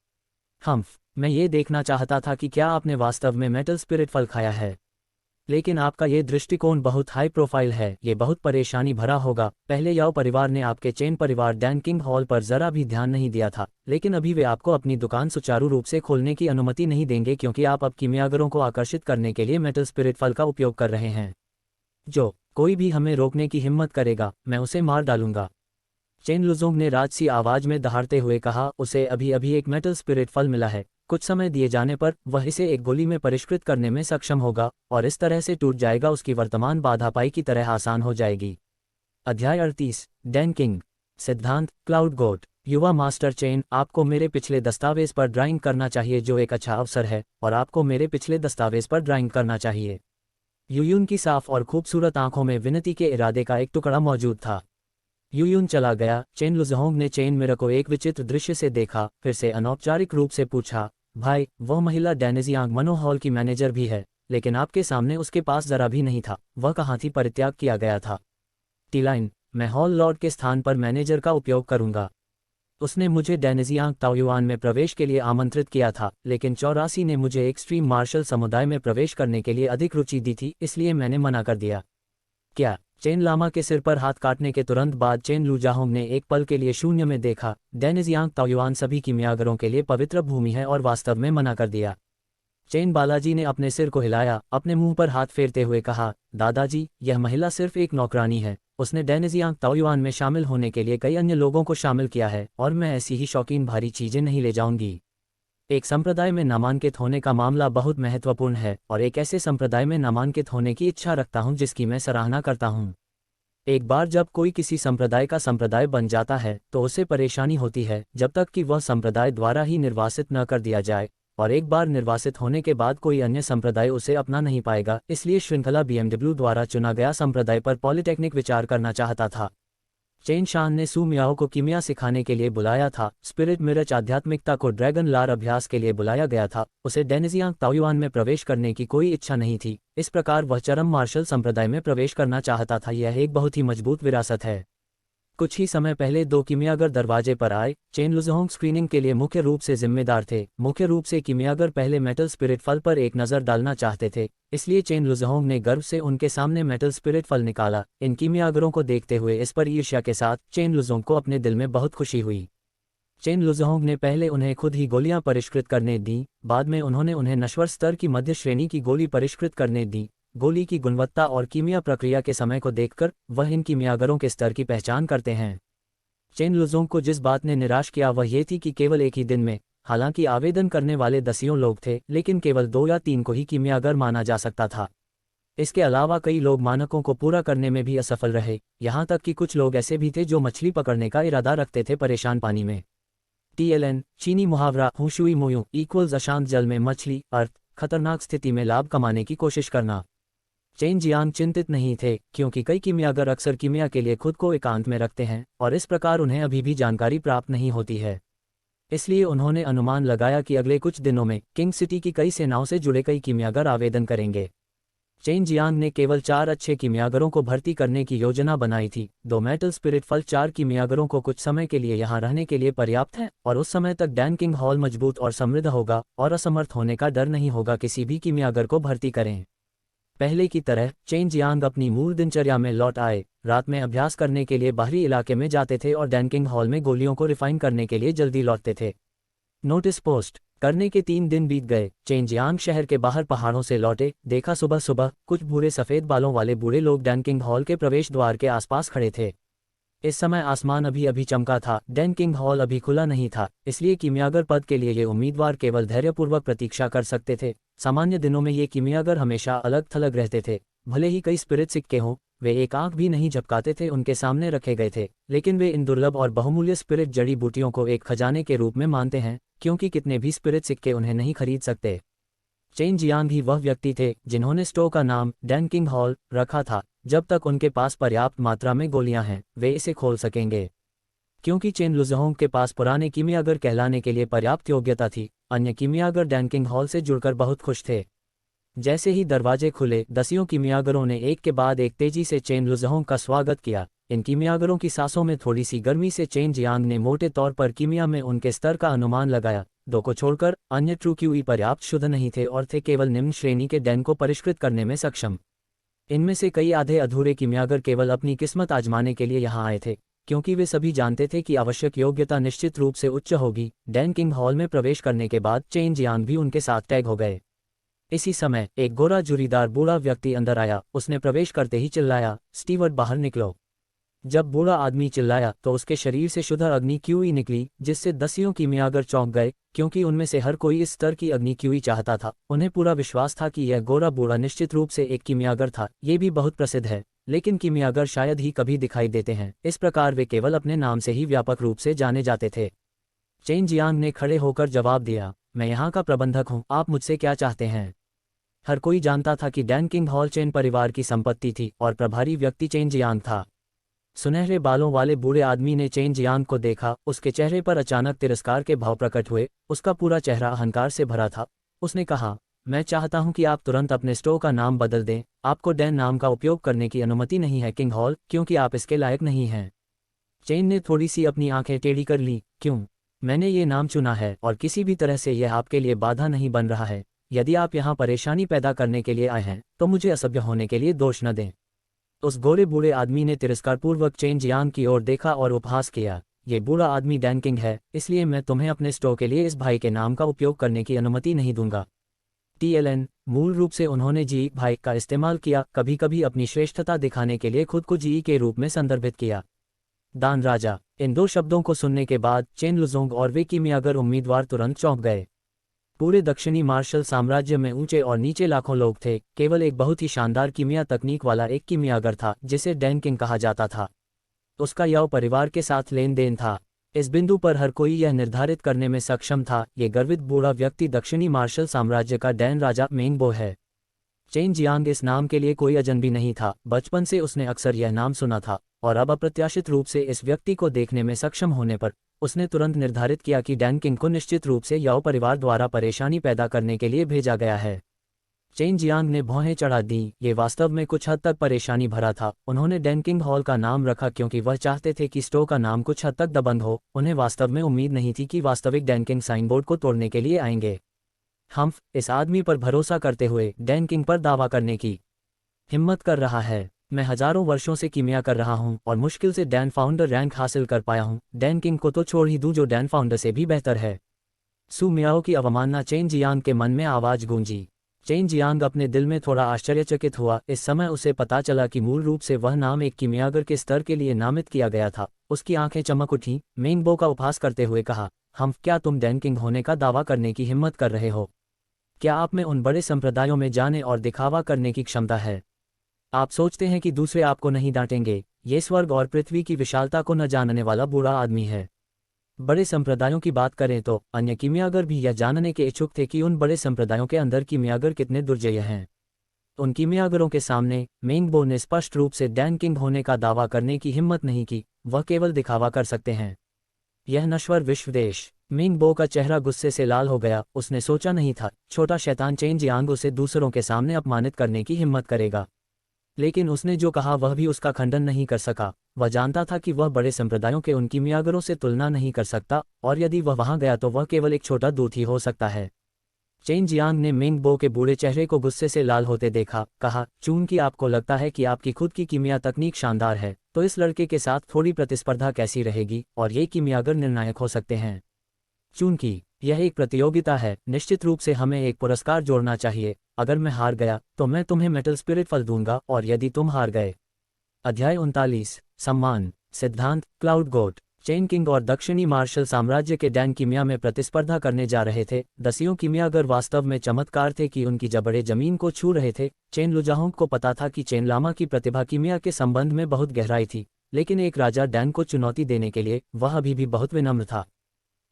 मैं ये देखना चाहता था कि क्या आपने वास्तव में मेटल स्पिरिट फल खाया है। लेकिन आपका ये दृष्टिकोण बहुत हाई प्रोफाइल है, ये बहुत परेशानी भरा होगा। पहले याओ परिवार ने आपके चेन परिवार डैनकिंग हॉल पर जरा भी ध्यान नहीं दिया था, लेकिन अभी वे आपको अपनी दुकान सुचारू रूप से खोलने की अनुमति नहीं देंगे क्योंकि आप अब कीमियागरों को आकर्षित करने के लिए मेटल स्पिरिट फल का उपयोग कर रहे हैं। जो कोई भी हमें रोकने की हिम्मत करेगा, मैं उसे मार डालूंगा। चेन लुजोंग ने राजसी आवाज में दहाड़ते हुए कहा, उसे अभी अभी एक मेटल स्पिरिट फल मिला है, कुछ समय दिए जाने पर वह इसे एक गोली में परिष्कृत करने में सक्षम होगा और इस तरह से टूट जाएगा, उसकी वर्तमान बाधापाई की तरह आसान हो जाएगी। अध्याय 38 डैनकिंग सिद्धांत क्लाउड गोट। युवा मास्टर चेन, आपको मेरे पिछले दस्तावेज पर ड्राइंग करना चाहिए जो एक अच्छा अवसर है, और आपको मेरे पिछले दस्तावेज पर ड्राइंग करना चाहिए। यूयुन की साफ और खूबसूरत आंखों में विनती के इरादे का एक टुकड़ा मौजूद था। यूयुन चला गया। चेन लुजहोंग ने चेन मिरर को एक विचित्र दृश्य से देखा, फिर से अनौपचारिक रूप से पूछा, भाई, वह महिला डैनिजियांग मनो हॉल की मैनेजर भी है, लेकिन आपके सामने उसके पास जरा भी नहीं था, वह कहाँ थी? परित्याग किया गया था। टीलाइन, मैं हॉल लॉर्ड के स्थान पर मैनेजर का उपयोग करूंगा। उसने मुझे डैनिजियांग ताओयुआन में प्रवेश के लिए आमंत्रित किया था, लेकिन 84 ने मुझे एक्सट्रीम मार्शल समुदाय में प्रवेश करने के लिए अधिक रुचि दी थी, इसलिए मैंने मना कर दिया। क्या? चेन लामा के सिर पर हाथ काटने के तुरंत बाद चेन लुजाहोंग ने एक पल के लिए शून्य में देखा। डैनिजियांग ताओयुआन सभी कीमियागरों के लिए पवित्र भूमि है और वास्तव में मना कर दिया। चेन बालाजी ने अपने सिर को हिलाया, अपने मुंह पर हाथ फेरते हुए कहा, दादाजी, यह महिला सिर्फ एक नौकरानी है। उसने डैनिजियांग ताओयुआन में शामिल होने के लिए कई अन्य लोगों को शामिल किया है, और मैं ऐसी ही शौकीन भारी चीजें नहीं ले जाऊंगी। एक संप्रदाय में नामांकित होने का मामला बहुत महत्वपूर्ण है, और एक ऐसे संप्रदाय में नामांकित होने की इच्छा रखता हूं जिसकी मैं सराहना करता हूं। एक बार जब कोई किसी संप्रदाय का संप्रदाय बन जाता है तो उसे परेशानी होती है जब तक कि वह संप्रदाय द्वारा ही निर्वासित न कर दिया जाए, और एक बार निर्वासित होने के बाद कोई अन्य संप्रदाय उसे अपना नहीं पाएगा। इसलिए श्रृंखला BMW द्वारा चुना गया संप्रदाय पर पॉलिटेक्निक विचार करना चाहता था। चेन शान ने सू मियाओ को कीमिया सिखाने के लिए बुलाया था। स्पिरिट मिरच आध्यात्मिकता को ड्रैगन लार अभ्यास के लिए बुलाया गया था। उसे डैनिजियांग ताओयुआन में प्रवेश करने की कोई इच्छा नहीं थी, इस प्रकार वह चरम मार्शल संप्रदाय में प्रवेश करना चाहता था। यह एक बहुत ही मजबूत विरासत है। कुछ ही समय पहले 2 कीमियागर दरवाजे पर आए। चेन लुजहोंग स्क्रीनिंग के लिए मुख्य रूप से जिम्मेदार थे। मुख्य रूप से कीमियागर पहले मेटल स्पिरिट फल पर एक नज़र डालना चाहते थे, इसलिए चेन लुजहोंग ने गर्व से उनके सामने मेटल स्पिरिट फल निकाला। इन कीमियागरों को देखते हुए इस पर ईर्ष्या के साथ चेन लुजहोंग को अपने दिल में बहुत खुशी हुई। चेन लुजहोंग ने पहले उन्हें खुद ही गोलियां परिष्कृत करने दी, बाद में उन्होंने उन्हें नश्वर स्तर की मध्य श्रेणी की गोली परिष्कृत करने दी। गोली की गुणवत्ता और कीमिया प्रक्रिया के समय को देखकर वह इन कीमियागरों के स्तर की पहचान करते हैं। चेन लुजोंग को जिस बात ने निराश किया वह ये थी कि केवल एक ही दिन में, हालांकि आवेदन करने वाले दसियों लोग थे, लेकिन केवल 2 या 3 को ही कीमियागर माना जा सकता था। इसके अलावा कई लोग मानकों को पूरा करने में भी असफल रहे, यहाँ तक कि कुछ लोग ऐसे भी थे जो मछली पकड़ने का इरादा रखते थे परेशान पानी में। TLN चीनी मुहावरा हुशुई मोयू इक्वल्स अशांत जल में मछली, अर्थ खतरनाक स्थिति में लाभ कमाने की कोशिश करना। चेन जियांग चिंतित नहीं थे, क्योंकि कई कीमियागर अक्सर कीमिया के लिए खुद को एकांत में रखते हैं और इस प्रकार उन्हें अभी भी जानकारी प्राप्त नहीं होती है। इसलिए उन्होंने अनुमान लगाया कि अगले कुछ दिनों में किंग सिटी की कई सेनाओं से जुड़े कई कीमियागर आवेदन करेंगे। चेन जियांग ने केवल 4 अच्छे कीमियागरों को भर्ती करने की योजना बनाई थी। 2 मेटल स्पिरिट फल 4 कीमियागरों को कुछ समय के लिए यहाँ रहने के लिए पर्याप्त है, और उस समय तक डैनकिंग हॉल मजबूत और समृद्ध होगा और असमर्थ होने का डर नहीं होगा। किसी भी कीमियागर को भर्ती करें। पहले की तरह चेन जियांग अपनी मूल दिनचर्या में लौट आए। रात में अभ्यास करने के लिए बाहरी इलाके में जाते थे और डैनकिंग हॉल में गोलियों को रिफाइन करने के लिए जल्दी लौटते थे। नोटिस पोस्ट करने के 3 दिन बीत गए। चेन जियांग शहर के बाहर पहाड़ों से लौटे। देखा सुबह सुबह कुछ भूरे सफ़ेद बालों वाले बूढ़े लोग डैनकिंग हॉल के प्रवेश द्वार के आसपास खड़े थे। इस समय आसमान अभी अभी चमका था, डैन किंग हॉल अभी खुला नहीं था, इसलिए कीमियागर पद के लिए ये उम्मीदवार केवल धैर्यपूर्वक प्रतीक्षा कर सकते थे। सामान्य दिनों में ये कीमियागर हमेशा अलग थलग रहते थे, भले ही कई स्पिरिट सिक्के हों, वे एक आंख भी नहीं झपकाते थे, उनके सामने रखे गए थे, लेकिन वे इन दुर्लभ और बहुमूल्य स्पिरिट जड़ी बूटियों को एक खजाने के रूप में मानते हैं, क्योंकि कितने भी स्पिरिट सिक्के उन्हें नहीं खरीद सकते। चेन जियांग ही वह व्यक्ति थे जिन्होंने स्टोव का नाम डैन किंग हॉल रखा था। जब तक उनके पास पर्याप्त मात्रा में गोलियां हैं, वे इसे खोल सकेंगे। क्योंकि चेन लुजहोंग के पास पुराने कीमियागर कहलाने के लिए पर्याप्त योग्यता थी, अन्य कीमियागर डैन किंग हॉल से जुड़कर बहुत खुश थे। जैसे ही दरवाजे खुले, दसियों कीमियागरों ने एक के बाद एक तेजी से चेन लुजहोंग का स्वागत किया। इन कीमियागरों की सांसों में थोड़ी सी गर्मी से चेन जियांग ने मोटे तौर पर कीमिया में उनके स्तर का अनुमान लगाया। दो को छोड़कर अन्य ट्रू क्यूई पर्याप्त शुद्ध नहीं थे और थे केवल निम्न श्रेणी के डैन को परिष्कृत करने में सक्षम। इनमें से कई आधे अधूरे कीमियागर केवल अपनी किस्मत आजमाने के लिए यहाँ आए थे, क्योंकि वे सभी जानते थे कि आवश्यक योग्यता निश्चित रूप से उच्च होगी। डैन किंग हॉल में प्रवेश करने के बाद चेन जियांग भी उनके साथ टैग हो गए। इसी समय एक गोरा जुरीदार बूढ़ा व्यक्ति अंदर आया। उसने प्रवेश करते ही चिल्लाया, स्टीवर्ड बाहर निकलो। जब बूढ़ा आदमी चिल्लाया तो उसके शरीर से शुद्ध अग्नि क्यूई निकली, जिससे दसियों कीमियागर चौंक गए, क्योंकि उनमें से हर कोई इस स्तर की अग्नि क्यूई चाहता था। उन्हें पूरा विश्वास था कि यह गोरा बूढ़ा निश्चित रूप से एक कीमियागर था। ये भी बहुत प्रसिद्ध है, लेकिन कीमियागर शायद ही कभी दिखाई देते हैं, इस प्रकार वे केवल अपने नाम से ही व्यापक रूप से जाने जाते थे। चेन जियांग ने खड़े होकर जवाब दिया, मैं यहाँ का प्रबंधक हूँ, आप मुझसे क्या चाहते हैं? हर कोई जानता था कि डैन किंग हॉल चेन परिवार की संपत्ति थी और प्रभारी व्यक्ति चेन जियांग था। सुनहरे बालों वाले बूढ़े आदमी ने चेन जियांग को देखा। उसके चेहरे पर अचानक तिरस्कार के भाव प्रकट हुए। उसका पूरा चेहरा अहंकार से भरा था। उसने कहा, मैं चाहता हूं कि आप तुरंत अपने स्टोव का नाम बदल दें। आपको डैन नाम का उपयोग करने की अनुमति नहीं है किंग हॉल, क्योंकि आप इसके लायक नहीं हैं। चेन ने थोड़ी सी अपनी आंखें टेढ़ी कर ली। क्यों? मैंने ये नाम चुना है और किसी भी तरह से यह आपके लिए बाधा नहीं बन रहा है। यदि आप यहाँ परेशानी पैदा करने के लिए आए हैं तो मुझे असभ्य होने के लिए दोष न दें। उस गोरे बूढ़े आदमी ने तिरस्कारपूर्वक चेन जियांग की ओर देखा और उपहास किया, ये बूढ़ा आदमी डैन किंग है, इसलिए मैं तुम्हें अपने स्टोव के लिए इस भाई के नाम का उपयोग करने की अनुमति नहीं दूंगा। TLN मूल रूप से उन्होंने जी भाई का इस्तेमाल किया, कभी कभी अपनी श्रेष्ठता दिखाने के लिए खुद को जी के रूप में संदर्भित किया। दान राजा, इन दो शब्दों को सुनने के बाद चेन लुजोंग और वे कीमियागर उम्मीदवार तुरंत चौंक गए। पूरे दक्षिणी मार्शल साम्राज्य में ऊंचे और नीचे लाखों लोग थे। केवल एक बहुत ही शानदार कीमिया तकनीक वाला एक कीमियागर था जिसे डैन किंग कहा जाता था। उसका याओ परिवार के साथ लेन देन था। इस बिंदु पर हर कोई यह निर्धारित करने में सक्षम था, ये गर्वित बूढ़ा व्यक्ति दक्षिणी मार्शल साम्राज्य का डैन राजा मेंगबो है। चेन जियांग इस नाम के लिए कोई अजनबी नहीं था। बचपन से उसने अक्सर यह नाम सुना था और अब अप्रत्याशित रूप से इस व्यक्ति को देखने में सक्षम होने पर उसने तुरंत निर्धारित किया कि डैन किंग को निश्चित रूप से याओ परिवार द्वारा परेशानी पैदा करने के लिए भेजा गया है। चेन जियांग ने भौहें चढ़ा दी। ये वास्तव में कुछ हद तक परेशानी भरा था। उन्होंने डैन किंग हॉल का नाम रखा क्योंकि वह चाहते थे कि स्टोव का नाम कुछ हद तक दबंग हो। उन्हें वास्तव में उम्मीद नहीं थी कि वास्तविक डैन किंग साइन बोर्ड को तोड़ने के लिए आएंगे। हम्फ इस आदमी पर भरोसा करते हुए डैन किंग पर दावा करने की हिम्मत कर रहा है। मैं हजारों वर्षों से कीमिया कर रहा हूं और मुश्किल से डैन फाउंडर रैंक हासिल कर पाया हूं। डैन किंग को तो छोड़ ही दूं जो डैन फाउंडर से भी बेहतर है। सु मियाओ की अवमानना। चेन जियांग के मन में आवाज गूंजी। चेन जियांग अपने दिल में थोड़ा आश्चर्यचकित हुआ। इस समय उसे पता चला कि मूल रूप से वह नाम एक कीमियागर के स्तर के लिए नामित किया गया था। उसकी आंखें चमक उठीं। मेंगबो का उपहास करते हुए कहा, हम क्या तुम डैन किंग होने का दावा करने की हिम्मत कर रहे हो? क्या आप में उन बड़े संप्रदायों में जाने और दिखावा करने की क्षमता है? आप सोचते हैं कि दूसरे आपको नहीं डांटेंगे? ये स्वर्ग और पृथ्वी की विशालता को न जानने वाला बूढ़ा आदमी है। बड़े संप्रदायों की बात करें तो अन्य कीमियागर भी यह जानने के इच्छुक थे कि उन बड़े संप्रदायों के अंदर कीमियागर कितने दुर्जय हैं। उन कीमियागरों के सामने मेंगबो ने स्पष्ट रूप से डैन किंग होने का दावा करने की हिम्मत नहीं की। वह केवल दिखावा कर सकते हैं। यह नश्वर विश्व देश। मेंगबो का चेहरा गुस्से से लाल हो गया। उसने सोचा नहीं था छोटा शैतान चेन जियांग उसे दूसरों के सामने अपमानित करने की हिम्मत करेगा, लेकिन उसने जो कहा वह भी उसका खंडन नहीं कर सका। वह जानता था कि वह बड़े संप्रदायों के उन कीमियागरों से तुलना नहीं कर सकता और यदि वह वहां गया तो वह केवल एक छोटा दूत ही हो सकता है। चेन जियांग ने मेंगबो के बूढ़े चेहरे को गुस्से से लाल होते देखा। कहा, चूंकि आपको लगता है कि आपकी खुद की कीमिया तकनीक शानदार है तो इस लड़के के साथ थोड़ी प्रतिस्पर्धा कैसी रहेगी और ये कीमियागर निर्णायक हो सकते हैं। चूंकि यह एक प्रतियोगिता है, निश्चित रूप से हमें एक पुरस्कार जोड़ना चाहिए। अगर मैं हार गया तो मैं तुम्हें मेटल स्पिरिट फल दूंगा और यदि तुम हार गए। अध्याय 39 सम्मान। सिद्धांत क्लाउड गोट। चेन किंग और दक्षिणी मार्शल साम्राज्य के डैन कीमिया में प्रतिस्पर्धा करने जा रहे थे। दसियों कीमियागर वास्तव में चमत्कार थे कि उनकी जबड़े जमीन को छू रहे थे। चेन लुजाहोंग को पता था कि चेन लामा की प्रतिभा कीमिया के संबंध में बहुत गहराई थी, लेकिन एक राजा डैन को चुनौती देने के लिए वह अभी भी बहुत विनम्र था।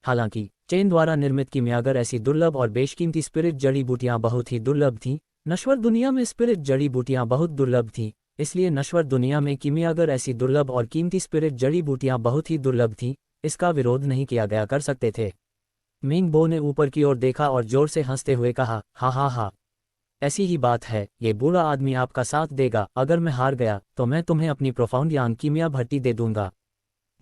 हालांकि चेन द्वारा निर्मित कीमियागर ऐसी दुर्लभ और बेशकीमती स्पिरिट जड़ी बूटियां बहुत ही दुर्लभ थीं। नश्वर दुनिया में स्पिरिट जड़ी बूटियां बहुत दुर्लभ थीं, इसलिए नश्वर दुनिया में कीमियागर ऐसी दुर्लभ और कीमती स्पिरिट जड़ी बूटियां बहुत ही दुर्लभ थीं, इसका विरोध नहीं किया गया कर सकते थे। मिंग बो ने ऊपर की ओर देखा और जोर से हंसते हुए कहा, हा हा हा, ऐसी ही बात है, ये बूढ़ा आदमी आपका साथ देगा। अगर मैं हार गया तो मैं तुम्हें अपनी प्रोफाउंड यांग कीमिया भट्टी दे दूंगा।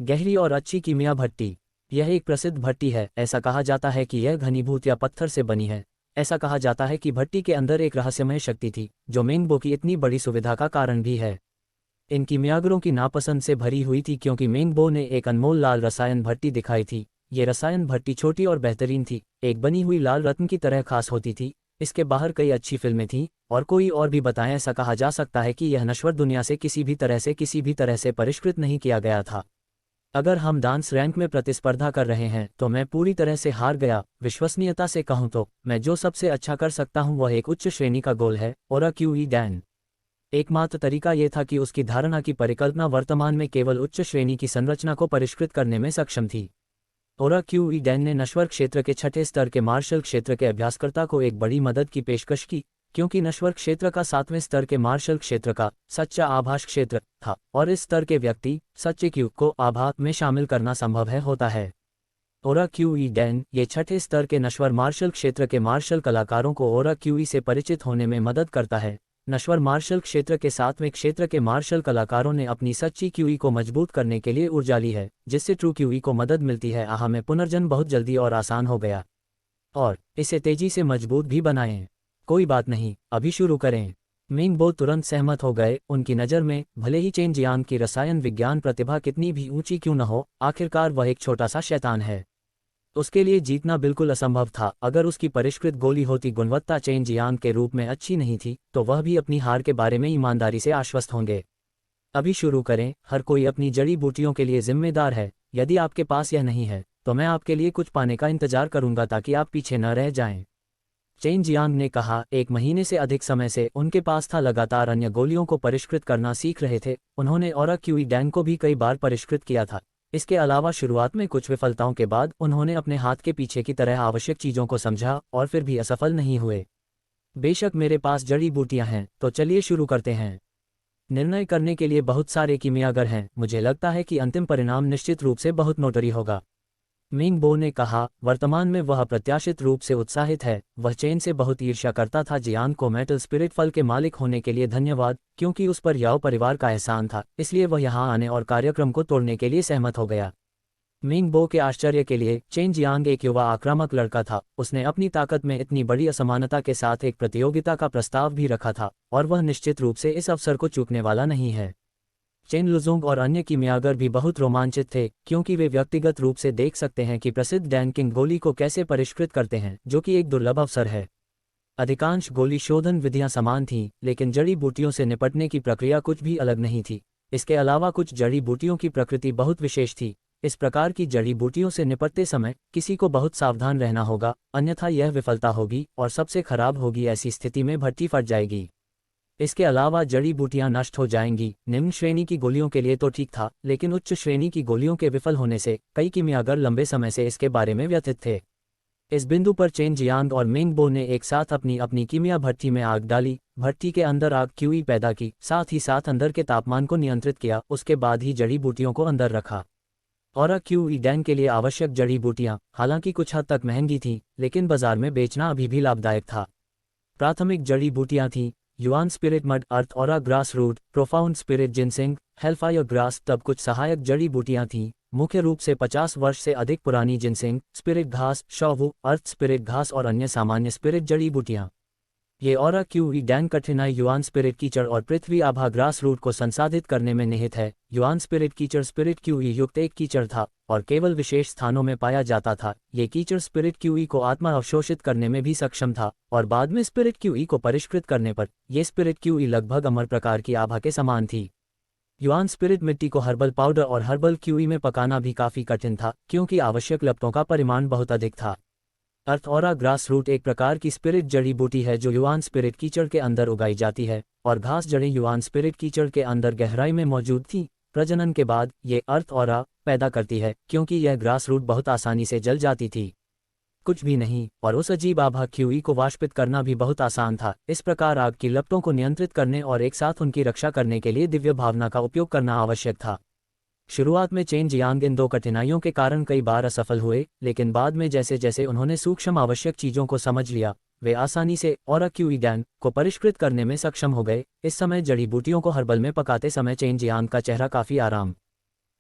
गहरी और अच्छी कीमिया भट्टी। यह एक प्रसिद्ध भट्टी है। ऐसा कहा जाता है कि यह घनीभूत या पत्थर से बनी है। ऐसा कहा जाता है कि भट्टी के अंदर एक रहस्यमय शक्ति थी, जो मेंगबो की इतनी बड़ी सुविधा का कारण भी है। इन कीमियागरों की नापसंद से भरी हुई थी क्योंकि मेंगबो ने एक अनमोल लाल रसायन भट्टी दिखाई थी। ये रसायन भट्टी छोटी और बेहतरीन थी, एक बनी हुई लाल रत्न की तरह खास होती थी। इसके बाहर कई अच्छी फिल्में थीं और कोई और भी बताएं। ऐसा कहा जा सकता है कि यह नश्वर दुनिया से किसी भी तरह से परिष्कृत नहीं किया गया था। अगर हम डांस रैंक में प्रतिस्पर्धा कर रहे हैं तो मैं पूरी तरह से हार गया। विश्वसनीयता से कहूं तो मैं जो सबसे अच्छा कर सकता हूं वह एक उच्च श्रेणी का गोल है, ओरा क्यूई डैन। एकमात्र तरीका यह था कि उसकी धारणा की परिकल्पना वर्तमान में केवल उच्च श्रेणी की संरचना को परिष्कृत करने में सक्षम थी। ओरा क्यूई डैन ने नश्वर क्षेत्र के छठे स्तर के मार्शल क्षेत्र के अभ्यासकर्ता को एक बड़ी मदद की पेशकश की, क्योंकि नश्वर क्षेत्र का 7वें स्तर के मार्शल क्षेत्र का सच्चा आभास क्षेत्र था और इस स्तर के व्यक्ति सच्चे क्यू को आभास में शामिल करना संभव होता है। ओरा क्यूई डैन ये छठे स्तर के नश्वर मार्शल क्षेत्र के मार्शल कलाकारों को ओरा क्यूई से परिचित होने में मदद करता है। नश्वर मार्शल क्षेत्र के 7वें क्षेत्र के मार्शल कलाकारों ने अपनी सच्ची क्यूई को मजबूत करने के लिए ऊर्जा ली है, जिससे ट्रू क्यूई को मदद मिलती है। आहा, में पुनर्जन्म बहुत जल्दी और आसान हो गया और इसे तेजी से मजबूत भी बनाएं। कोई बात नहीं, अभी शुरू करें। मिंग बो तुरंत सहमत हो गए। उनकी नज़र में भले ही चेन जियांग की रसायन विज्ञान प्रतिभा कितनी भी ऊंची क्यों न हो, आखिरकार वह एक छोटा सा शैतान है। उसके लिए जीतना बिल्कुल असंभव था। अगर उसकी परिष्कृत गोली होती गुणवत्ता चेन जियांग के रूप में अच्छी नहीं थी तो वह भी अपनी हार के बारे में ईमानदारी से आश्वस्त होंगे। अभी शुरू करें। हर कोई अपनी जड़ी बूटियों के लिए जिम्मेदार है। यदि आपके पास यह नहीं है तो मैं आपके लिए कुछ पाने का इंतजार करूंगा ताकि आप पीछे न रह जाएं। चेन जियांग ने कहा। 1 महीने से अधिक समय से उनके पास था, लगातार अन्य गोलियों को परिष्कृत करना सीख रहे थे। उन्होंने ओरा क्यूई डैन को भी कई बार परिष्कृत किया था। इसके अलावा शुरुआत में कुछ विफलताओं के बाद उन्होंने अपने हाथ के पीछे की तरह आवश्यक चीज़ों को समझा और फिर भी असफल नहीं हुए। बेशक मेरे पास जड़ी बूटियां हैं, तो चलिए शुरू करते हैं। निर्णय करने के लिए बहुत सारे कीमियागर हैं। मुझे लगता है कि अंतिम परिणाम निश्चित रूप से बहुत नोटरी होगा। मिंग बो ने कहा। वर्तमान में वह प्रत्याशित रूप से उत्साहित है। वह चेन से बहुत ईर्ष्या करता था। जियांग को मेटल स्पिरिट फल के मालिक होने के लिए धन्यवाद, क्योंकि उस पर याओ परिवार का एहसान था, इसलिए वह यहां आने और कार्यक्रम को तोड़ने के लिए सहमत हो गया। मिंग बो के आश्चर्य के लिए चेन जियांग एक युवा आक्रामक लड़का था। उसने अपनी ताकत में इतनी बड़ी असमानता के साथ एक प्रतियोगिता का प्रस्ताव भी रखा था और वह निश्चित रूप से इस अवसर को चूकने वाला नहीं है। चेन लुजोंग और अन्य कीमियागर भी बहुत रोमांचित थे, क्योंकि वे व्यक्तिगत रूप से देख सकते हैं कि प्रसिद्ध डैन किंग गोली को कैसे परिष्कृत करते हैं, जो कि एक दुर्लभ अवसर है। अधिकांश गोली शोधन विधियां समान थीं, लेकिन जड़ी बूटियों से निपटने की प्रक्रिया कुछ भी अलग नहीं थी। इसके अलावा कुछ जड़ी बूटियों की प्रकृति बहुत विशेष थी। इस प्रकार की जड़ी बूटियों से निपटते समय किसी को बहुत सावधान रहना होगा, अन्यथा यह विफलता होगी और सबसे खराब होगी। ऐसी स्थिति में भट्टी फट जाएगी। इसके अलावा जड़ी बूटियां नष्ट हो जाएंगी। निम्न श्रेणी की गोलियों के लिए तो ठीक था, लेकिन उच्च श्रेणी की गोलियों के विफल होने से कई कीमियागर लंबे समय से इसके बारे में व्यथित थे। इस बिंदु पर चेन जियांग और मिंग बो ने एक साथ अपनी अपनी कीमिया भट्टी में आग डाली। भट्टी के अंदर आग क्यूई पैदा की, साथ ही साथ अंदर के तापमान को नियंत्रित किया। उसके बाद ही जड़ी बूटियों को अंदर रखा। ओरा क्यूई डैन के लिए आवश्यक जड़ी बूटियां हालांकि कुछ हद तक महंगी थीं, लेकिन बाजार में बेचना अभी भी लाभदायक था। प्राथमिक जड़ी बूटियां थीं Yuan spirit mud earth, aura grass root, profound spirit ginseng, hellfire grass. तब कुछ सहायक जड़ी बूटियां थीं, मुख्य रूप से 50 वर्ष से अधिक पुरानी जिनसिंग, स्पिरिट घास, शौवू, अर्थ स्पिरिट घास और अन्य सामान्य स्पिरिट जड़ी बूटियां। ये ओरा क्यूई डैन कठिनाई युआन स्पिरिट कीचड़ और पृथ्वी आभा ग्रास रूट को संसाधित करने में निहित है। युआन स्पिरिट कीचड़ स्पिरिट क्यूई युक्त एक कीचड़ था और केवल विशेष स्थानों में पाया जाता था। ये कीचड़ स्पिरिट क्यूई को आत्मा अवशोषित करने में भी सक्षम था और बाद में स्पिरिट क्यूई को परिष्कृत करने पर यह स्पिरिट क्यूई लगभग अमर प्रकार की आभा के समान थी। युआन स्पिरिट मिट्टी को हर्बल पाउडर और हर्बल क्यूई में पकाना भी काफ़ी कठिन था क्योंकि आवश्यक लपटों का परिमाण बहुत अधिक था। अर्थ ऑरा ग्रास रूट एक प्रकार की स्पिरिट जड़ी बूटी है जो युआन स्पिरिट कीचड़ के अंदर उगाई जाती है, और घास जड़ें युआन स्पिरिट कीचड़ के अंदर गहराई में मौजूद थीं। प्रजनन के बाद ये अर्थ ऑरा पैदा करती है क्योंकि यह ग्रास रूट बहुत आसानी से जल जाती थी। कुछ भी नहीं, और उस अजीब आभा क्यूई को वाष्पित करना भी बहुत आसान था। इस प्रकार आग की लपटों को नियंत्रित करने और एक साथ उनकी रक्षा करने के लिए दिव्य भावना का उपयोग करना आवश्यक था। शुरुआत में चेन जियांग इन दो कठिनाइयों के कारण कई बार असफल हुए, लेकिन बाद में जैसे जैसे उन्होंने सूक्ष्म आवश्यक चीज़ों को समझ लिया, वे आसानी से ऑरा क्यूई डैन को परिष्कृत करने में सक्षम हो गए। इस समय जड़ी बूटियों को हर्बल में पकाते समय चेन जियांग का चेहरा काफ़ी आराम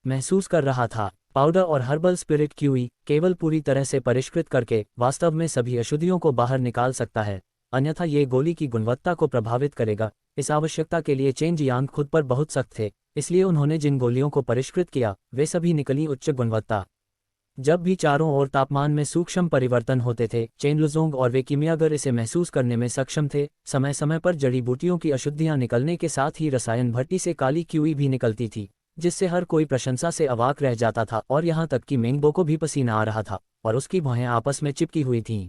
महसूस कर रहा था। पाउडर और हर्बल स्पिरिट क्यूई केवल पूरी तरह से परिष्कृत करके वास्तव में सभी अशुद्धियों को बाहर निकाल सकता है, अन्यथा ये गोली की गुणवत्ता को प्रभावित करेगा। इस आवश्यकता के लिए चेन जियांग खुद पर बहुत सख्त थे, इसलिए उन्होंने जिन गोलियों को परिष्कृत किया वे सभी निकली उच्च गुणवत्ता। जब भी चारों ओर तापमान में सूक्ष्म परिवर्तन होते थे, चेन लुजोंग और वे कीमियागर इसे महसूस करने में सक्षम थे। समय समय पर जड़ी बूटियों की अशुद्धियां निकलने के साथ ही रसायन भट्टी से काली क्यूई भी निकलती थी, जिससे हर कोई प्रशंसा से अवाक रह जाता था, और यहाँ तक कि मेंगबो को भी पसीना आ रहा था और उसकी भौहें आपस में चिपकी हुई थीं।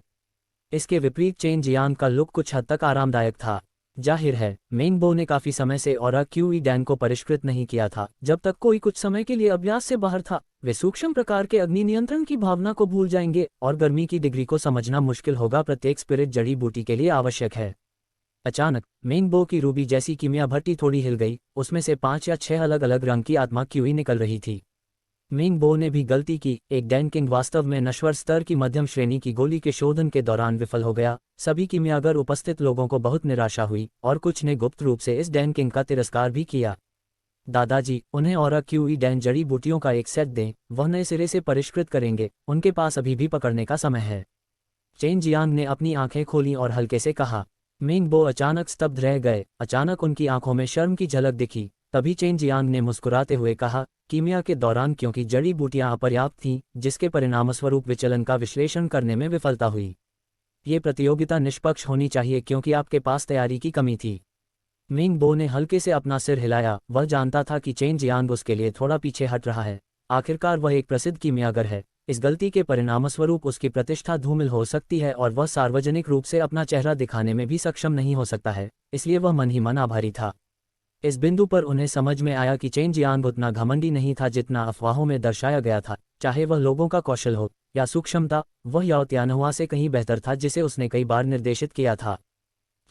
इसके विपरीत चेन जियांग का लुक कुछ हद तक आरामदायक था। जाहिर है, मेंगबो ने काफी समय से ऑरा क्यूई डैन को परिष्कृत नहीं किया था। जब तक कोई कुछ समय के लिए अभ्यास से बाहर था, वे सूक्ष्म प्रकार के अग्नि नियंत्रण की भावना को भूल जाएंगे और गर्मी की डिग्री को समझना मुश्किल होगा। प्रत्येक स्पिरिट जड़ी बूटी के लिए आवश्यक है। अचानक मेंगबो की रूबी जैसी कीमिया भट्टी थोड़ी हिल गई, उसमें से 5 या 6 अलग अलग रंग की आत्मा क्यूई निकल रही थी। मेंगबो ने भी गलती की। एक डैन किंग वास्तव में नश्वर स्तर की मध्यम श्रेणी की गोली के शोधन के दौरान विफल हो गया। सभी कीमियागर उपस्थित लोगों को बहुत निराशा हुई और कुछ ने गुप्त रूप से इस डैन किंग का तिरस्कार भी किया। दादाजी, उन्हें ऑरा क्यूई डैन जड़ी बूटियों का एक सेट दें, वह नए सिरे से परिष्कृत करेंगे, उनके पास अभी भी पकड़ने का समय है। चेन जियांग ने अपनी आंखें खोलीं और हल्के से कहा। मेंगबो अचानक स्तब्ध रह गए। अचानक उनकी आंखों में शर्म की झलक दिखी। तभी चेन जियांग ने मुस्कुराते हुए कहा, कीमिया के दौरान क्योंकि जड़ी बूटियां अपर्याप्त थीं, जिसके परिणामस्वरूप विचलन का विश्लेषण करने में विफलता हुई। ये प्रतियोगिता निष्पक्ष होनी चाहिए क्योंकि आपके पास तैयारी की कमी थी। मेंगबो ने हल्के से अपना सिर हिलाया। वह जानता था कि चेन जियांग उसके लिए थोड़ा पीछे हट रहा है। आखिरकार वह एक प्रसिद्ध कीमियागर है। इस गलती के परिणामस्वरूप उसकी प्रतिष्ठा धूमिल हो सकती है और वह सार्वजनिक रूप से अपना चेहरा दिखाने में भी सक्षम नहीं हो सकता है, इसलिए वह मन ही मन आभारी था। इस बिंदु पर उन्हें समझ में आया कि चेन जियांग उतना घमंडी नहीं था जितना अफवाहों में दर्शाया गया था। चाहे वह लोगों का कौशल हो या सूक्ष्मता, वह याओ त्यानहुआ से कहीं बेहतर था जिसे उसने कई बार निर्देशित किया था।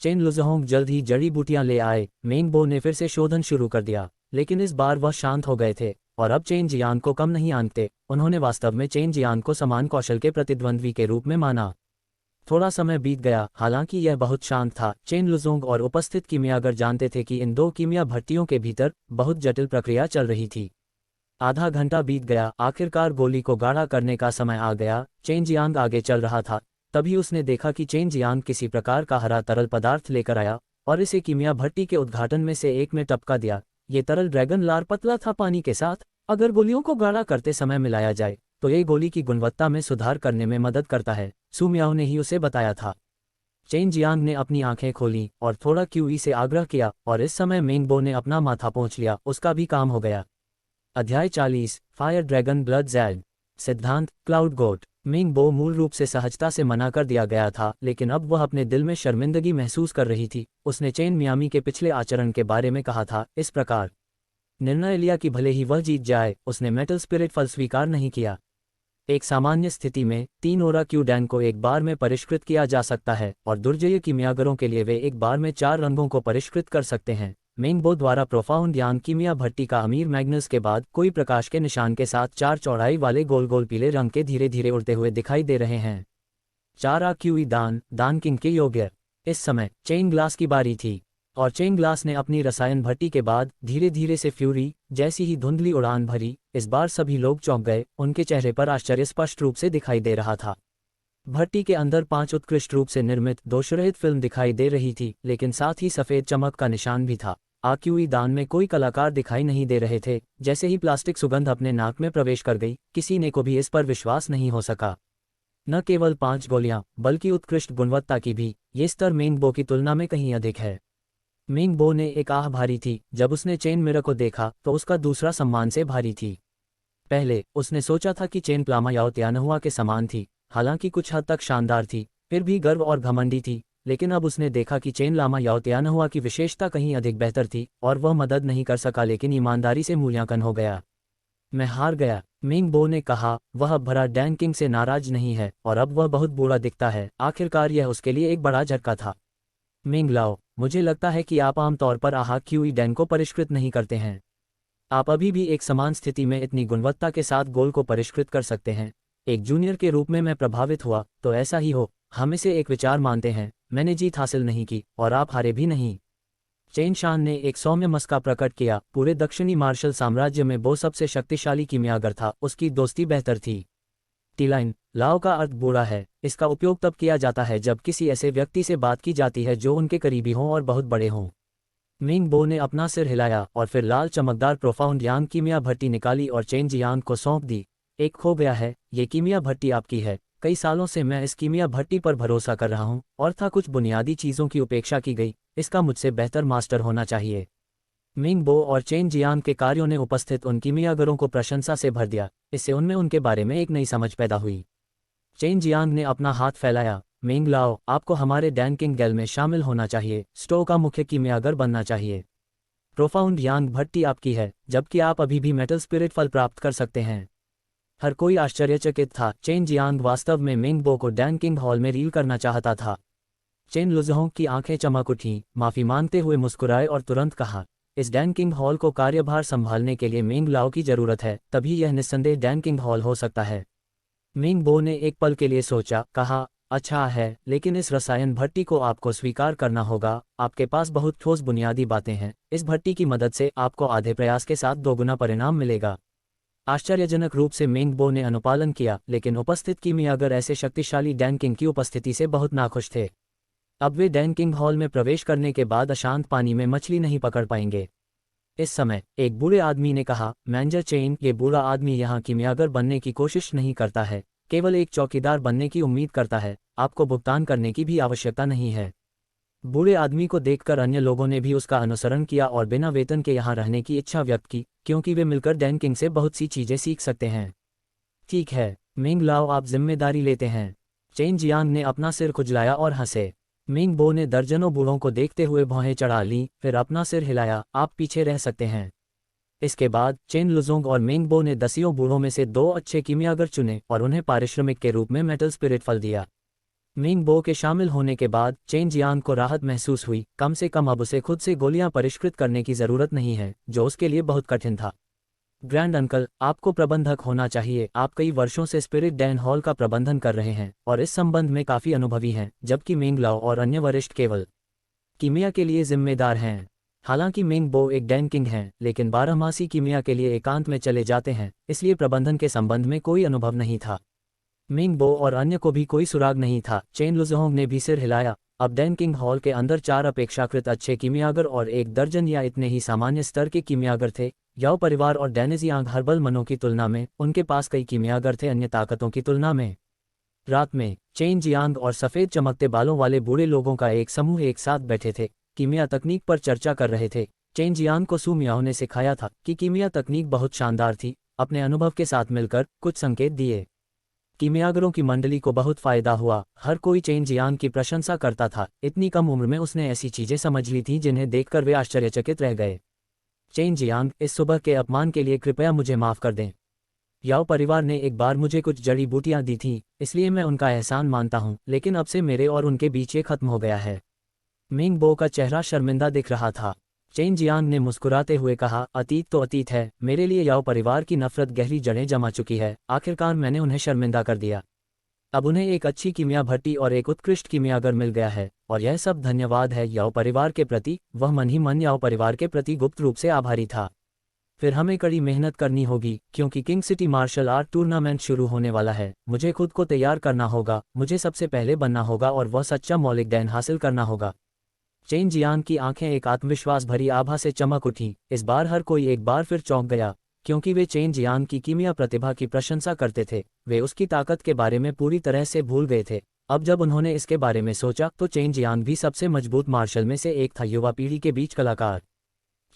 चेन लुजहोंग जल्द ही जड़ी बूटियां ले आए। मेंगबो ने फिर से शोधन शुरू कर दिया, लेकिन इस बार वह शांत हो गए थे और अब चेन जियांग को कम नहीं आंकते। उन्होंने वास्तव में चेन जियांग को समान कौशल के प्रतिद्वंद्वी के रूप में माना। थोड़ा समय बीत गया, हालांकि यह बहुत शांत था। चेन लुजोंग और उपस्थित कीमियागर जानते थे कि इन दो कीमिया भट्टियों के भीतर बहुत जटिल प्रक्रिया चल रही थी। आधा घंटा बीत गया। आखिरकार गोली को गाढ़ा करने का समय आ गया। चेन जियांग आगे चल रहा था, तभी उसने देखा कि चेन जियांग किसी प्रकार का हरा तरल पदार्थ लेकर आया और इसे कीमिया भट्टी के उद्घाटन में से एक में टपका दिया। ये तरल ड्रैगन लार पतला था पानी के साथ। अगर गोलियों को गाढ़ा करते समय मिलाया जाए तो ये गोली की गुणवत्ता में सुधार करने में मदद करता है। सू मियाओ ने ही उसे बताया था। चेन जियांग ने अपनी आंखें खोलीं और थोड़ा क्यूई से आग्रह किया, और इस समय मेंगबो ने अपना माथा पोंछ लिया। उसका भी काम हो गया। अध्याय 40 फायर ड्रैगन ब्लड ज़ैड। सिद्धांत क्लाउड गोट। मेंगबो मूल रूप से सहजता से मना कर दिया गया था, लेकिन अब वह अपने दिल में शर्मिंदगी महसूस कर रही थी। उसने चेन मियामी के पिछले आचरण के बारे में कहा था। इस प्रकार निर्णय लिया कि भले ही वह जीत जाए, उसने मेटल स्पिरिट फल स्वीकार नहीं किया। एक सामान्य स्थिति में 3 ओरा क्यू डैन को एक बार में परिष्कृत किया जा सकता है, और दुर्जय कीमियागरों के लिए वे एक बार में 4 रंगों को परिष्कृत कर सकते हैं। मेंगबो द्वारा प्रोफाउंड यान कीमिया भट्टी का अमीर मैग्नस के बाद कोई प्रकाश के निशान के साथ 4 चौड़ाई वाले गोल गोल पीले रंग के धीरे धीरे उड़ते हुए दिखाई दे रहे हैं। 4 आक्यूई दान किंग के योग्य। इस समय चेन ग्लास की बारी थी, और चेन ग्लास ने अपनी रसायन भट्टी के बाद धीरे धीरे से फ्यूरी जैसी ही धुंधली उड़ान भरी। इस बार सभी लोग चौंक गए। उनके चेहरे पर आश्चर्य स्पष्ट रूप से दिखाई दे रहा था। भट्टी के अंदर 5 उत्कृष्ट रूप से निर्मित दोषरहित फिल्म दिखाई दे रही थी, लेकिन साथ ही सफ़ेद चमक का निशान भी था। आक्यूई दान में कोई कलाकार दिखाई नहीं दे रहे थे। जैसे ही प्लास्टिक सुगंध अपने नाक में प्रवेश कर गई, किसी ने को भी इस पर विश्वास नहीं हो सका। न केवल 5 गोलियां, बल्कि उत्कृष्ट गुणवत्ता की भी। ये स्तर मेंगबो की तुलना में कहीं अधिक है। मिंग बो ने एक आह भारी थी जब उसने चेन मिरर को देखा तो उसका दूसरा सम्मान से भारी थी। पहले उसने सोचा था कि चेन प्लामा याओ त्यानहुआ के समान थी, हालांकि कुछ हद तक शानदार थी, फिर भी गर्व और घमंडी थी। लेकिन अब उसने देखा कि चेन लामा याओ त्यानहुआ की विशेषता कहीं अधिक बेहतर थी और वह मदद नहीं कर सका, लेकिन ईमानदारी से मूल्यांकन हो गया। मैं हार गया, मिंग बो ने कहा। वह अब भरा डैन किंग से नाराज नहीं है और अब वह बहुत बुरा दिखता है। आखिरकार यह उसके लिए एक बड़ा झटका था। मिंग लाओ, मुझे लगता है कि आप आमतौर पर आहा क्यूई डैन को परिष्कृत नहीं करते हैं। आप अभी भी एक समान स्थिति में इतनी गुणवत्ता के साथ गोल को परिष्कृत कर सकते हैं। एक जूनियर के रूप में मैं प्रभावित हुआ, तो ऐसा ही हो। हम इसे एक विचार मानते हैं। मैंने जीत हासिल नहीं की और आप हारे भी नहीं। चेन शान ने एक सौम्य मस्का प्रकट किया। पूरे दक्षिणी मार्शल साम्राज्य में वो सबसे शक्तिशाली कीमियागर था, उसकी दोस्ती बेहतर थी। टीलाइन, लाओ का अर्थ बुरा है। इसका उपयोग तब किया जाता है जब किसी ऐसे व्यक्ति से बात की जाती है जो उनके करीबी हों और बहुत बड़े हों। मिंग बो ने अपना सिर हिलाया और फिर लाल चमकदार प्रोफाउंड यांग कीमिया भट्टी निकाली और चेन जियांग को सौंप दी। एक खो गया है, ये कीमिया भट्टी आपकी है। कई सालों से मैं इस कीमिया भट्टी पर भरोसा कर रहा हूँ और था कुछ बुनियादी चीज़ों की उपेक्षा की गई। इसका मुझसे बेहतर मास्टर होना चाहिए। मिंग बो और चेन जियांग के कार्यों ने उपस्थित उन कीमियागरों को प्रशंसा से भर दिया। इससे उनमें उनके बारे में एक नई समझ पैदा हुई। चेन जियांग ने अपना हाथ फैलाया। मिंग लाओ, आपको हमारे डैन किंग गैल में शामिल होना चाहिए। स्टो का मुख्य कीमियागर बनना चाहिए। प्रोफाउंड यांग भट्टी आपकी है, जबकि आप अभी भी मेटल स्पिरिट फल प्राप्त कर सकते हैं। हर कोई आश्चर्यचकित था। चेन जियांग वास्तव में मिंग बो को डैन किंग हॉल में रील करना चाहता था। चेन लुजहोंग की आंखें चमक उठीं, माफी मांगते हुए मुस्कुराए और तुरंत कहा, इस डैन किंग हॉल को कार्यभार संभालने के लिए मिंग लाओ की जरूरत है, तभी यह निस्संदेह डैन किंग हॉल हो सकता है। मिंग बो ने एक पल के लिए सोचा, कहा, अच्छा है, लेकिन इस रसायन भट्टी को आपको स्वीकार करना होगा। आपके पास बहुत ठोस बुनियादी बातें हैं। इस भट्टी की मदद से आपको आधे प्रयास के साथ दोगुना परिणाम मिलेगा। आश्चर्यजनक रूप से मिंग बो ने अनुपालन किया, लेकिन उपस्थित कीमियागर ऐसे शक्तिशाली डैन किंग की उपस्थिति से बहुत नाखुश थे। अब वे डैन किंग हॉल में प्रवेश करने के बाद अशांत पानी में मछली नहीं पकड़ पाएंगे। इस समय एक बूढ़े आदमी ने कहा, मैनेजर चेन, ये बूढ़ा आदमी यहाँ कीमियागर बनने की कोशिश नहीं करता है, केवल एक चौकीदार बनने की उम्मीद करता है। आपको भुगतान करने की भी आवश्यकता नहीं है। बूढ़े आदमी को देखकर अन्य लोगों ने भी उसका अनुसरण किया और बिना वेतन के यहाँ रहने की इच्छा व्यक्त की, क्योंकि वे मिलकर डैन किंग से बहुत सी चीजें सीख सकते हैं। ठीक है, मिंग लाओ, आप जिम्मेदारी लेते हैं। चेन जियांग ने अपना सिर खुजलाया और हंसे। मिंग बो ने दर्जनों बूढ़ों को देखते हुए भौहें चढ़ा लीं, फिर अपना सिर हिलाया। आप पीछे रह सकते हैं। इसके बाद चेन लुजोंग और मिंग बो ने दसियों बूढ़ों में से 2 अच्छे कीमियागर चुने और उन्हें पारिश्रमिक के रूप में मेटल स्पिरिट फल दिया। मिंग बो के शामिल होने के बाद चेन जियांग को राहत महसूस हुई। कम से कम अब उसे खुद से गोलियां परिष्कृत करने की जरूरत नहीं है, जो उसके लिए बहुत कठिन था। ग्रैंड अंकल, आपको प्रबंधक होना चाहिए। आप कई वर्षों से स्पिरिट डैन हॉल का प्रबंधन कर रहे हैं और इस संबंध में काफी अनुभवी हैं, जबकि मिंग लाओ और अन्य वरिष्ठ केवल कीमिया के लिए जिम्मेदार हैं। हालांकि मिंग बो एक डैन किंग हैं, लेकिन बारहमासी कीमिया के लिए एकांत में चले जाते हैं, इसलिए प्रबंधन के संबंध में कोई अनुभव नहीं था। मिंग बो और अन्य को भी कोई सुराग नहीं था। चेन लुजहोंग ने भी सिर हिलाया। अब डैन किंग हॉल के अंदर 4 अपेक्षाकृत अच्छे कीमियागर और 1 दर्जन या इतने ही सामान्य स्तर के कीमियागर थे। याओ परिवार और डैनिजियांग हर्बल मनों की तुलना में उनके पास कई कीमियागर थे अन्य ताकतों की तुलना में। रात में चेन जियांग और सफ़ेद चमकते बालों वाले बूढ़े लोगों का एक समूह एक साथ बैठे थे, कीमिया तकनीक पर चर्चा कर रहे थे। चेन जियांग को सू मियाओ ने सिखाया था कि कीमिया तकनीक बहुत शानदार थी। अपने अनुभव के साथ मिलकर कुछ संकेत दिए। कीमियागरों की मंडली को बहुत फायदा हुआ। हर कोई चेन जियांग की प्रशंसा करता था। इतनी कम उम्र में उसने ऐसी चीजें समझ ली थीं जिन्हें देखकर वे आश्चर्यचकित रह गए। चेन जियांग, इस सुबह के अपमान के लिए कृपया मुझे माफ कर दें। याओ परिवार ने एक बार मुझे कुछ जड़ी बूटियां दी थीं, इसलिए मैं उनका एहसान मानता हूं, लेकिन अब से मेरे और उनके बीच ये खत्म हो गया है। मिंग बो का चेहरा शर्मिंदा दिख रहा था। चेन जियांग ने मुस्कुराते हुए कहा, अतीत तो अतीत है। मेरे लिए याओ परिवार की नफरत गहरी जड़ें जमा चुकी है। आखिरकार मैंने उन्हें शर्मिंदा कर दिया। अब उन्हें एक अच्छी कीमिया भट्टी और एक उत्कृष्ट कीमियागर मिल गया है, और यह सब धन्यवाद है याओ परिवार के प्रति। वह मन ही मन याओ परिवार के प्रति गुप्त रूप से आभारी था। फिर हमें कड़ी मेहनत करनी होगी, क्योंकि king city martial art tournament शुरू होने वाला है। मुझे खुद को तैयार करना होगा, मुझे सबसे पहले बनना होगा और वह सच्चा मौलिक डैन हासिल करना होगा। चेन जियांग की आंखें एक आत्मविश्वास भरी आभा से चमक उठीं। इस बार हर कोई एक बार फिर चौंक गया, क्योंकि वे चेन जियांग की कीमिया प्रतिभा की प्रशंसा करते थे। वे उसकी ताकत के बारे में पूरी तरह से भूल गए थे। अब जब उन्होंने इसके बारे में सोचा तो चेन जियांग भी सबसे मजबूत मार्शल में से एक था, युवा पीढ़ी के बीच कलाकार।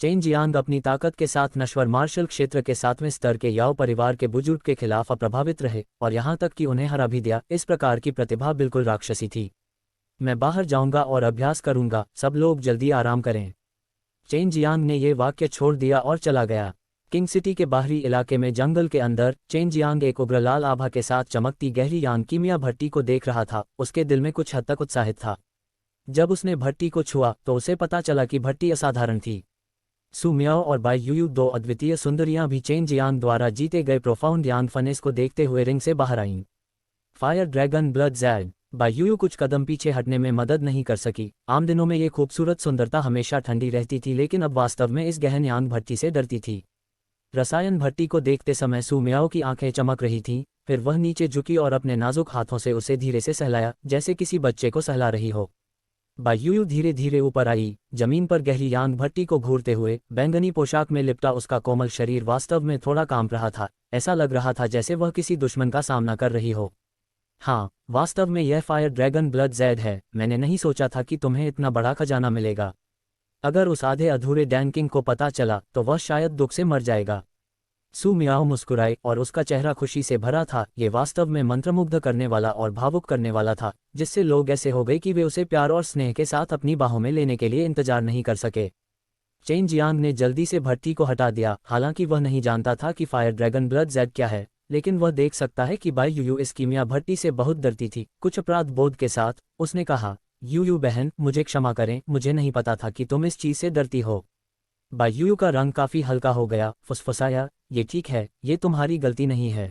चेन जियांग अपनी ताकत के साथ नश्वर मार्शल क्षेत्र के 7वें स्तर के याओ परिवार के बुजुर्ग के खिलाफ अप्रभावित रहे और यहाँ तक कि उन्हें हरा भी दिया। इस प्रकार की प्रतिभा बिल्कुल राक्षसी थी। मैं बाहर जाऊंगा और अभ्यास करूंगा, सब लोग जल्दी आराम करें। चेन जियांग ने ये वाक्य छोड़ दिया और चला गया। किंग सिटी के बाहरी इलाके में जंगल के अंदर चेन जियांग एक उग्र लाल आभा के साथ चमकती गहरी यान कीमिया भट्टी को देख रहा था। उसके दिल में कुछ हद तक उत्साहित था। जब उसने भट्टी को छुआ तो उसे पता चला कि भट्टी असाधारण थी। सु मियाओ और बाई यूयू, दो अद्वितीय सुंदरियां भी चेन जियांग द्वारा जीते गए प्रोफाउंड यान फनेस को देखते हुए रिंग से बाहर आईं। Fire dragon blood Zed. Bai Yuyu कुछ कदम पीछे हटने में मदद नहीं कर सकी। आम दिनों में ये खूबसूरत सुंदरता हमेशा ठंडी रहती थी, लेकिन अब वास्तव में इस गहन यान भट्टी से डरती थी। रसायन भट्टी को देखते समय सु मियाओ की आंखें चमक रही थीं। फिर वह नीचे झुकी और अपने नाजुक हाथों से उसे धीरे से सहलाया, जैसे किसी बच्चे को सहला रही हो। बाई यूयू धीरे धीरे ऊपर आई। जमीन पर गहरी यान भट्टी को घूरते हुए बैंगनी पोशाक में लिपटा उसका कोमल शरीर वास्तव में थोड़ा कांप रहा था। ऐसा लग रहा था जैसे वह किसी दुश्मन का सामना कर रही हो। हाँ, वास्तव में यह फायर ड्रैगन ब्लड ज़ैड है। मैंने नहीं सोचा था कि तुम्हें इतना बड़ा खजाना मिलेगा। अगर उस आधे अधूरे डैन किंग को पता चला तो वह शायद दुख से मर जाएगा। सु मियाओ मुस्कुराए और उसका चेहरा खुशी से भरा था। ये वास्तव में मंत्रमुग्ध करने वाला और भावुक करने वाला था, जिससे लोग ऐसे हो गए कि वे उसे प्यार और स्नेह के साथ अपनी बाहों में लेने के लिए इंतजार नहीं कर सके। चेन जियांग ने जल्दी से भट्टी को हटा दिया। हालांकि वह नहीं जानता था कि फायर ड्रैगन ब्लड ज़ैड क्या है, लेकिन वह देख सकता है कि बाई यूयू इस कीमिया भट्टी से बहुत डरती थी। कुछ अपराध बोध के साथ उसने कहा, यूयू बहन, मुझे क्षमा करें, मुझे नहीं पता था कि तुम इस चीज़ से डरती हो। बाई यूयू का रंग काफ़ी हल्का हो गया, फुसफुसाया, ये ठीक है, ये तुम्हारी गलती नहीं है।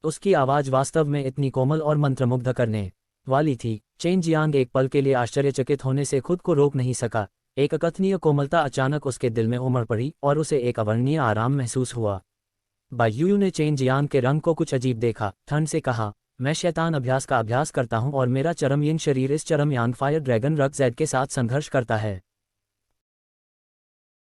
उसकी आवाज़ वास्तव में इतनी कोमल और मंत्रमुग्ध करने वाली थी। चेन जियांग एक पल के लिए आश्चर्यचकित होने से खुद को रोक नहीं सका। एक अकथनीय कोमलता अचानक उसके दिल में उमड़ पड़ी और उसे एक अवर्णनीय आराम महसूस हुआ। बाई यूयू ने चेन जियांग के रंग को कुछ अजीब देखा, ठंड से कहा, मैं शैतान अभ्यास का अभ्यास करता हूँ और मेरा चरम यिन शरीर इस चरम यांग फायर ड्रैगन रग ज़ैड के साथ संघर्ष करता है।